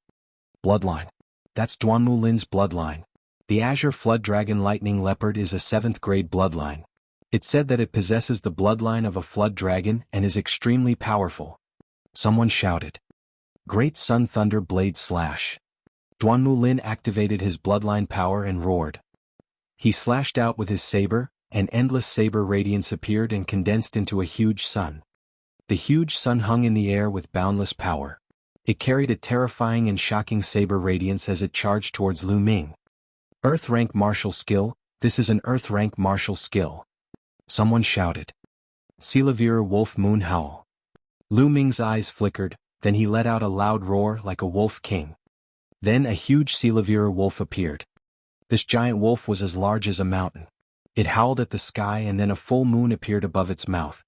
Bloodline. That's Duan Mulin's bloodline. The Azure Flood Dragon Lightning Leopard is a 7th grade bloodline. It's said that it possesses the bloodline of a flood dragon and is extremely powerful. Someone shouted. Great Sun Thunder Blade Slash. Duan Mulin activated his bloodline power and roared. He slashed out with his saber, and endless saber radiance appeared and condensed into a huge sun. The huge sun hung in the air with boundless power. It carried a terrifying and shocking saber radiance as it charged towards Lu Ming. Earth rank martial skill, this is an Earth rank martial skill. Someone shouted. Silavira Wolf Moon Howl. Lu Ming's eyes flickered, then he let out a loud roar like a wolf king. Then a huge Silavira wolf appeared. This giant wolf was as large as a mountain. It howled at the sky and then a full moon appeared above its mouth.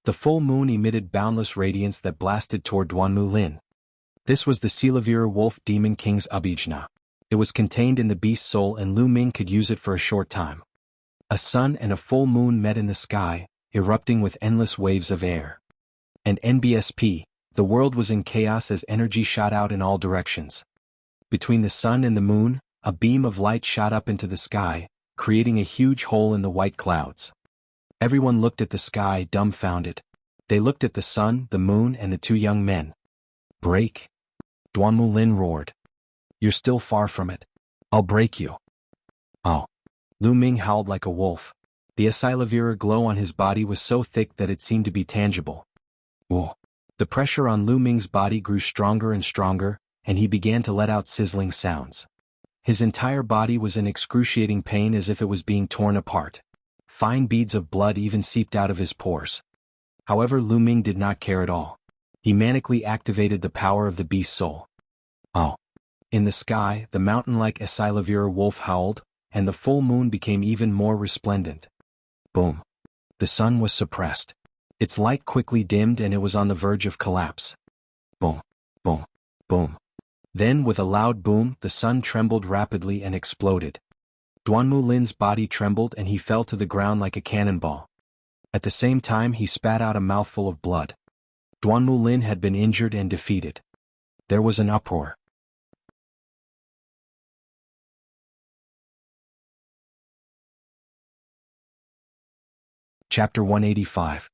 The full moon emitted boundless radiance that blasted toward Duanmu Lin. This was the Silavira Wolf Demon King's Abhijna. It was contained in the beast's soul and Lu Ming could use it for a short time. A sun and a full moon met in the sky, erupting with endless waves of air. And NBSP, the world was in chaos as energy shot out in all directions. Between the sun and the moon, a beam of light shot up into the sky, creating a huge hole in the white clouds. Everyone looked at the sky dumbfounded. They looked at the sun, the moon and the two young men. Break? Duanmu Lin roared. You're still far from it. I'll break you. Oh. Lu Ming howled like a wolf. The Asilavira glow on his body was so thick that it seemed to be tangible. Whoa. The pressure on Lu Ming's body grew stronger and stronger, and he began to let out sizzling sounds. His entire body was in excruciating pain as if it was being torn apart. Fine beads of blood even seeped out of his pores. However, Lu Ming did not care at all. He manically activated the power of the beast's soul. Oh. In the sky, the mountain-like Asilavira wolf howled, and the full moon became even more resplendent. Boom. The sun was suppressed. Its light quickly dimmed and it was on the verge of collapse. Boom. Boom. Boom. Then with a loud boom, the sun trembled rapidly and exploded. Duanmu Lin's body trembled and he fell to the ground like a cannonball. At the same time he spat out a mouthful of blood. Duanmu Lin had been injured and defeated. There was an uproar. Chapter 185.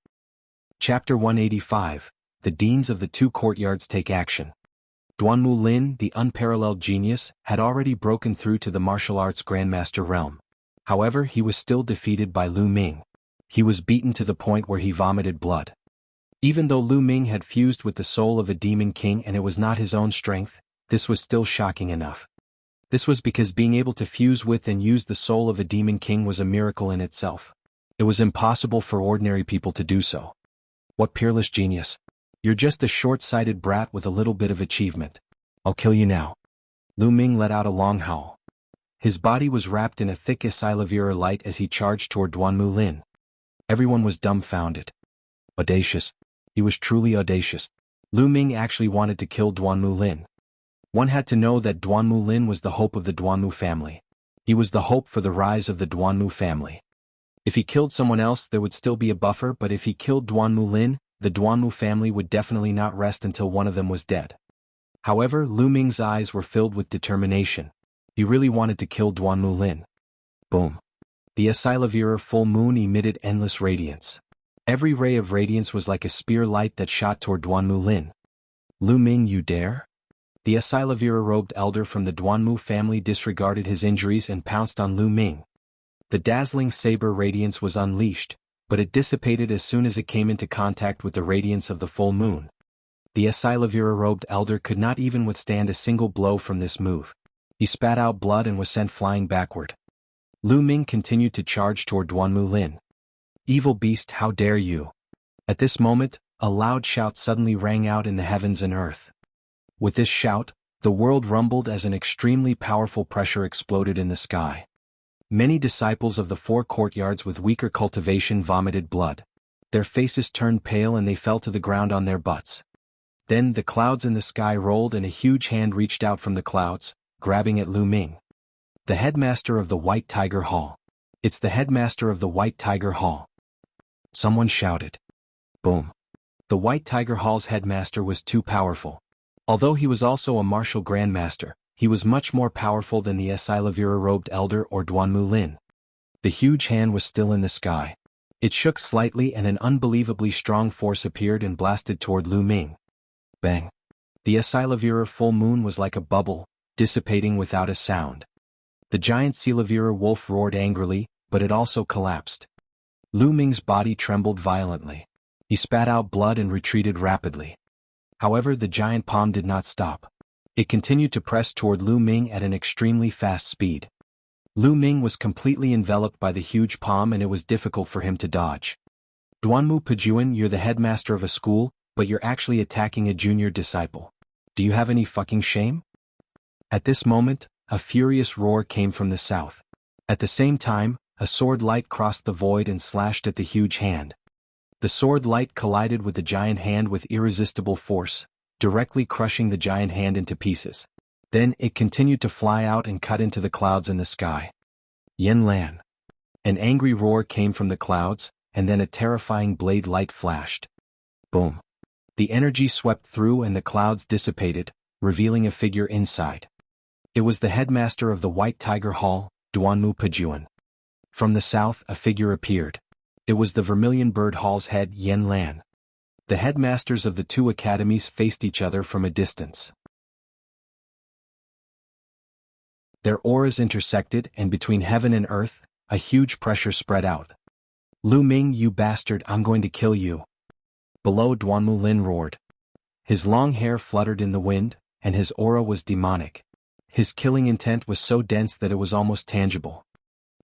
Chapter 185, The Deans of the Two Courtyards Take Action. Duanmu Lin, the unparalleled genius, had already broken through to the martial arts grandmaster realm. However, he was still defeated by Lu Ming. He was beaten to the point where he vomited blood. Even though Lu Ming had fused with the soul of a demon king and it was not his own strength, this was still shocking enough. This was because being able to fuse with and use the soul of a demon king was a miracle in itself. It was impossible for ordinary people to do so. What peerless genius. You're just a short-sighted brat with a little bit of achievement. I'll kill you now. Lu Ming let out a long howl. His body was wrapped in a thick Asilavira light as he charged toward Duanmu Lin. Everyone was dumbfounded. Audacious. He was truly audacious. Lu Ming actually wanted to kill Duanmu Lin. One had to know that Duanmu Lin was the hope of the Duanmu family. He was the hope for the rise of the Duanmu family. If he killed someone else there would still be a buffer, but if he killed Duanmu Lin, the Duanmu family would definitely not rest until one of them was dead. However, Lu Ming's eyes were filled with determination. He really wanted to kill Duanmu Lin. Boom. The Asilavira full moon emitted endless radiance. Every ray of radiance was like a spear light that shot toward Duanmu Lin. Lu Ming, you dare? The Asilavira robed elder from the Duanmu family disregarded his injuries and pounced on Lu Ming. The dazzling saber radiance was unleashed, but it dissipated as soon as it came into contact with the radiance of the full moon. The Asilavira robed elder could not even withstand a single blow from this move. He spat out blood and was sent flying backward. Lu Ming continued to charge toward Duanmu Lin. Evil beast, how dare you! At this moment, a loud shout suddenly rang out in the heavens and earth. With this shout, the world rumbled as an extremely powerful pressure exploded in the sky. Many disciples of the four courtyards with weaker cultivation vomited blood. Their faces turned pale and they fell to the ground on their butts. Then the clouds in the sky rolled and a huge hand reached out from the clouds, grabbing at Lu Ming. The headmaster of the White Tiger Hall. It's the headmaster of the White Tiger Hall. Someone shouted. Boom. The White Tiger Hall's headmaster was too powerful. Although he was also a martial grandmaster, he was much more powerful than the Asilavira robed elder or Duanmu Lin. The huge hand was still in the sky. It shook slightly and an unbelievably strong force appeared and blasted toward Lu Ming. Bang. The Asilavira full moon was like a bubble, dissipating without a sound. The giant Silavira wolf roared angrily, but it also collapsed. Lu Ming's body trembled violently. He spat out blood and retreated rapidly. However, the giant palm did not stop. It continued to press toward Lu Ming at an extremely fast speed. Lu Ming was completely enveloped by the huge palm and it was difficult for him to dodge. Duanmu Pajuan, you're the headmaster of a school, but you're actually attacking a junior disciple. Do you have any fucking shame? At this moment, a furious roar came from the south. At the same time, a sword light crossed the void and slashed at the huge hand. The sword light collided with the giant hand with irresistible force, directly crushing the giant hand into pieces. Then it continued to fly out and cut into the clouds in the sky. Yen Lan. An angry roar came from the clouds, and then a terrifying blade light flashed. Boom. The energy swept through and the clouds dissipated, revealing a figure inside. It was the headmaster of the White Tiger Hall, Duanmu Pajuan. From the south a figure appeared. It was the Vermilion Bird Hall's head Yen Lan. The headmasters of the two academies faced each other from a distance. Their auras intersected, and between heaven and earth, a huge pressure spread out. Lu Ming, you bastard, I'm going to kill you. Below, Duanmu Lin roared. His long hair fluttered in the wind, and his aura was demonic. His killing intent was so dense that it was almost tangible.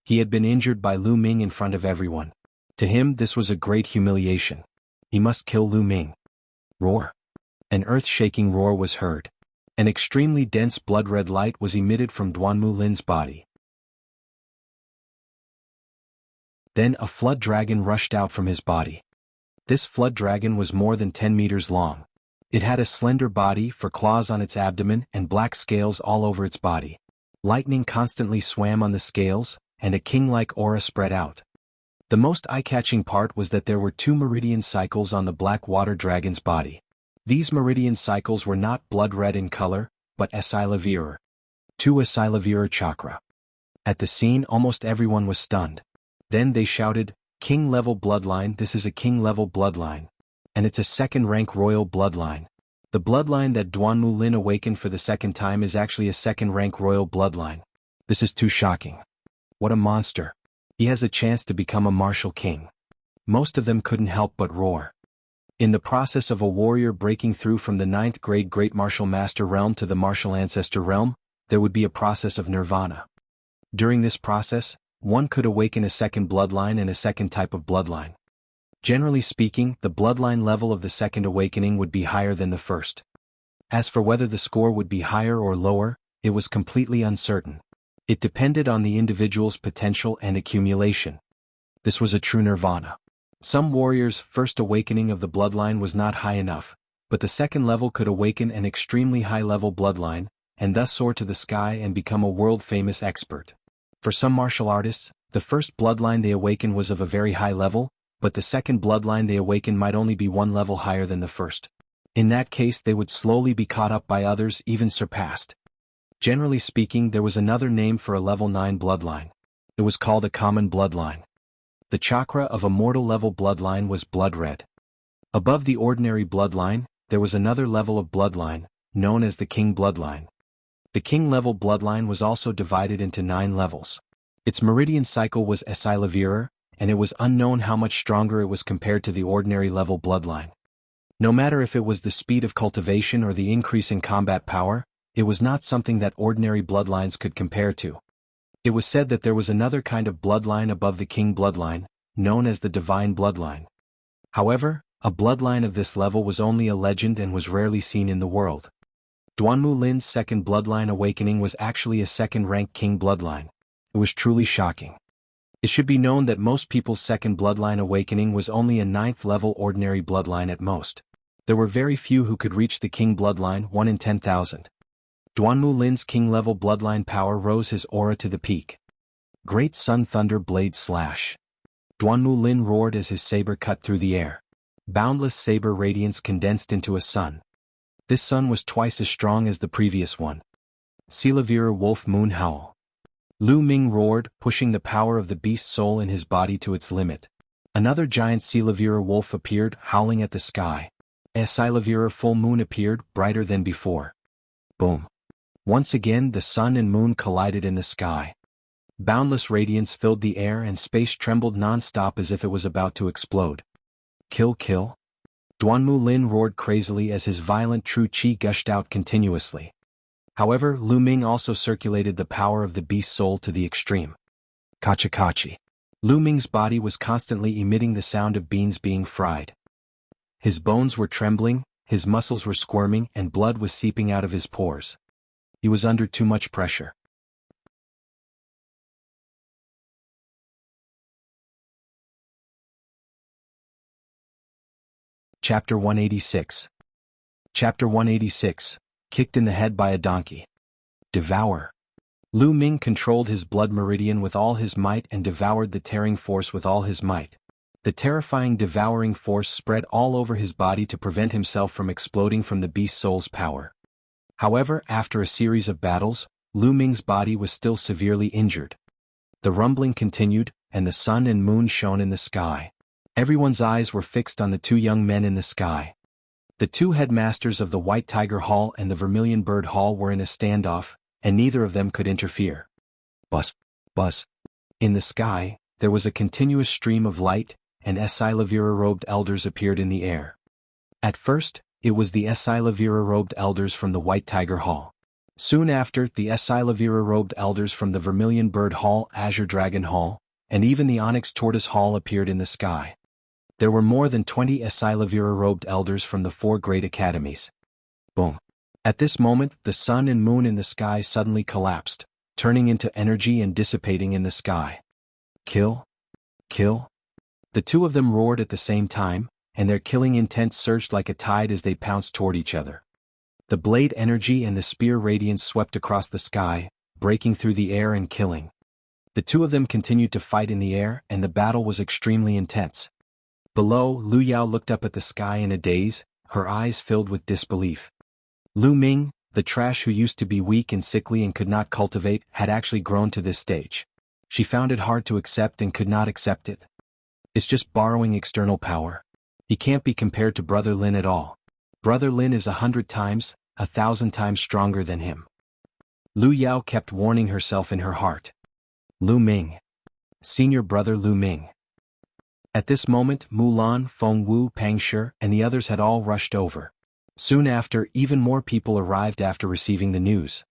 He had been injured by Lu Ming in front of everyone. To him this was a great humiliation. He must kill Lu Ming. Roar. An earth-shaking roar was heard. An extremely dense blood-red light was emitted from Duanmu Lin's body. Then a flood dragon rushed out from his body. This flood dragon was more than 10 meters long. It had a slender body, for claws on its abdomen, and black scales all over its body. Lightning constantly swam on the scales, and a king-like aura spread out. The most eye-catching part was that there were 2 meridian cycles on the black water dragon's body. These meridian cycles were not blood-red in color, but Asilavirur. 2 Asilavirur chakra. At the scene almost everyone was stunned. Then they shouted, "King-level bloodline, this is a king-level bloodline. And it's a second-rank royal bloodline. The bloodline that Duanmu Lin awakened for the second time is actually a second-rank royal bloodline. This is too shocking. What a monster. He has a chance to become a martial king." Most of them couldn't help but roar. In the process of a warrior breaking through from the 9th grade Great Martial Master realm to the Martial Ancestor realm, there would be a process of nirvana. During this process, one could awaken a second bloodline and a second type of bloodline. Generally speaking, the bloodline level of the second awakening would be higher than the first. As for whether the score would be higher or lower, it was completely uncertain. It depended on the individual's potential and accumulation. This was a true nirvana. Some warriors' first awakening of the bloodline was not high enough, but the second level could awaken an extremely high-level bloodline, and thus soar to the sky and become a world-famous expert. For some martial artists, the first bloodline they awaken was of a very high level, but the second bloodline they awaken might only be 1 level higher than the first. In that case they would slowly be caught up by others, even surpassed. Generally speaking, there was another name for a level 9 bloodline. It was called a common bloodline. The chakra of a mortal level bloodline was blood red. Above the ordinary bloodline, there was another level of bloodline, known as the king bloodline. The king level bloodline was also divided into 9 levels. Its meridian cycle was Asilavirur, and it was unknown how much stronger it was compared to the ordinary level bloodline. No matter if it was the speed of cultivation or the increase in combat power, it was not something that ordinary bloodlines could compare to. It was said that there was another kind of bloodline above the king bloodline, known as the divine bloodline. However, a bloodline of this level was only a legend and was rarely seen in the world. Duanmu Lin's second bloodline awakening was actually a second-rank king bloodline. It was truly shocking. It should be known that most people's second bloodline awakening was only a 9th-level ordinary bloodline at most. There were very few who could reach the king bloodline, 1 in 10,000. Duanmu Lin's king-level bloodline power rose his aura to the peak. Great Sun Thunder Blade Slash. Duanmu Lin roared as his saber cut through the air. Boundless saber radiance condensed into a sun. This sun was twice as strong as the previous one. Silavirur Wolf Moon Howl. Lu Ming roared, pushing the power of the beast soul in his body to its limit. Another giant Silavirur wolf appeared, howling at the sky. A Silavirur full moon appeared, brighter than before. Boom. Once again the sun and moon collided in the sky. Boundless radiance filled the air and space trembled non-stop as if it was about to explode. Kill, kill. Duanmu Lin roared crazily as his violent true qi gushed out continuously. However, Lu Ming also circulated the power of the beast soul to the extreme. Kachi. Lu Ming's body was constantly emitting the sound of beans being fried. His bones were trembling, his muscles were squirming, and blood was seeping out of his pores. He was under too much pressure. Chapter 186. Chapter 186. Kicked in the head by a donkey. Devour. Lu Ming controlled his blood meridian with all his might and devoured the tearing force with all his might. The terrifying devouring force spread all over his body to prevent himself from exploding from the beast soul's power. However, after a series of battles, Lu Ming's body was still severely injured. The rumbling continued, and the sun and moon shone in the sky. Everyone's eyes were fixed on the two young men in the sky. The two headmasters of the White Tiger Hall and the Vermilion Bird Hall were in a standoff, and neither of them could interfere. Buzz, buzz. In the sky, there was a continuous stream of light, and Esilavira-robed elders appeared in the air. At first, it was the Esilavira-robed elders from the White Tiger Hall. Soon after, the Esilavira-robed elders from the Vermilion Bird Hall, Azure Dragon Hall, and even the Onyx Tortoise Hall appeared in the sky. There were more than 20 Esilavira-robed elders from the 4 great academies. Boom. At this moment, the sun and moon in the sky suddenly collapsed, turning into energy and dissipating in the sky. Kill? Kill? The two of them roared at the same time, and their killing intent surged like a tide as they pounced toward each other. The blade energy and the spear radiance swept across the sky, breaking through the air and killing. The two of them continued to fight in the air, and the battle was extremely intense. Below, Lu Yao looked up at the sky in a daze, her eyes filled with disbelief. Lu Ming, the trash who used to be weak and sickly and could not cultivate, had actually grown to this stage. She found it hard to accept and could not accept it. It's just borrowing external power. He can't be compared to Brother Lin at all. Brother Lin is 100 times, 1,000 times stronger than him. Lu Yao kept warning herself in her heart. Lu Ming. Senior brother Lu Ming. At this moment, Mulan, Feng Wu, Pang Shi, and the others had all rushed over. Soon after, even more people arrived after receiving the news.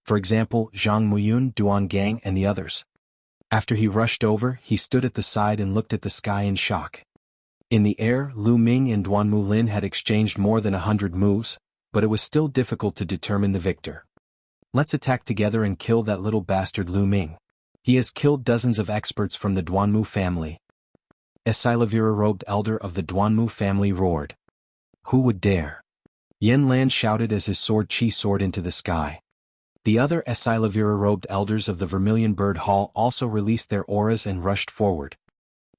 For example, Zhang Muyun, Duan Gang, and the others. After he rushed over, he stood at the side and looked at the sky in shock. In the air, Lu Ming and Duan Mulin had exchanged more than 100 moves, but it was still difficult to determine the victor. Let's attack together and kill that little bastard Lu Ming. He has killed dozens of experts from the Duanmu family. Esilavira-robed elder of the Duanmu family roared. Who would dare? Yen Lan shouted as his sword Qi soared into the sky. The other Esilavira-robed elders of the Vermilion Bird Hall also released their auras and rushed forward.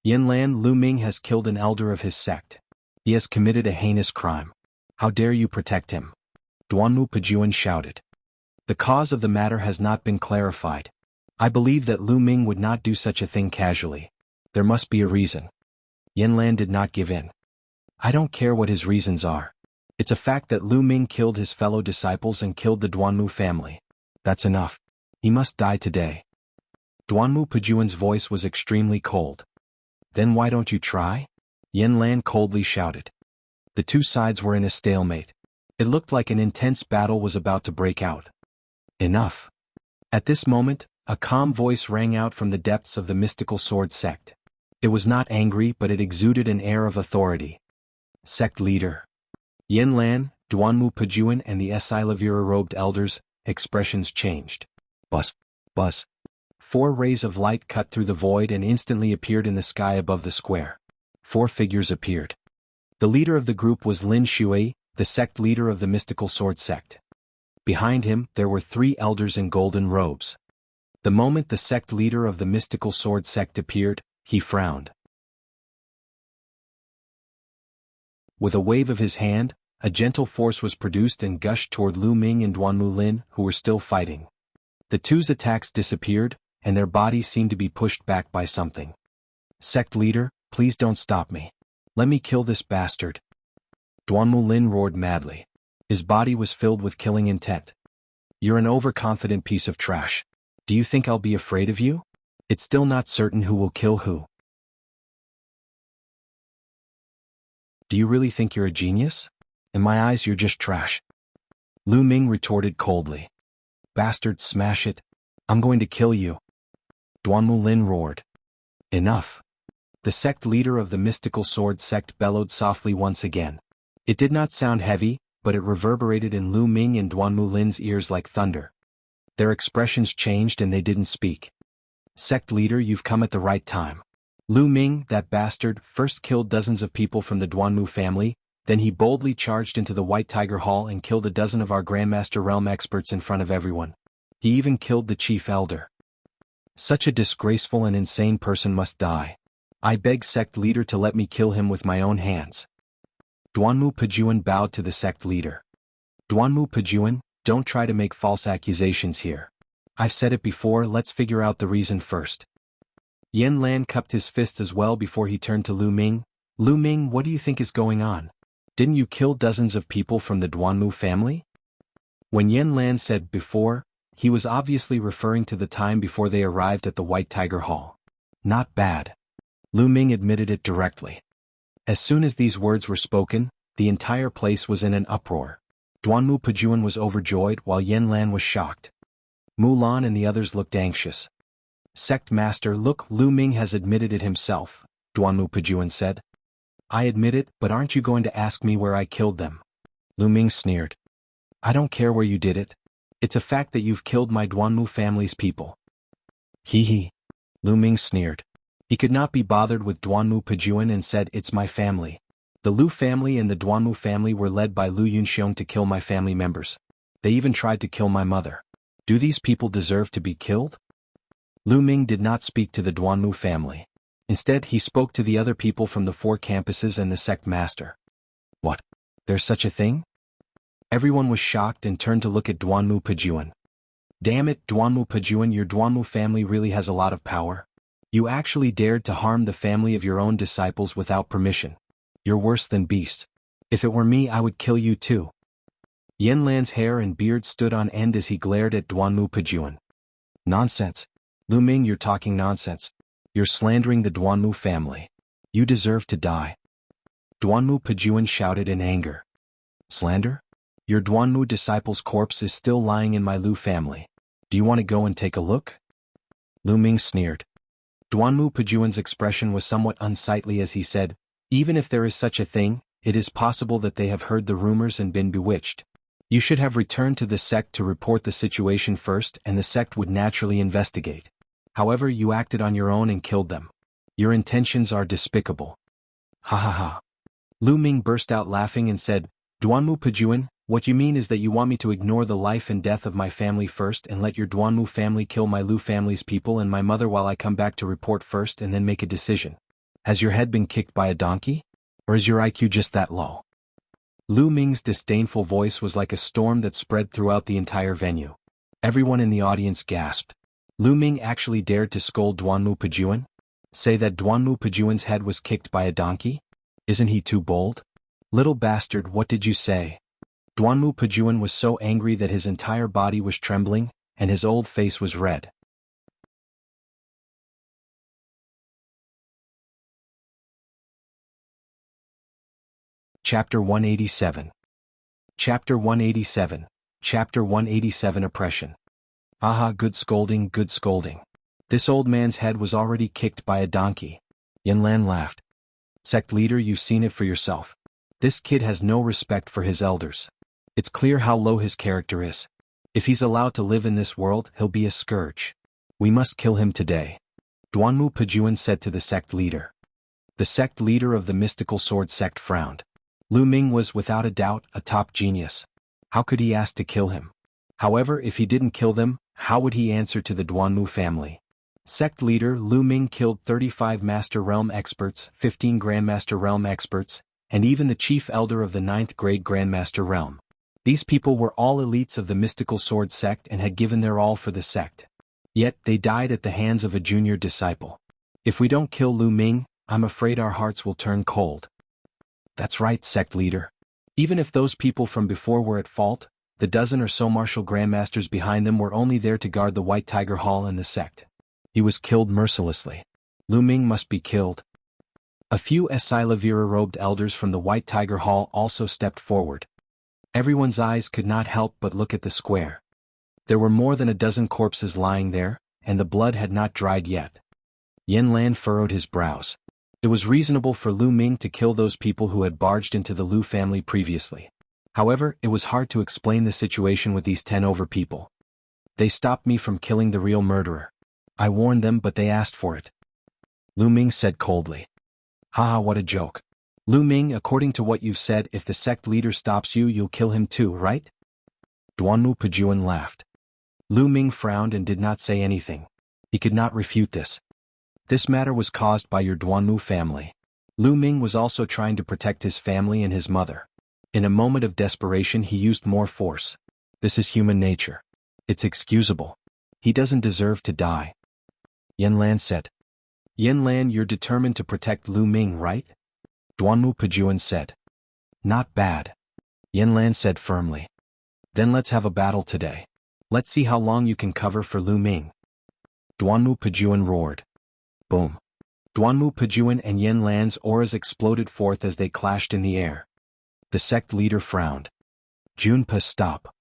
Yen Lan, Lu Ming has killed an elder of his sect. He has committed a heinous crime. How dare you protect him? Duanmu Pajuan shouted. The cause of the matter has not been clarified. I believe that Lu Ming would not do such a thing casually. There must be a reason. Yen Lan did not give in. I don't care what his reasons are. It's a fact that Lu Ming killed his fellow disciples and killed the Duanmu family. That's enough. He must die today. Duanmu Pajuan's voice was extremely cold. Then why don't you try? Yen Lan coldly shouted. The two sides were in a stalemate. It looked like an intense battle was about to break out. Enough. At this moment, a calm voice rang out from the depths of the mystical sword sect. It was not angry, but it exuded an air of authority. Sect leader. Yen Lan, Duanmu Pajuan, and the Esilavira-robed elders, expressions changed. Buzz, buzz. 4 rays of light cut through the void and instantly appeared in the sky above the square. 4 figures appeared. The leader of the group was Lin Shui, the sect leader of the mystical sword sect. Behind him, there were 3 elders in golden robes. The moment the sect leader of the mystical sword sect appeared, he frowned. With a wave of his hand, a gentle force was produced and gushed toward Lu Ming and Duanmu Lin, who were still fighting. The two's attacks disappeared, and their bodies seemed to be pushed back by something. Sect leader, please don't stop me. Let me kill this bastard. Duanmu Lin roared madly. His body was filled with killing intent. You're an overconfident piece of trash. Do you think I'll be afraid of you? It's still not certain who will kill who. Do you really think you're a genius? In my eyes you're just trash. Lu Ming retorted coldly. Bastard, smash it. I'm going to kill you. Duanmu Lin roared. Enough. The sect leader of the mystical sword sect bellowed softly once again. It did not sound heavy, but it reverberated in Lu Ming and Duanmu Lin's ears like thunder. Their expressions changed and they didn't speak. Sect leader, you've come at the right time. Lu Ming, that bastard, first killed dozens of people from the Duanmu family, then he boldly charged into the White Tiger Hall and killed a dozen of our Grandmaster Realm experts in front of everyone. He even killed the chief elder. Such a disgraceful and insane person must die. I beg sect leader to let me kill him with my own hands. Duanmu Pejuan bowed to the sect leader. Duanmu Pejuan, don't try to make false accusations here. I've said it before, let's figure out the reason first. Yan Lan cupped his fists as well before he turned to Lu Ming. Lu Ming, what do you think is going on? Didn't you kill dozens of people from the Duanmu family? When Yan Lan said before, he was obviously referring to the time before they arrived at the White Tiger Hall. Not bad. Lu Ming admitted it directly. As soon as these words were spoken, the entire place was in an uproar. Duanmu Pejuan was overjoyed while Yan Lan was shocked. Mulan and the others looked anxious. Sect Master, look, Lu Ming has admitted it himself, Duanmu Pejuan said. I admit it, but aren't you going to ask me where I killed them? Lu Ming sneered. I don't care where you did it. It's a fact that you've killed my Duanmu family's people. Hee hee. Lu Ming sneered. He could not be bothered with Duanmu Pejuan and said, it's my family. The Lu family and the Duanmu family were led by Lu Yunxiong to kill my family members. They even tried to kill my mother. Do these people deserve to be killed? Lu Ming did not speak to the Duanmu family. Instead, he spoke to the other people from the 4 campuses and the sect master. What? There's such a thing? Everyone was shocked and turned to look at Duanmu Pejuan. Damn it, Duanmu Pejuan, your Duanmu family really has a lot of power. You actually dared to harm the family of your own disciples without permission. You're worse than beast. If it were me, I would kill you too. Yan Lan's hair and beard stood on end as he glared at Duanmu Pejuan. Nonsense. Lu Ming, you're talking nonsense. You're slandering the Duanmu family. You deserve to die. Duanmu Pejuan shouted in anger. Slander? Your Duanmu disciple's corpse is still lying in my Lu family. Do you want to go and take a look? Lu Ming sneered. Duanmu Pejuan's expression was somewhat unsightly as he said, even if there is such a thing, it is possible that they have heard the rumors and been bewitched. You should have returned to the sect to report the situation first and the sect would naturally investigate. However, you acted on your own and killed them. Your intentions are despicable. Ha ha ha. Lu Ming burst out laughing and said, Duanmu Pejuan, what you mean is that you want me to ignore the life and death of my family first and let your Duanmu family kill my Lu family's people and my mother while I come back to report first and then make a decision. Has your head been kicked by a donkey? Or is your IQ just that low? Lu Ming's disdainful voice was like a storm that spread throughout the entire venue. Everyone in the audience gasped. Lu Ming actually dared to scold Duanmu Pejuan? Say that Duanmu Pejuan's head was kicked by a donkey? Isn't he too bold? Little bastard, what did you say? Duanmu Pejuan was so angry that his entire body was trembling, and his old face was red. Chapter 187. Chapter 187. Chapter 187 Oppression. Aha, good scolding, good scolding. This old man's head was already kicked by a donkey. Yan Lan laughed. Sect leader, you've seen it for yourself. This kid has no respect for his elders. It's clear how low his character is. If he's allowed to live in this world, he'll be a scourge. We must kill him today. Duanmu Pejuan said to the sect leader. The sect leader of the mystical sword sect frowned. Lu Ming was without a doubt a top genius. How could he ask to kill him? However, if he didn't kill them, how would he answer to the Duanmu family? Sect leader Lu Ming killed 35 Master Realm experts, 15 Grandmaster Realm experts, and even the chief elder of the 9th grade Grandmaster Realm. These people were all elites of the mystical sword sect and had given their all for the sect. Yet, they died at the hands of a junior disciple. If we don't kill Lu Ming, I'm afraid our hearts will turn cold. That's right, sect leader. Even if those people from before were at fault, the dozen or so martial grandmasters behind them were only there to guard the White Tiger Hall and the sect. He was killed mercilessly. Lu Ming must be killed. A few Esilavira-robed elders from the White Tiger Hall also stepped forward. Everyone's eyes could not help but look at the square. There were more than a dozen corpses lying there, and the blood had not dried yet. Yan Lan furrowed his brows. It was reasonable for Lu Ming to kill those people who had barged into the Lu family previously. However, it was hard to explain the situation with these 10 over people. They stopped me from killing the real murderer. I warned them, but they asked for it. Lu Ming said coldly. Haha, what a joke. Lu Ming, according to what you've said, if the sect leader stops you, you'll kill him too, right? Duanmu Pejuan laughed. Lu Ming frowned and did not say anything. He could not refute this. This matter was caused by your Duanmu family. Lu Ming was also trying to protect his family and his mother. In a moment of desperation, he used more force. This is human nature. It's excusable. He doesn't deserve to die. Yan Lan said. Yan Lan, you're determined to protect Lu Ming, right? Duanmu Pejuan said. Not bad. Yan Lan said firmly. Then let's have a battle today. Let's see how long you can cover for Lu Ming. Duanmu Pejuan roared. Boom. Duanmu Pejuan and Yan Lan's auras exploded forth as they clashed in the air. The sect leader frowned. Junpa, stop.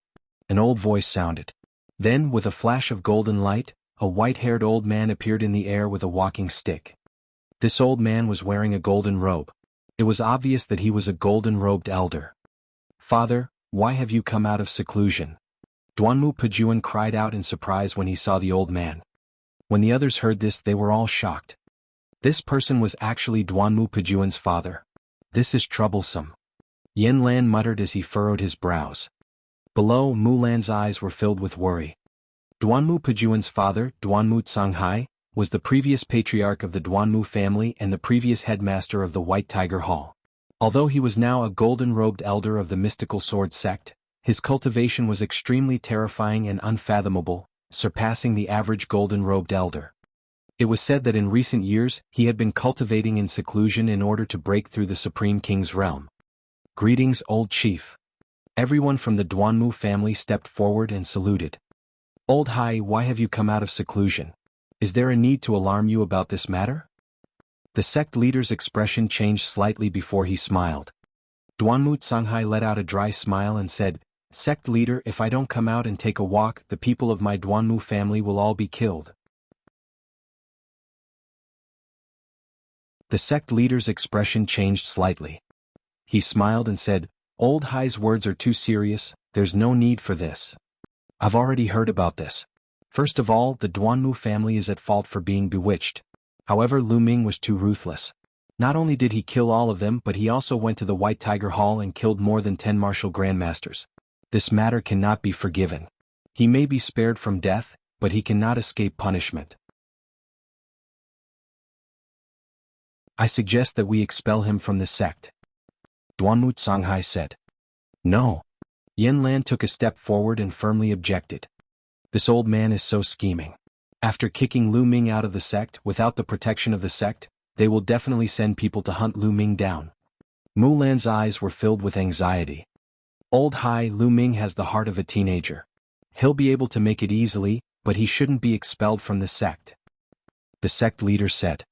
An old voice sounded. Then, with a flash of golden light, a white-haired old man appeared in the air with a walking stick. This old man was wearing a golden robe. It was obvious that he was a golden-robed elder. Father, why have you come out of seclusion? Duanmu Pejuan cried out in surprise when he saw the old man. When the others heard this, they were all shocked. This person was actually Duanmu Pejuan's father. This is troublesome. Yan Lan muttered as he furrowed his brows. Below, Mulan's eyes were filled with worry. Duanmu Pejuan's father, Duanmu Tsanghai, was the previous patriarch of the Duanmu family and the previous headmaster of the White Tiger Hall. Although he was now a golden-robed elder of the mystical sword sect, his cultivation was extremely terrifying and unfathomable, surpassing the average golden-robed elder. It was said that in recent years he had been cultivating in seclusion in order to break through the Supreme King's realm. Greetings, old chief. Everyone from the Duanmu family stepped forward and saluted. Old Hai, why have you come out of seclusion? Is there a need to alarm you about this matter? The sect leader's expression changed slightly before he smiled. Duanmu Tsanghai let out a dry smile and said, Sect leader, if I don't come out and take a walk, the people of my Duanmu family will all be killed. The sect leader's expression changed slightly. He smiled and said, Old Hai's words are too serious, there's no need for this. I've already heard about this. First of all, the Duanmu family is at fault for being bewitched. However, Lu Ming was too ruthless. Not only did he kill all of them, but he also went to the White Tiger Hall and killed more than 10 martial grandmasters. This matter cannot be forgiven. He may be spared from death, but he cannot escape punishment. I suggest that we expel him from the sect. Duanmu Tsanghai said. No. Yan Lan took a step forward and firmly objected. This old man is so scheming. After kicking Lu Ming out of the sect without the protection of the sect, they will definitely send people to hunt Lu Ming down. Mulan's eyes were filled with anxiety. Old Hai, Lu Ming has the heart of a teenager. He'll be able to make it easily, but he shouldn't be expelled from the sect. The sect leader said.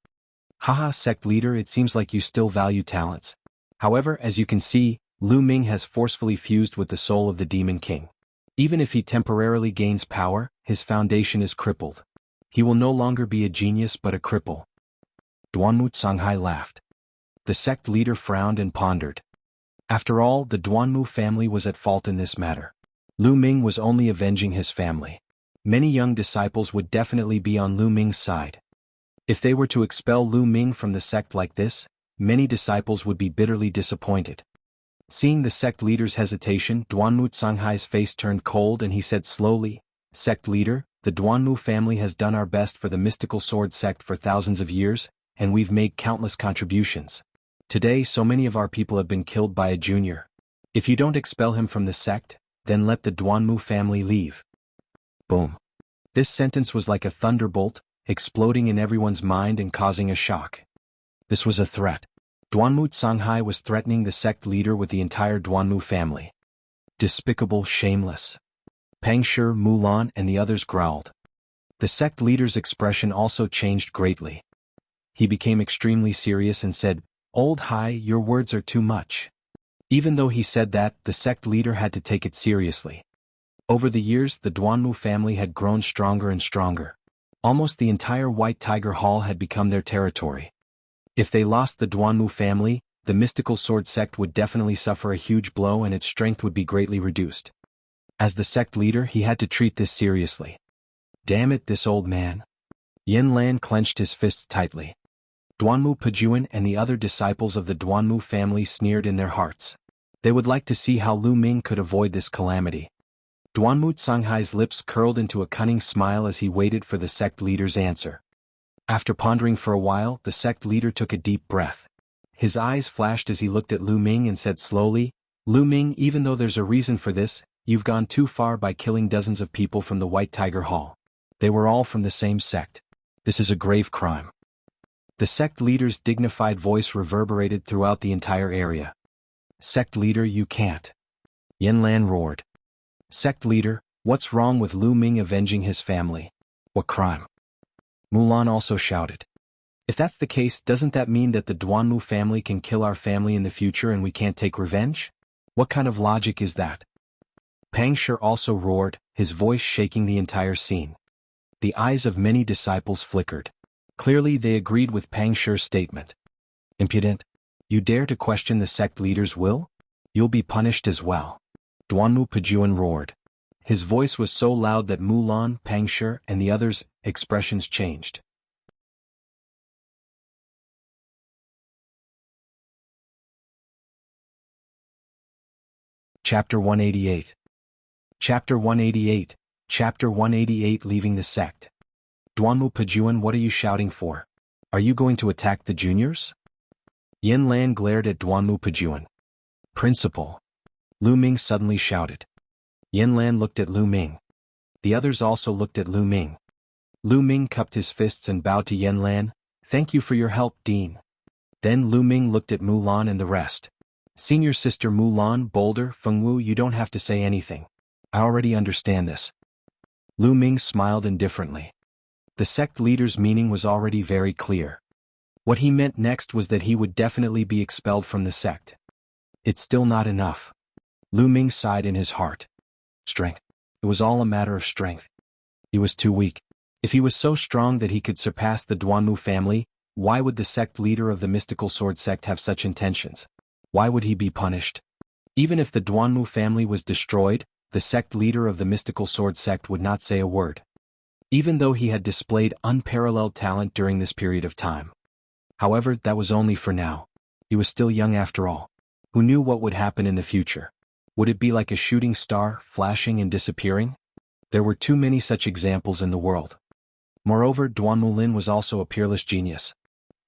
Haha, sect leader, it seems like you still value talents. However, as you can see, Lu Ming has forcefully fused with the soul of the Demon King. Even if he temporarily gains power, his foundation is crippled. He will no longer be a genius but a cripple. Duanmu Tsanghai laughed. The sect leader frowned and pondered. After all, the Duanmu family was at fault in this matter. Lu Ming was only avenging his family. Many young disciples would definitely be on Lu Ming's side. If they were to expel Lu Ming from the sect like this, many disciples would be bitterly disappointed. Seeing the sect leader's hesitation, Duanmu Tsanghai's face turned cold and he said slowly, Sect leader, the Duanmu family has done our best for the mystical sword sect for thousands of years, and we've made countless contributions. Today so many of our people have been killed by a junior. If you don't expel him from the sect, then let the Duanmu family leave. Boom. This sentence was like a thunderbolt, exploding in everyone's mind and causing a shock. This was a threat. Duanmu Tsanghai was threatening the sect leader with the entire Duanmu family. Despicable, shameless. Pang Shi, Mulan and the others growled. The sect leader's expression also changed greatly. He became extremely serious and said, Old Hai, your words are too much. Even though he said that, the sect leader had to take it seriously. Over the years, the Duanmu family had grown stronger and stronger. Almost the entire White Tiger Hall had become their territory. If they lost the Duanmu family, the mystical sword sect would definitely suffer a huge blow and its strength would be greatly reduced. As the sect leader, he had to treat this seriously. Damn it, this old man. Yin Lan clenched his fists tightly. Duanmu Pejuan and the other disciples of the Duanmu family sneered in their hearts. They would like to see how Lu Ming could avoid this calamity. Duanmu Canghai's lips curled into a cunning smile as he waited for the sect leader's answer. After pondering for a while, the sect leader took a deep breath. His eyes flashed as he looked at Lu Ming and said slowly, "Lu Ming, even though there's a reason for this, you've gone too far by killing dozens of people from the White Tiger Hall. They were all from the same sect. This is a grave crime." The sect leader's dignified voice reverberated throughout the entire area. "Sect leader, you can't." Yin Lan roared. "Sect leader, what's wrong with Lu Ming avenging his family? What crime?" Mulan also shouted. "If that's the case, doesn't that mean that the Duanmu family can kill our family in the future and we can't take revenge? What kind of logic is that?" Pang Shi also roared, his voice shaking the entire scene. The eyes of many disciples flickered. Clearly they agreed with Pang Shi's statement. "Impudent! You dare to question the sect leader's will? You'll be punished as well." Duanmu Pejuan roared. His voice was so loud that Mulan, Pang Shi, and the others' expressions changed. Chapter 188. Chapter 188. Chapter 188. Leaving the sect. Duanmu Pejuan, what are you shouting for? Are you going to attack the juniors? Yin Lan glared at Duanmu Pejuan. "Principal." Lu Ming suddenly shouted. Yin Lan looked at Lu Ming. The others also looked at Lu Ming. Lu Ming cupped his fists and bowed to Yin Lan. "Thank you for your help, Dean." Then Lu Ming looked at Mulan and the rest. "Senior sister Mulan, Boulder, Fengwu, you don't have to say anything. I already understand this." Lu Ming smiled indifferently. The sect leader's meaning was already very clear. What he meant next was that he would definitely be expelled from the sect. It's still not enough. Lu Ming sighed in his heart. Strength. It was all a matter of strength. He was too weak. If he was so strong that he could surpass the Duanmu family, why would the sect leader of the mystical sword sect have such intentions? Why would he be punished? Even if the Duanmu family was destroyed, the sect leader of the mystical sword sect would not say a word. Even though he had displayed unparalleled talent during this period of time. However, that was only for now. He was still young after all. Who knew what would happen in the future? Would it be like a shooting star, flashing and disappearing? There were too many such examples in the world. Moreover, Duanmu Lin was also a peerless genius.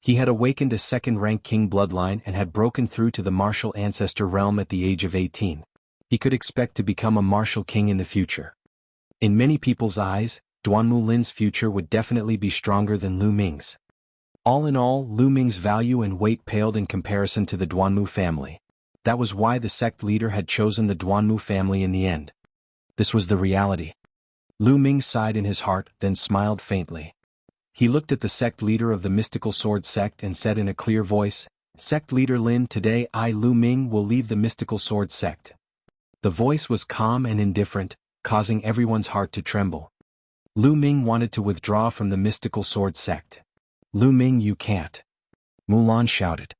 He had awakened a second-rank king bloodline and had broken through to the martial ancestor realm at the age of 18. He could expect to become a martial king in the future. In many people's eyes, Duanmu Lin's future would definitely be stronger than Lu Ming's. All in all, Lu Ming's value and weight paled in comparison to the Duanmu family. That was why the sect leader had chosen the Duanmu family in the end. This was the reality. Lu Ming sighed in his heart, then smiled faintly. He looked at the sect leader of the mystical sword sect and said in a clear voice, "Sect leader Lin, today I, Lu Ming, will leave the mystical sword sect." The voice was calm and indifferent, causing everyone's heart to tremble. Lu Ming wanted to withdraw from the mystical sword sect. "Lu Ming, you can't." Mulan shouted.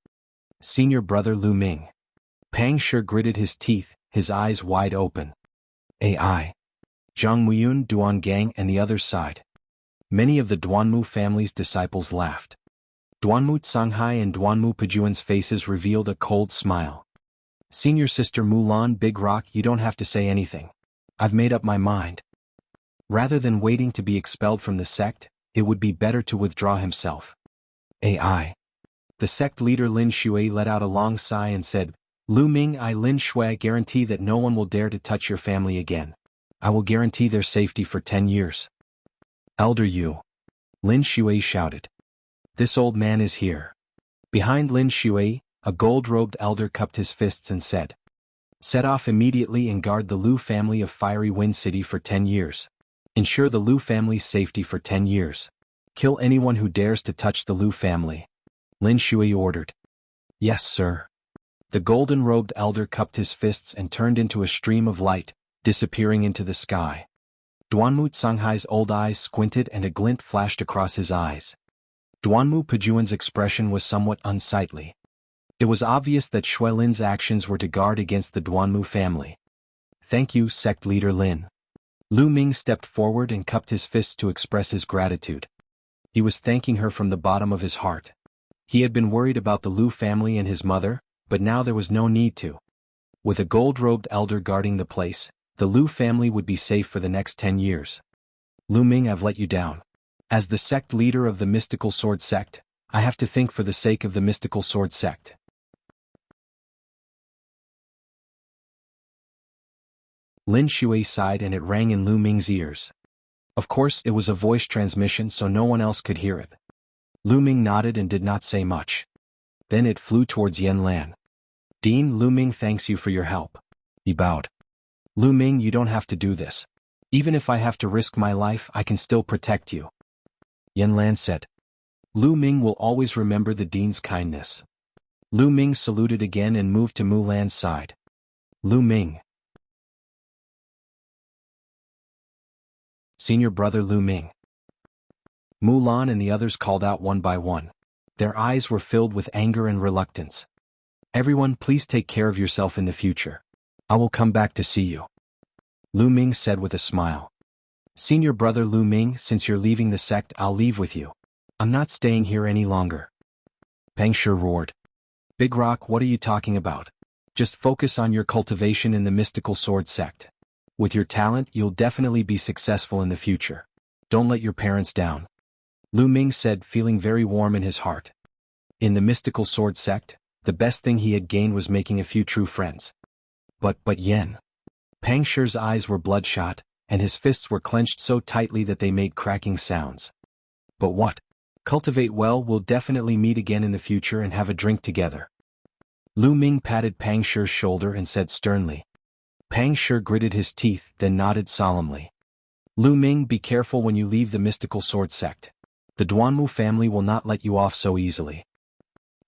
"Senior brother Lu Ming." Pang Shi gritted his teeth, his eyes wide open. "AI." Zhang Muyun, Duan Gang and the others sighed. Many of the Duanmu family's disciples laughed. Duanmu Canghai and Duanmu Pejuan's faces revealed a cold smile. "Senior sister Mulan, Big Rock, you don't have to say anything. I've made up my mind." Rather than waiting to be expelled from the sect, it would be better to withdraw himself. AI. The sect leader Lin Shui let out a long sigh and said, "Lu Ming, I Lin Shui guarantee that no one will dare to touch your family again. I will guarantee their safety for 10 years. Elder Yu." Lin Shui shouted. "This old man is here." Behind Lin Shui, a gold-robed elder cupped his fists and said, "Set off immediately and guard the Lu family of Fiery Wind City for 10 years. Ensure the Lu family's safety for 10 years. Kill anyone who dares to touch the Lu family." Lin Shui ordered. "Yes, sir." The golden-robed elder cupped his fists and turned into a stream of light, disappearing into the sky. Duanmu Canghai's old eyes squinted and a glint flashed across his eyes. Duanmu Pejuan's expression was somewhat unsightly. It was obvious that Shui Lin's actions were to guard against the Duanmu family. Thank you, sect leader Lin. Lu Ming stepped forward and cupped his fists to express his gratitude. He was thanking her from the bottom of his heart. He had been worried about the Lu family and his mother, but now there was no need to. With a gold-robed elder guarding the place, the Lu family would be safe for the next 10 years. Lu Ming, I've let you down. As the sect leader of the Mystical Sword Sect, I have to think for the sake of the Mystical Sword Sect. Lin Shui sighed and it rang in Lu Ming's ears. Of course, it was a voice transmission so no one else could hear it. Lu Ming nodded and did not say much. Then it flew towards Yan Lan. Dean, Lu Ming thanks you for your help. He bowed. Lu Ming, you don't have to do this. Even if I have to risk my life, I can still protect you. Yan Lan said. Lu Ming will always remember the Dean's kindness. Lu Ming saluted again and moved to Mu Lan's side. Lu Ming. Senior brother Lu Ming. Mulan and the others called out one by one. Their eyes were filled with anger and reluctance. Everyone, please take care of yourself in the future. I will come back to see you. Lu Ming said with a smile. Senior brother Lu Ming, since you're leaving the sect, I'll leave with you. I'm not staying here any longer. Pang Shi roared. Big Rock, what are you talking about? Just focus on your cultivation in the Mystical Sword Sect. With your talent, you'll definitely be successful in the future. Don't let your parents down. Lu Ming said, feeling very warm in his heart. In the Mystical Sword Sect, the best thing he had gained was making a few true friends. But Yen. Pang Shi's eyes were bloodshot, and his fists were clenched so tightly that they made cracking sounds. But what? Cultivate well, we'll definitely meet again in the future and have a drink together. Lu Ming patted Pang Shi's shoulder and said sternly. Pang Shi gritted his teeth, then nodded solemnly. Lu Ming, be careful when you leave the Mystical Sword Sect. The Duanmu family will not let you off so easily.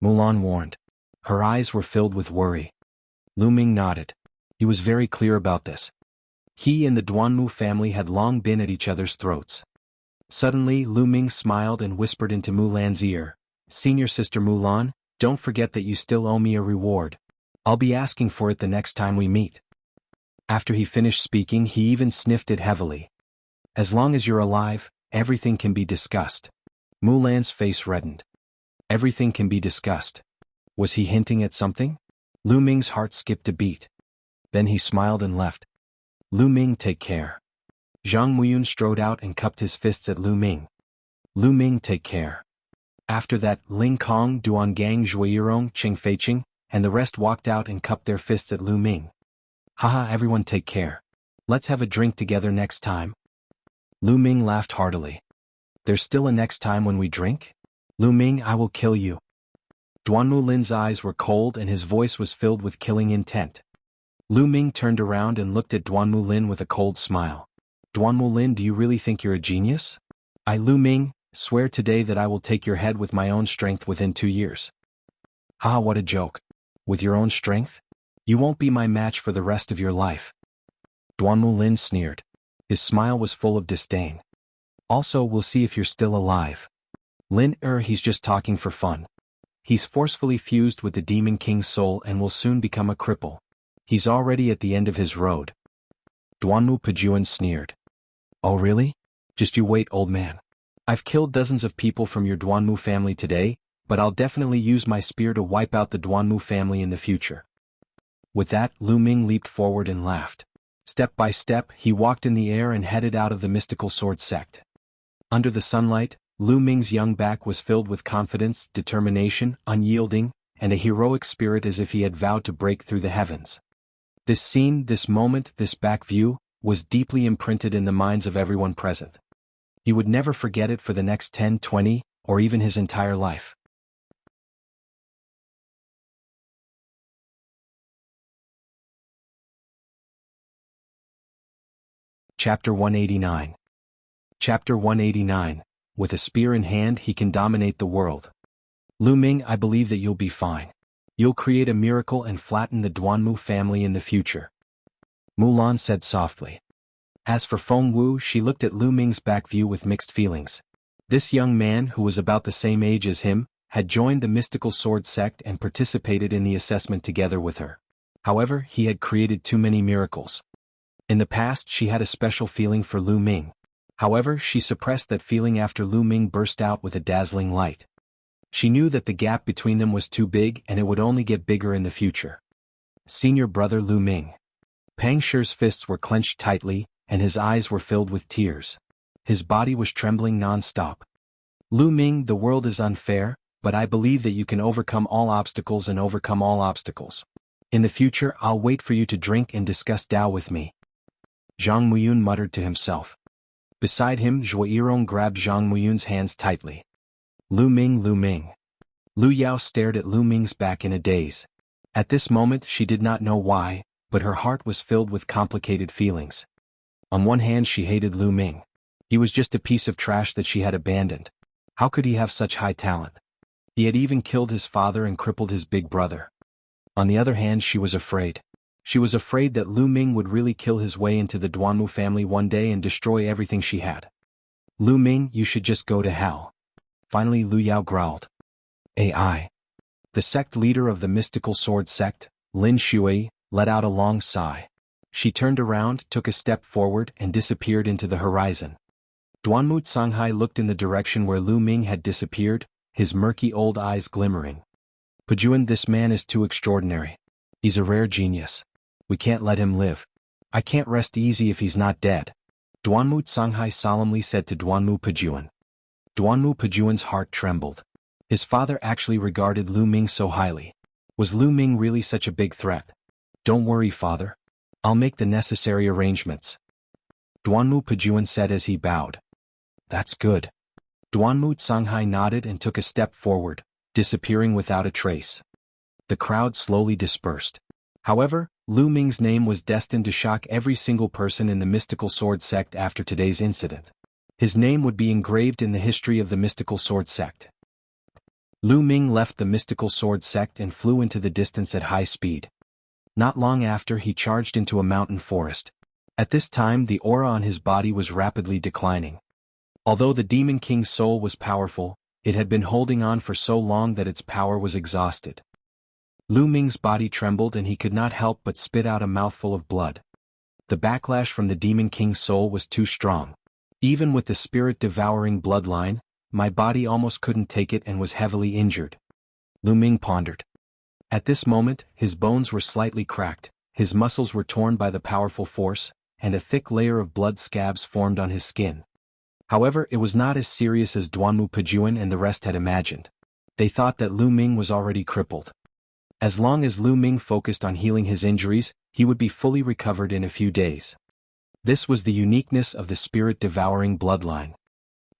Mulan warned. Her eyes were filled with worry. Lu Ming nodded. He was very clear about this. He and the Duanmu family had long been at each other's throats. Suddenly, Lu Ming smiled and whispered into Mulan's ear. Senior sister Mulan, don't forget that you still owe me a reward. I'll be asking for it the next time we meet. After he finished speaking, he even sniffed it heavily. As long as you're alive, everything can be discussed. Mulan's face reddened. Everything can be discussed. Was he hinting at something? Lu Ming's heart skipped a beat. Then he smiled and left. Lu Ming, take care. Zhang Muyun strode out and cupped his fists at Lu Ming. Lu Ming, take care. After that, Ling Kong, Duangang, Zhuiyirong, Qing Feiqing, and the rest walked out and cupped their fists at Lu Ming. Haha, everyone take care. Let's have a drink together next time. Lu Ming laughed heartily. There's still a next time when we drink? Lu Ming, I will kill you. Duanmu Lin's eyes were cold and his voice was filled with killing intent. Lu Ming turned around and looked at Duanmu Lin with a cold smile. Duanmu Lin, do you really think you're a genius? I, Lu Ming, swear today that I will take your head with my own strength within 2 years. Haha, what a joke. With your own strength? You won't be my match for the rest of your life. Duanmu Lin sneered. His smile was full of disdain. Also, we'll see if you're still alive. Lin, he's just talking for fun. He's forcefully fused with the Demon King's soul and will soon become a cripple. He's already at the end of his road. Duanmu Pejuan sneered. Oh really? Just you wait, old man. I've killed dozens of people from your Duanmu family today, but I'll definitely use my spear to wipe out the Duanmu family in the future. With that, Lu Ming leaped forward and laughed. Step by step, he walked in the air and headed out of the Mystical Sword Sect. Under the sunlight, Lu Ming's young back was filled with confidence, determination, unyielding, and a heroic spirit as if he had vowed to break through the heavens. This scene, this moment, this back view, was deeply imprinted in the minds of everyone present. He would never forget it for the next 10, 20, or even his entire life. Chapter 189. Chapter 189. With a spear in hand, he can dominate the world. Lu Ming, I believe that you'll be fine. You'll create a miracle and flatten the Duanmu family in the future. Mulan said softly. As for Feng Wu, she looked at Lu Ming's back view with mixed feelings. This young man, who was about the same age as him, had joined the mystical sword sect and participated in the assessment together with her. However, he had created too many miracles. In the past she had a special feeling for Lu Ming. However, she suppressed that feeling after Lu Ming burst out with a dazzling light. She knew that the gap between them was too big and it would only get bigger in the future. Senior brother Lu Ming. Pang Shi's fists were clenched tightly, and his eyes were filled with tears. His body was trembling non-stop. Lu Ming, the world is unfair, but I believe that you can overcome all obstacles and overcome all obstacles. In the future, I'll wait for you to drink and discuss Tao with me. Zhang Muyun muttered to himself. Beside him, Zhuo Yirong grabbed Zhang Muyun's hands tightly. Lu Ming, Lu Ming. Lu Yao stared at Lu Ming's back in a daze. At this moment she did not know why, but her heart was filled with complicated feelings. On one hand she hated Lu Ming. He was just a piece of trash that she had abandoned. How could he have such high talent? He had even killed his father and crippled his big brother. On the other hand, she was afraid. She was afraid that Lu Ming would really kill his way into the Duanmu family one day and destroy everything she had. Lu Ming, you should just go to hell. Finally Lu Yao growled. AI. The sect leader of the mystical sword sect, Lin Shui, let out a long sigh. She turned around, took a step forward, and disappeared into the horizon. Duanmu Canghai looked in the direction where Lu Ming had disappeared, his murky old eyes glimmering. Pajuan, this man is too extraordinary. He's a rare genius. We can't let him live. I can't rest easy if he's not dead. Duanmu Canghai solemnly said to Duanmu Pajuan. Duanmu Pajuan's heart trembled. His father actually regarded Lu Ming so highly. Was Lu Ming really such a big threat? Don't worry, father. I'll make the necessary arrangements. Duanmu Pajuan said as he bowed. That's good. Duanmu Canghai nodded and took a step forward, disappearing without a trace. The crowd slowly dispersed. However, Lu Ming's name was destined to shock every single person in the mystical sword sect after today's incident. His name would be engraved in the history of the mystical sword sect. Lu Ming left the mystical sword sect and flew into the distance at high speed. Not long after, he charged into a mountain forest. At this time, the aura on his body was rapidly declining. Although the Demon King's soul was powerful, it had been holding on for so long that its power was exhausted. Lu Ming's body trembled and he could not help but spit out a mouthful of blood. The backlash from the Demon King's soul was too strong. Even with the spirit-devouring bloodline, my body almost couldn't take it and was heavily injured. Lu Ming pondered. At this moment, his bones were slightly cracked, his muscles were torn by the powerful force, and a thick layer of blood scabs formed on his skin. However, it was not as serious as Duanmu Pajuan and the rest had imagined. They thought that Lu Ming was already crippled. As long as Lu Ming focused on healing his injuries, he would be fully recovered in a few days. This was the uniqueness of the spirit-devouring bloodline.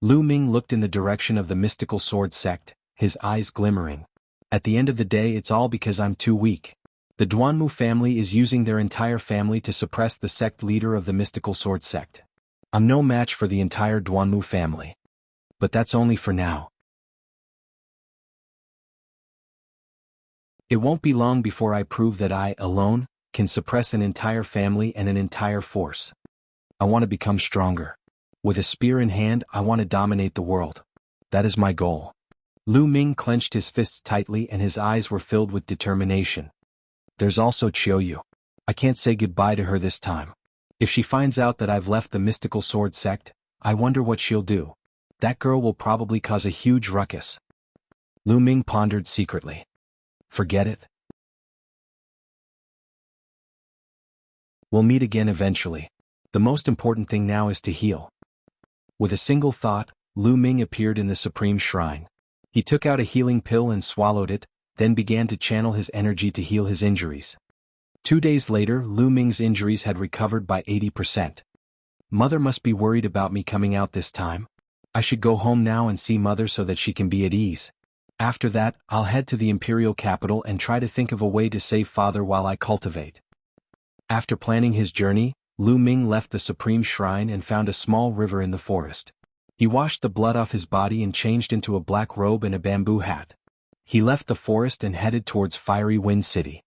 Lu Ming looked in the direction of the mystical sword sect, his eyes glimmering. At the end of the day, it's all because I'm too weak. The Duanmu family is using their entire family to suppress the sect leader of the mystical sword sect. I'm no match for the entire Duanmu family. But that's only for now. It won't be long before I prove that I, alone, can suppress an entire family and an entire force. I want to become stronger. With a spear in hand, I want to dominate the world. That is my goal. Lu Ming clenched his fists tightly and his eyes were filled with determination. There's also Qiuyu. I can't say goodbye to her this time. If she finds out that I've left the mystical sword sect, I wonder what she'll do. That girl will probably cause a huge ruckus. Lu Ming pondered secretly. Forget it. We'll meet again eventually. The most important thing now is to heal. With a single thought, Lu Ming appeared in the Supreme Shrine. He took out a healing pill and swallowed it, then began to channel his energy to heal his injuries. 2 days later, Lu Ming's injuries had recovered by 80%. Mother must be worried about me coming out this time. I should go home now and see Mother so that she can be at ease. After that, I'll head to the imperial capital and try to think of a way to save Father while I cultivate. After planning his journey, Lu Ming left the Supreme Shrine and found a small river in the forest. He washed the blood off his body and changed into a black robe and a bamboo hat. He left the forest and headed towards Fiery Wind City.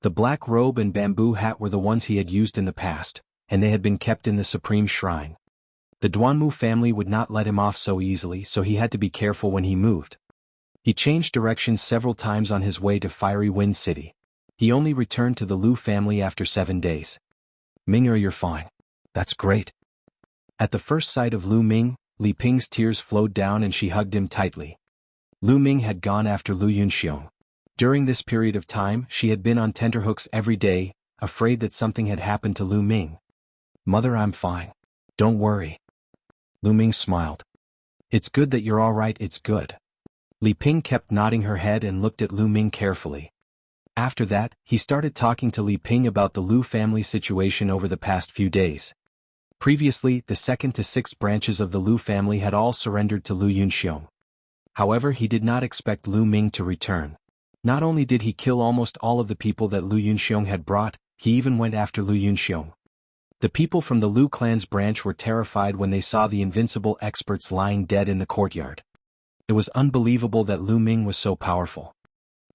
The black robe and bamboo hat were the ones he had used in the past, and they had been kept in the Supreme Shrine. The Duanmu family would not let him off so easily, so he had to be careful when he moved. He changed directions several times on his way to Fiery Wind City. He only returned to the Lu family after 7 days. Ming, you're fine. That's great. At the first sight of Lu Ming, Li Ping's tears flowed down and she hugged him tightly. Lu Ming had gone after Lu Yunxiong. During this period of time, she had been on tenterhooks every day, afraid that something had happened to Lu Ming. Mother, I'm fine. Don't worry. Lu Ming smiled. It's good that you're all right, it's good. Li Ping kept nodding her head and looked at Lu Ming carefully. After that, he started talking to Li Ping about the Lu family situation over the past few days. Previously, the 2nd to 6th branches of the Lu family had all surrendered to Lu Yunxiong. However, he did not expect Lu Ming to return. Not only did he kill almost all of the people that Lu Yunxiong had brought, he even went after Lu Yunxiong. The people from the Lu clan's branch were terrified when they saw the invincible experts lying dead in the courtyard. It was unbelievable that Lu Ming was so powerful.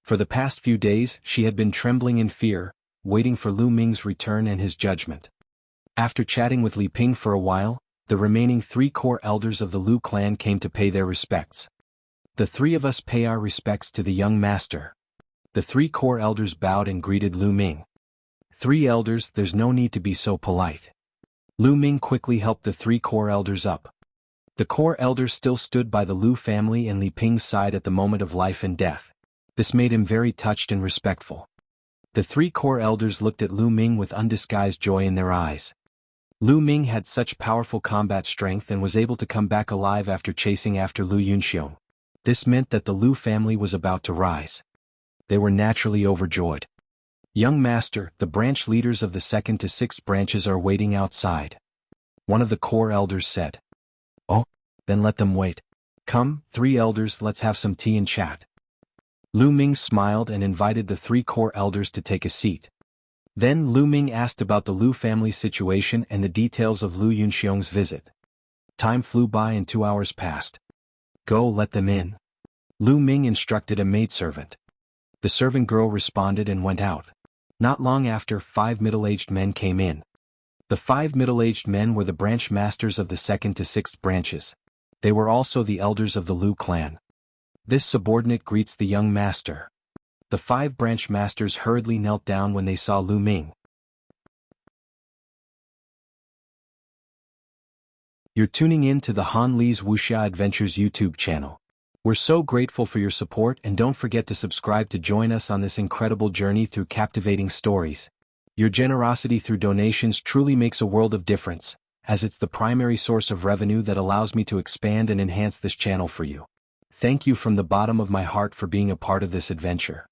For the past few days, she had been trembling in fear, waiting for Lu Ming's return and his judgment. After chatting with Li Ping for a while, the remaining 3 core elders of the Lu clan came to pay their respects. The 3 of us pay our respects to the young master. The 3 core elders bowed and greeted Lu Ming. 3 elders, there's no need to be so polite. Lu Ming quickly helped the 3 core elders up. The core elders still stood by the Lu family and Li Ping's side at the moment of life and death. This made him very touched and respectful. The 3 core elders looked at Lu Ming with undisguised joy in their eyes. Lu Ming had such powerful combat strength and was able to come back alive after chasing after Lu Yunxiong. This meant that the Lu family was about to rise. They were naturally overjoyed. Young master, the branch leaders of the 2nd to 6th branches are waiting outside. One of the core elders said. Oh, then let them wait. Come, 3 elders, let's have some tea and chat. Lu Ming smiled and invited the 3 core elders to take a seat. Then Lu Ming asked about the Lu family situation and the details of Lu Yunxiong's visit. Time flew by and 2 hours passed. Go, let them in. Lu Ming instructed a maidservant. The servant girl responded and went out. Not long after, 5 middle-aged men came in. The 5 middle-aged men were the branch masters of the 2nd to 6th branches. They were also the elders of the Lu clan. This subordinate greets the young master. The 5 branch masters hurriedly knelt down when they saw Lu Ming. You're tuning in to the Han Li's Wuxia Adventures YouTube channel. We're so grateful for your support, and don't forget to subscribe to join us on this incredible journey through captivating stories. Your generosity through donations truly makes a world of difference, as it's the primary source of revenue that allows me to expand and enhance this channel for you. Thank you from the bottom of my heart for being a part of this adventure.